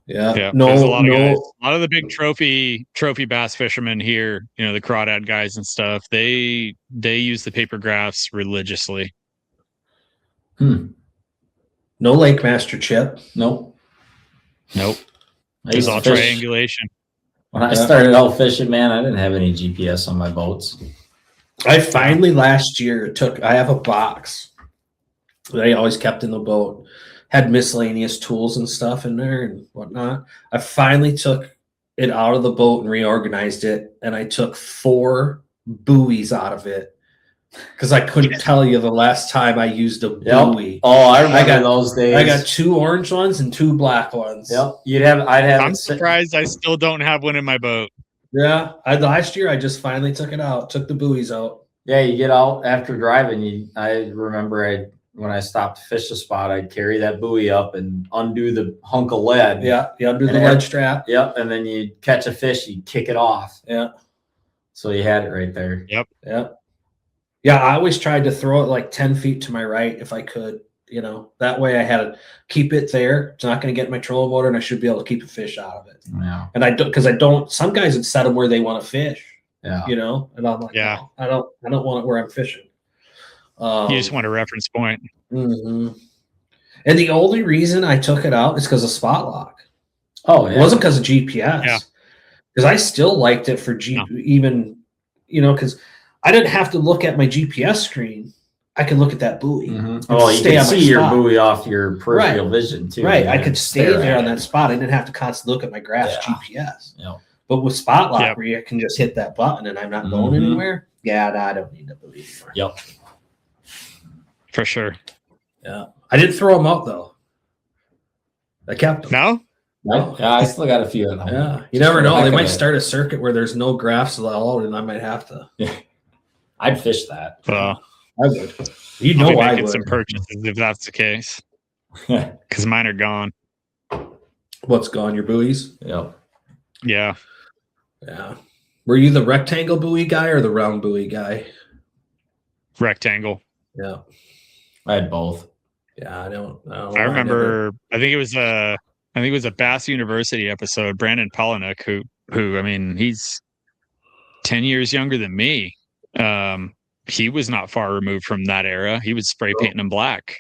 S3: Yeah.
S1: No, there's a lot of guys. A lot of the big trophy bass fishermen here, the crawdad guys and stuff, they use the paper graphs religiously.
S3: No Lake Master chip.
S2: Nope.
S1: It's all triangulation.
S2: When I started out fishing, man, I didn't have any GPS on my boats.
S3: I finally last year I have a box that I always kept in the boat. Had miscellaneous tools and stuff in there and whatnot. I finally took it out of the boat and reorganized it, and I took 4 buoys out of it because I couldn't tell you the last time I used a buoy.
S2: Oh, I remember those days.
S3: I got 2 orange ones and 2 black ones.
S2: Yep.
S1: I'm surprised I still don't have one in my boat.
S3: Yeah. Last year I just finally took it out, took the buoys out.
S2: Yeah, you get out after driving. I remember when I stopped to fish the spot, I'd carry that buoy up and undo the hunk of lead.
S3: Yeah, you undo the lead strap.
S2: Yep, and then you catch a fish, you kick it off.
S3: Yeah.
S2: So you had it right there.
S1: Yep.
S3: Yeah. Yeah, I always tried to throw it like 10 feet to my right if I could. That way I had to keep it there. It's not going to get my trolling motor, and I should be able to keep a fish out of it.
S2: Yeah.
S3: And I don't, because I don't. Some guys would set them where they want to fish.
S2: Yeah.
S3: And I'm like,
S1: Yeah.
S3: no, I don't want it where I'm fishing.
S1: You just want a reference point.
S3: Mm-hmm. And the only reason I took it out is because of spot lock.
S2: Oh, yeah.
S3: It wasn't because of GPS.
S1: Yeah.
S3: Because I still liked it for even, because I didn't have to look at my GPS screen. I could look at that buoy.
S2: Mm-hmm. Oh, you can see your buoy off your peripheral vision too.
S3: Right. I could stay there on that spot. I didn't have to constantly look at my graph's GPS.
S2: Yep.
S3: But with spot lock, where you can just hit that button and I'm not going anywhere, I don't need the buoy anymore.
S2: Yep.
S1: For sure.
S3: Yeah. I didn't throw them out, though. I kept them.
S1: No?
S2: Yeah, I still got a few at home.
S3: Yeah. You never know. They might start a circuit where there's no graphs allowed, and I might have to.
S2: Yeah. I'd fish that.
S3: I would.
S1: I'll be making some purchases if that's the case. Because mine are gone.
S3: What's gone? Your buoys?
S2: Yep.
S1: Yeah.
S3: Yeah. Were you the rectangle buoy guy or the round buoy guy?
S1: Rectangle.
S3: Yeah.
S2: I had both.
S3: Yeah, I don't know.
S1: I remember. I think it was a Bass University episode. Brandon Polinick, who I mean, he's 10 years younger than me. He was not far removed from that era. He was spray painting them black,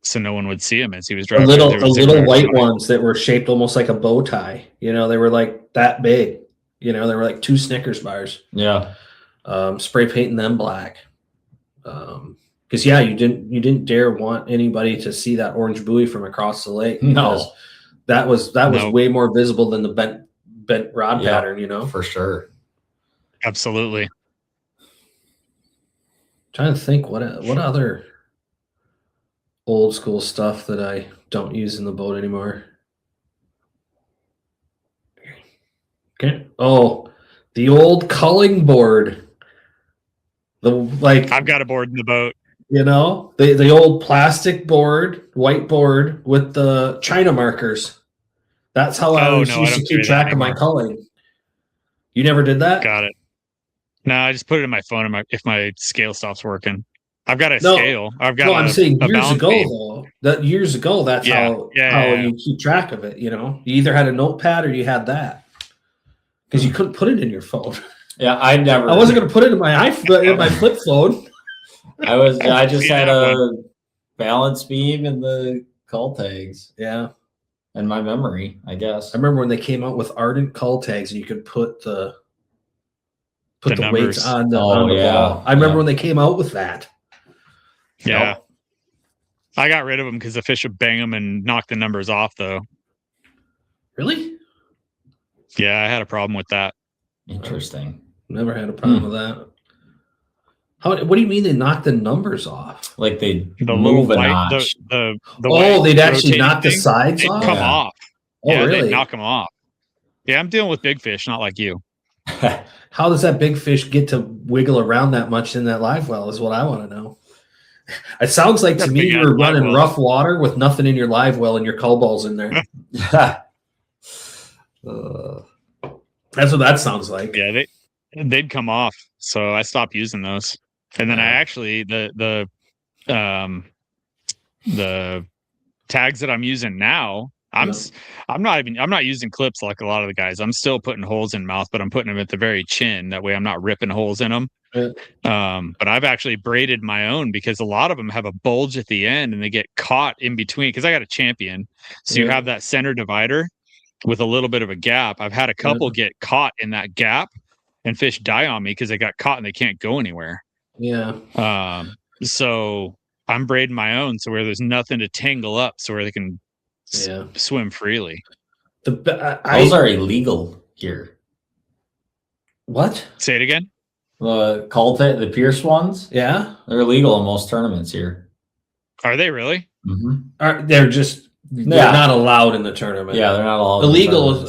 S1: so no one would see him as he was driving.
S3: The little white ones that were shaped almost like a bow tie. They were like that big. They were like 2 Snickers bars.
S2: Yeah.
S3: Spray painting them black. Because you didn't dare want anybody to see that orange buoy from across the lake.
S2: No,
S3: that was way more visible than the bent rod pattern.
S2: For sure.
S1: Absolutely.
S3: Trying to think what other old school stuff that I don't use in the boat anymore. Okay. Oh, the old culling board.
S1: I've got a board in the boat.
S3: The old plastic board, white board with the China markers. That's how I used to keep track of my culling. You never did that?
S1: Got it. No, I just put it in my phone if my scale stops working. I've got a scale. I've got.
S3: I'm saying years ago though. Years ago, that's how you keep track of it. You either had a notepad or you had that because you couldn't put it in your phone.
S2: Yeah, I
S3: wasn't going to put it in my flip phone.
S2: I just had a balance beam and the cull tags.
S3: Yeah.
S2: And my memory, I guess.
S3: I remember when they came out with ardent cull tags and you could put the weights on the ball. I remember when they came out with that.
S1: Yeah.
S2: Yep.
S1: I got rid of them because the fish would bang them and knock the numbers off, though.
S3: Really?
S1: Yeah, I had a problem with that.
S2: Interesting.
S3: Never had a problem with that. What do you mean they knock the numbers off?
S2: Like they
S1: move
S2: a notch.
S3: They'd actually knock the sides off?
S1: They'd come off.
S3: Oh, really?
S1: They'd knock them off. Yeah, I'm dealing with big fish, not like you.
S3: How does that big fish get to wiggle around that much in that live well is what I want to know. It sounds like to me you were running rough water with nothing in your live well and your cull balls in there. That's what that sounds like.
S1: Yeah, they'd come off, so I stopped using those. And then I actually the tags that I'm using now, I'm not using clips like a lot of the guys. I'm still putting holes in mouth, but I'm putting them at the very chin. That way I'm not ripping holes in them. But I've actually braided my own because a lot of them have a bulge at the end and they get caught in between because I got a champion. So you have that center divider with a little bit of a gap. I've had a couple get caught in that gap and fish die on me because they got caught and they can't go anywhere.
S3: Yeah.
S1: So I'm braiding my own so where there's nothing to tangle up so where they can swim freely.
S2: Those are illegal here.
S3: What?
S1: Say it again.
S2: The Pierce ones?
S3: Yeah.
S2: They're illegal in most tournaments here.
S1: Are they really?
S2: Mm-hmm.
S3: They're not allowed in the tournament.
S2: Yeah, they're not allowed.
S3: Illegal.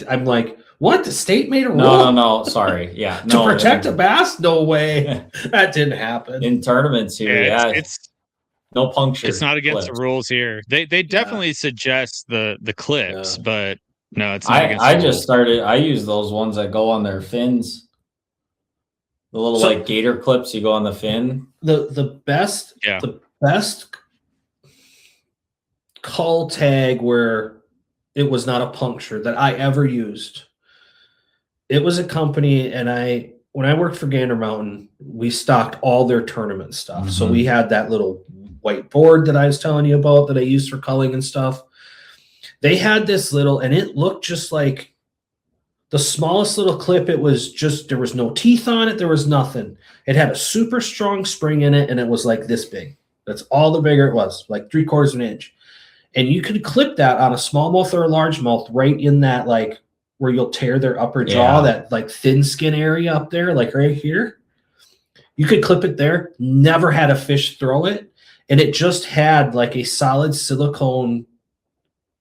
S3: I'm like, what? The state made a rule?
S2: No. Sorry. Yeah.
S3: To protect a bass? No way. That didn't happen.
S2: In tournaments here,
S1: it's
S2: no puncture.
S1: It's not against the rules here. They definitely suggest the clips, but no, it's not against the rules.
S2: I use those ones that go on their fins. The little like gator clips you go on the fin.
S3: The best cull tag where it was not a puncture that I ever used. It was a company, and when I worked for Gander Mountain, we stocked all their tournament stuff. So we had that little white board that I was telling you about that I used for culling and stuff. They had this little, and it looked just like the smallest little clip. It was just, there was no teeth on it. There was nothing. It had a super strong spring in it, and it was like this big. That's all the bigger it was, like 3/4 of an inch. And you could clip that on a smallmouth or a largemouth right in that, like, where you'll tear their upper jaw, that like thin skin area up there, like right here. You could clip it there. Never had a fish throw it. And it just had like a solid silicone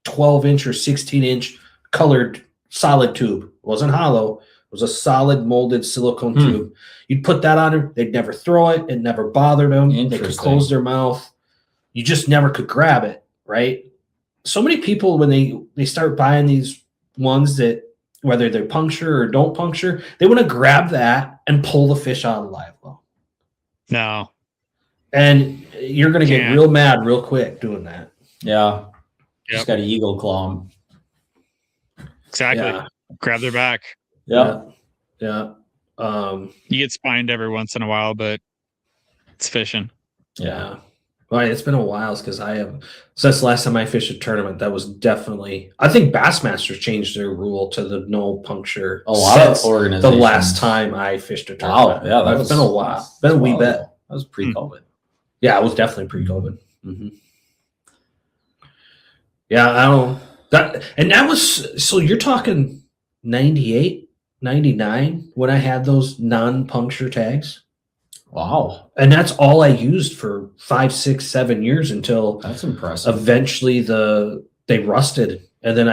S3: 12-inch or 16-inch colored solid tube. It wasn't hollow. It was a solid molded silicone tube. You'd put that on them. They'd never throw it. It never bothered them. They could close their mouth. You just never could grab it, right? So many people, when they start buying these ones that, whether they puncture or don't puncture, they want to grab that and pull the fish out of the live well.
S1: No.
S3: And you're going to get real mad real quick doing that.
S2: Yeah. Just got an eagle claw 'em.
S1: Exactly. Yeah. Grab their back.
S3: Yeah.
S1: You get spined every once in a while, but it's fishing.
S3: Yeah. Well, it's been a while because since the last time I fished a tournament, that was definitely, I think Bassmasters changed their rule to the no puncture.
S2: A lot of organizations.
S3: The last time I fished a tournament.
S2: Wow. Yeah.
S3: It's been a while. Been a wee bit.
S2: That was pre-COVID.
S3: Yeah, it was definitely pre-COVID. Yeah, I don't that, and that was, so you're talking 98, 99 when I had those non-puncture tags.
S2: Wow.
S3: And that's all I used for 5, 6, 7 years until
S2: that's impressive.
S3: Eventually they rusted. And then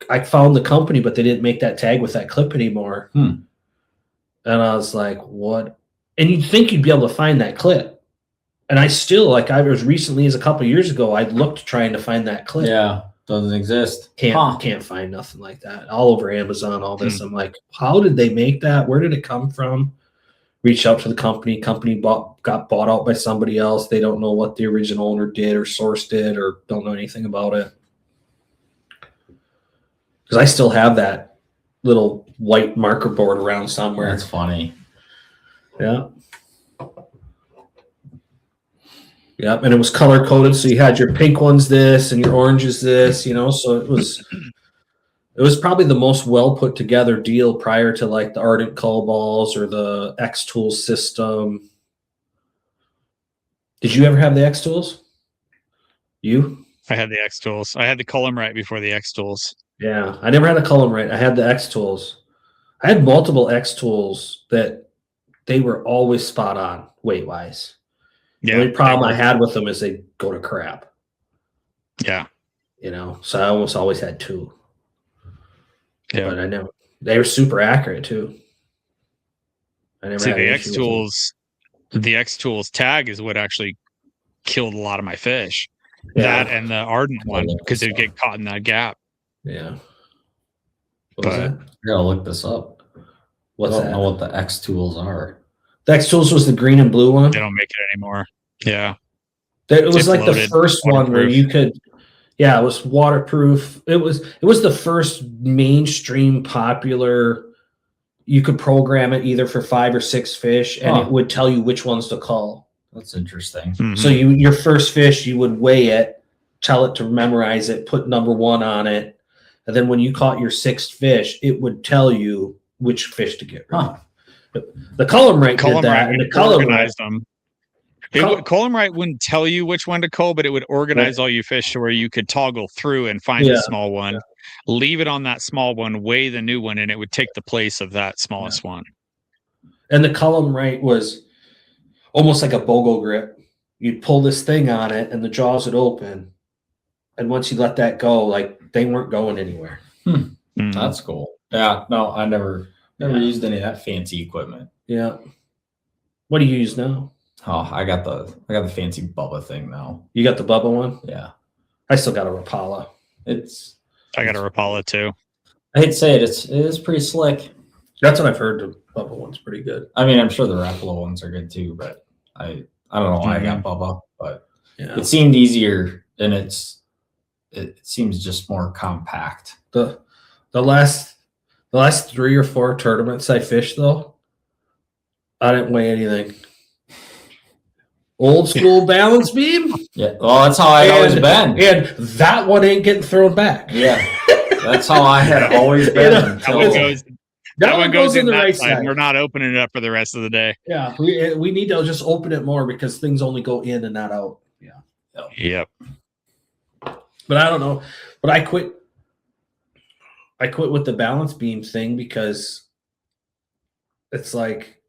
S3: I found the company, but they didn't make that tag with that clip anymore. And I was like, what? And you'd think you'd be able to find that clip. And I still, like, I was recently, as a couple of years ago, I looked trying to find that clip.
S2: Yeah. Doesn't exist.
S3: Can't find nothing like that. All over Amazon, all this. I'm like, how did they make that? Where did it come from? Reached out to the company. Company got bought out by somebody else. They don't know what the original owner did or source did or don't know anything about it. Because I still have that little white marker board around somewhere.
S2: That's funny.
S3: Yeah. Yep, and it was color coded, so you had your pink ones this and your oranges this, so it was probably the most well put together deal prior to like the Ardent Cull balls or the X Tools system. Did you ever have the X Tools? You?
S1: I had the X Tools. I had the Cull 'em right before the X Tools.
S3: Yeah, I never had a Cull 'em right. I had the X Tools. I had multiple X Tools that they were always spot on weight wise.
S2: Yeah.
S3: The only problem I had with them is they go to crap.
S1: Yeah.
S3: So I almost always had two.
S1: Yeah.
S3: But they were super accurate too. I never had
S1: the X Tools tag is what actually killed a lot of my fish. Yeah. That and the Ardent one, because they'd get caught in that gap.
S3: Yeah.
S2: But I gotta look this up. I don't know what the X Tools are.
S3: The X Tools was the green and blue one.
S1: They don't make it anymore. Yeah.
S3: It was like the first one where you could, it was waterproof. It was the first mainstream popular, you could program it either for 5 or 6 fish and it would tell you which ones to call.
S2: That's interesting.
S1: Mm-hmm.
S3: So your first fish, you would weigh it, tell it to memorize it, put number 1 on it. And then when you caught your 6th fish, it would tell you which fish to get rid of. The Cull 'em right did that, and the Cull 'em right
S1: them. Cull 'em right wouldn't tell you which one to cull, but it would organize all your fish to where you could toggle through and find the small one, leave it on that small one, weigh the new one, and it would take the place of that smallest one.
S3: And the Cull 'em right was almost like a BOGO grip. You'd pull this thing on it, and the jaws would open, and once you let that go, like they weren't going anywhere.
S2: That's cool. Yeah, no, I never used any of that fancy equipment.
S3: Yeah. What do you use now?
S2: Oh, I got the fancy Bubba thing now.
S3: You got the Bubba one?
S2: Yeah.
S3: I still got a Rapala.
S1: I got a Rapala too.
S2: I hate to say it, it is pretty slick.
S3: That's what I've heard. The Bubba one's pretty good.
S2: I mean, I'm sure the Rapala ones are good too, but I don't know why I got Bubba, but it seemed easier, and it seems just more compact.
S3: The last 3 or 4 tournaments I fished, though, I didn't weigh anything. Old school balance beam.
S2: Yeah, well, that's how I've always been,
S3: and that one ain't getting thrown back.
S2: Yeah, that's how I had always been.
S1: That one goes in the right side. We're not opening it up for the rest of the day.
S3: Yeah, we need to just open it more because things only go in and not out. Yeah.
S1: Yep.
S3: But I don't know. But I quit with the balance beam thing because it's like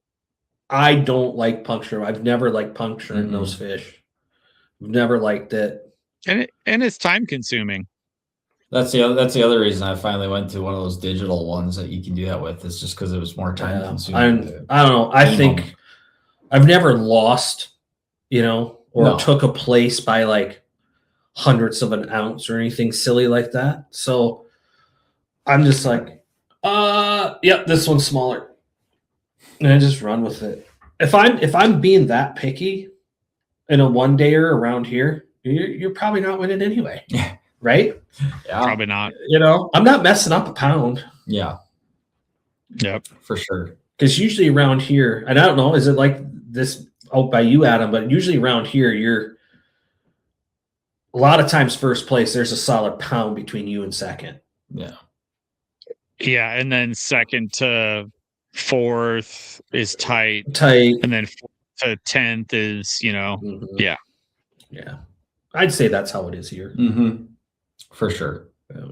S3: I don't like puncture. I've never liked puncturing those fish. I've never liked it.
S1: And it's time consuming.
S2: That's the other reason I finally went to one of those digital ones that you can do that with. Is just because it was more time consuming.
S3: I don't know. I think I've never lost, or took a place by like hundredths of an ounce or anything silly like that. So I'm just like, yep, this one's smaller. And I just run with it. If I'm being that picky in a one dayer around here, you're probably not winning anyway.
S2: Yeah.
S3: Right?
S1: Yeah. Probably not.
S3: I'm not messing up a pound.
S2: Yeah.
S1: Yep.
S2: For sure.
S3: Because usually around here, and I don't know, is it like this out by you, Adam? But usually around here, you're a lot of times first place, there's a solid pound between you and second.
S2: Yeah.
S3: Yeah,
S1: and then second to fourth is tight. And then fourth to 10th is, yeah.
S3: Yeah. I'd say that's how it is here.
S2: Mm-hmm. For sure.
S3: Yeah.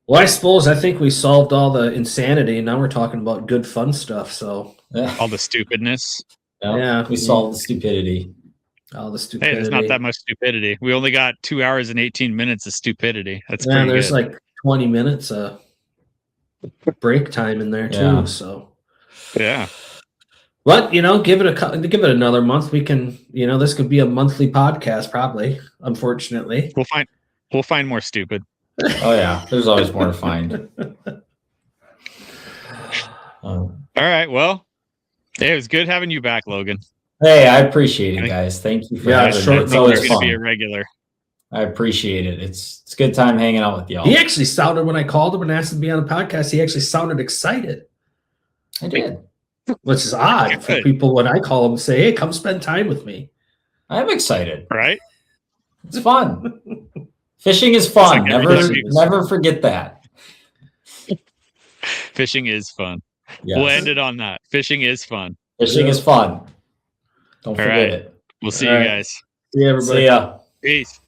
S3: Well, I think we solved all the insanity. Now we're talking about good fun stuff. So
S1: all the stupidness.
S2: Yeah. We solved the stupidity.
S3: All the stupidity.
S1: Hey, there's not that much stupidity. We only got 2 hours and 18 minutes of stupidity. That's
S3: pretty
S1: good.
S3: There's like 20 minutes of break time in there too.
S2: Yeah.
S3: So
S1: yeah.
S3: But give it another month. We can, this could be a monthly podcast, probably. Unfortunately,
S1: we'll find more stupid.
S2: Oh yeah, there's always more to find.
S1: All right, well, it was good having you back, Logan.
S2: Hey, I appreciate it, guys. Thank you for having me.
S1: It's always going to be a regular.
S2: I appreciate it. It's a good time hanging out with y'all.
S3: He actually sounded, when I called him and asked him to be on the podcast, he actually sounded excited.
S2: I did.
S3: Which is odd for people when I call them and say, hey, come spend time with me.
S2: I'm excited.
S1: Right?
S2: It's fun. Fishing is fun. Never forget that.
S1: Fishing is fun.
S2: Yes.
S1: We'll end it on that. Fishing is fun.
S2: Fishing is fun. Don't forget it.
S1: We'll see you guys.
S3: See you, everybody.
S2: See ya.
S1: Peace.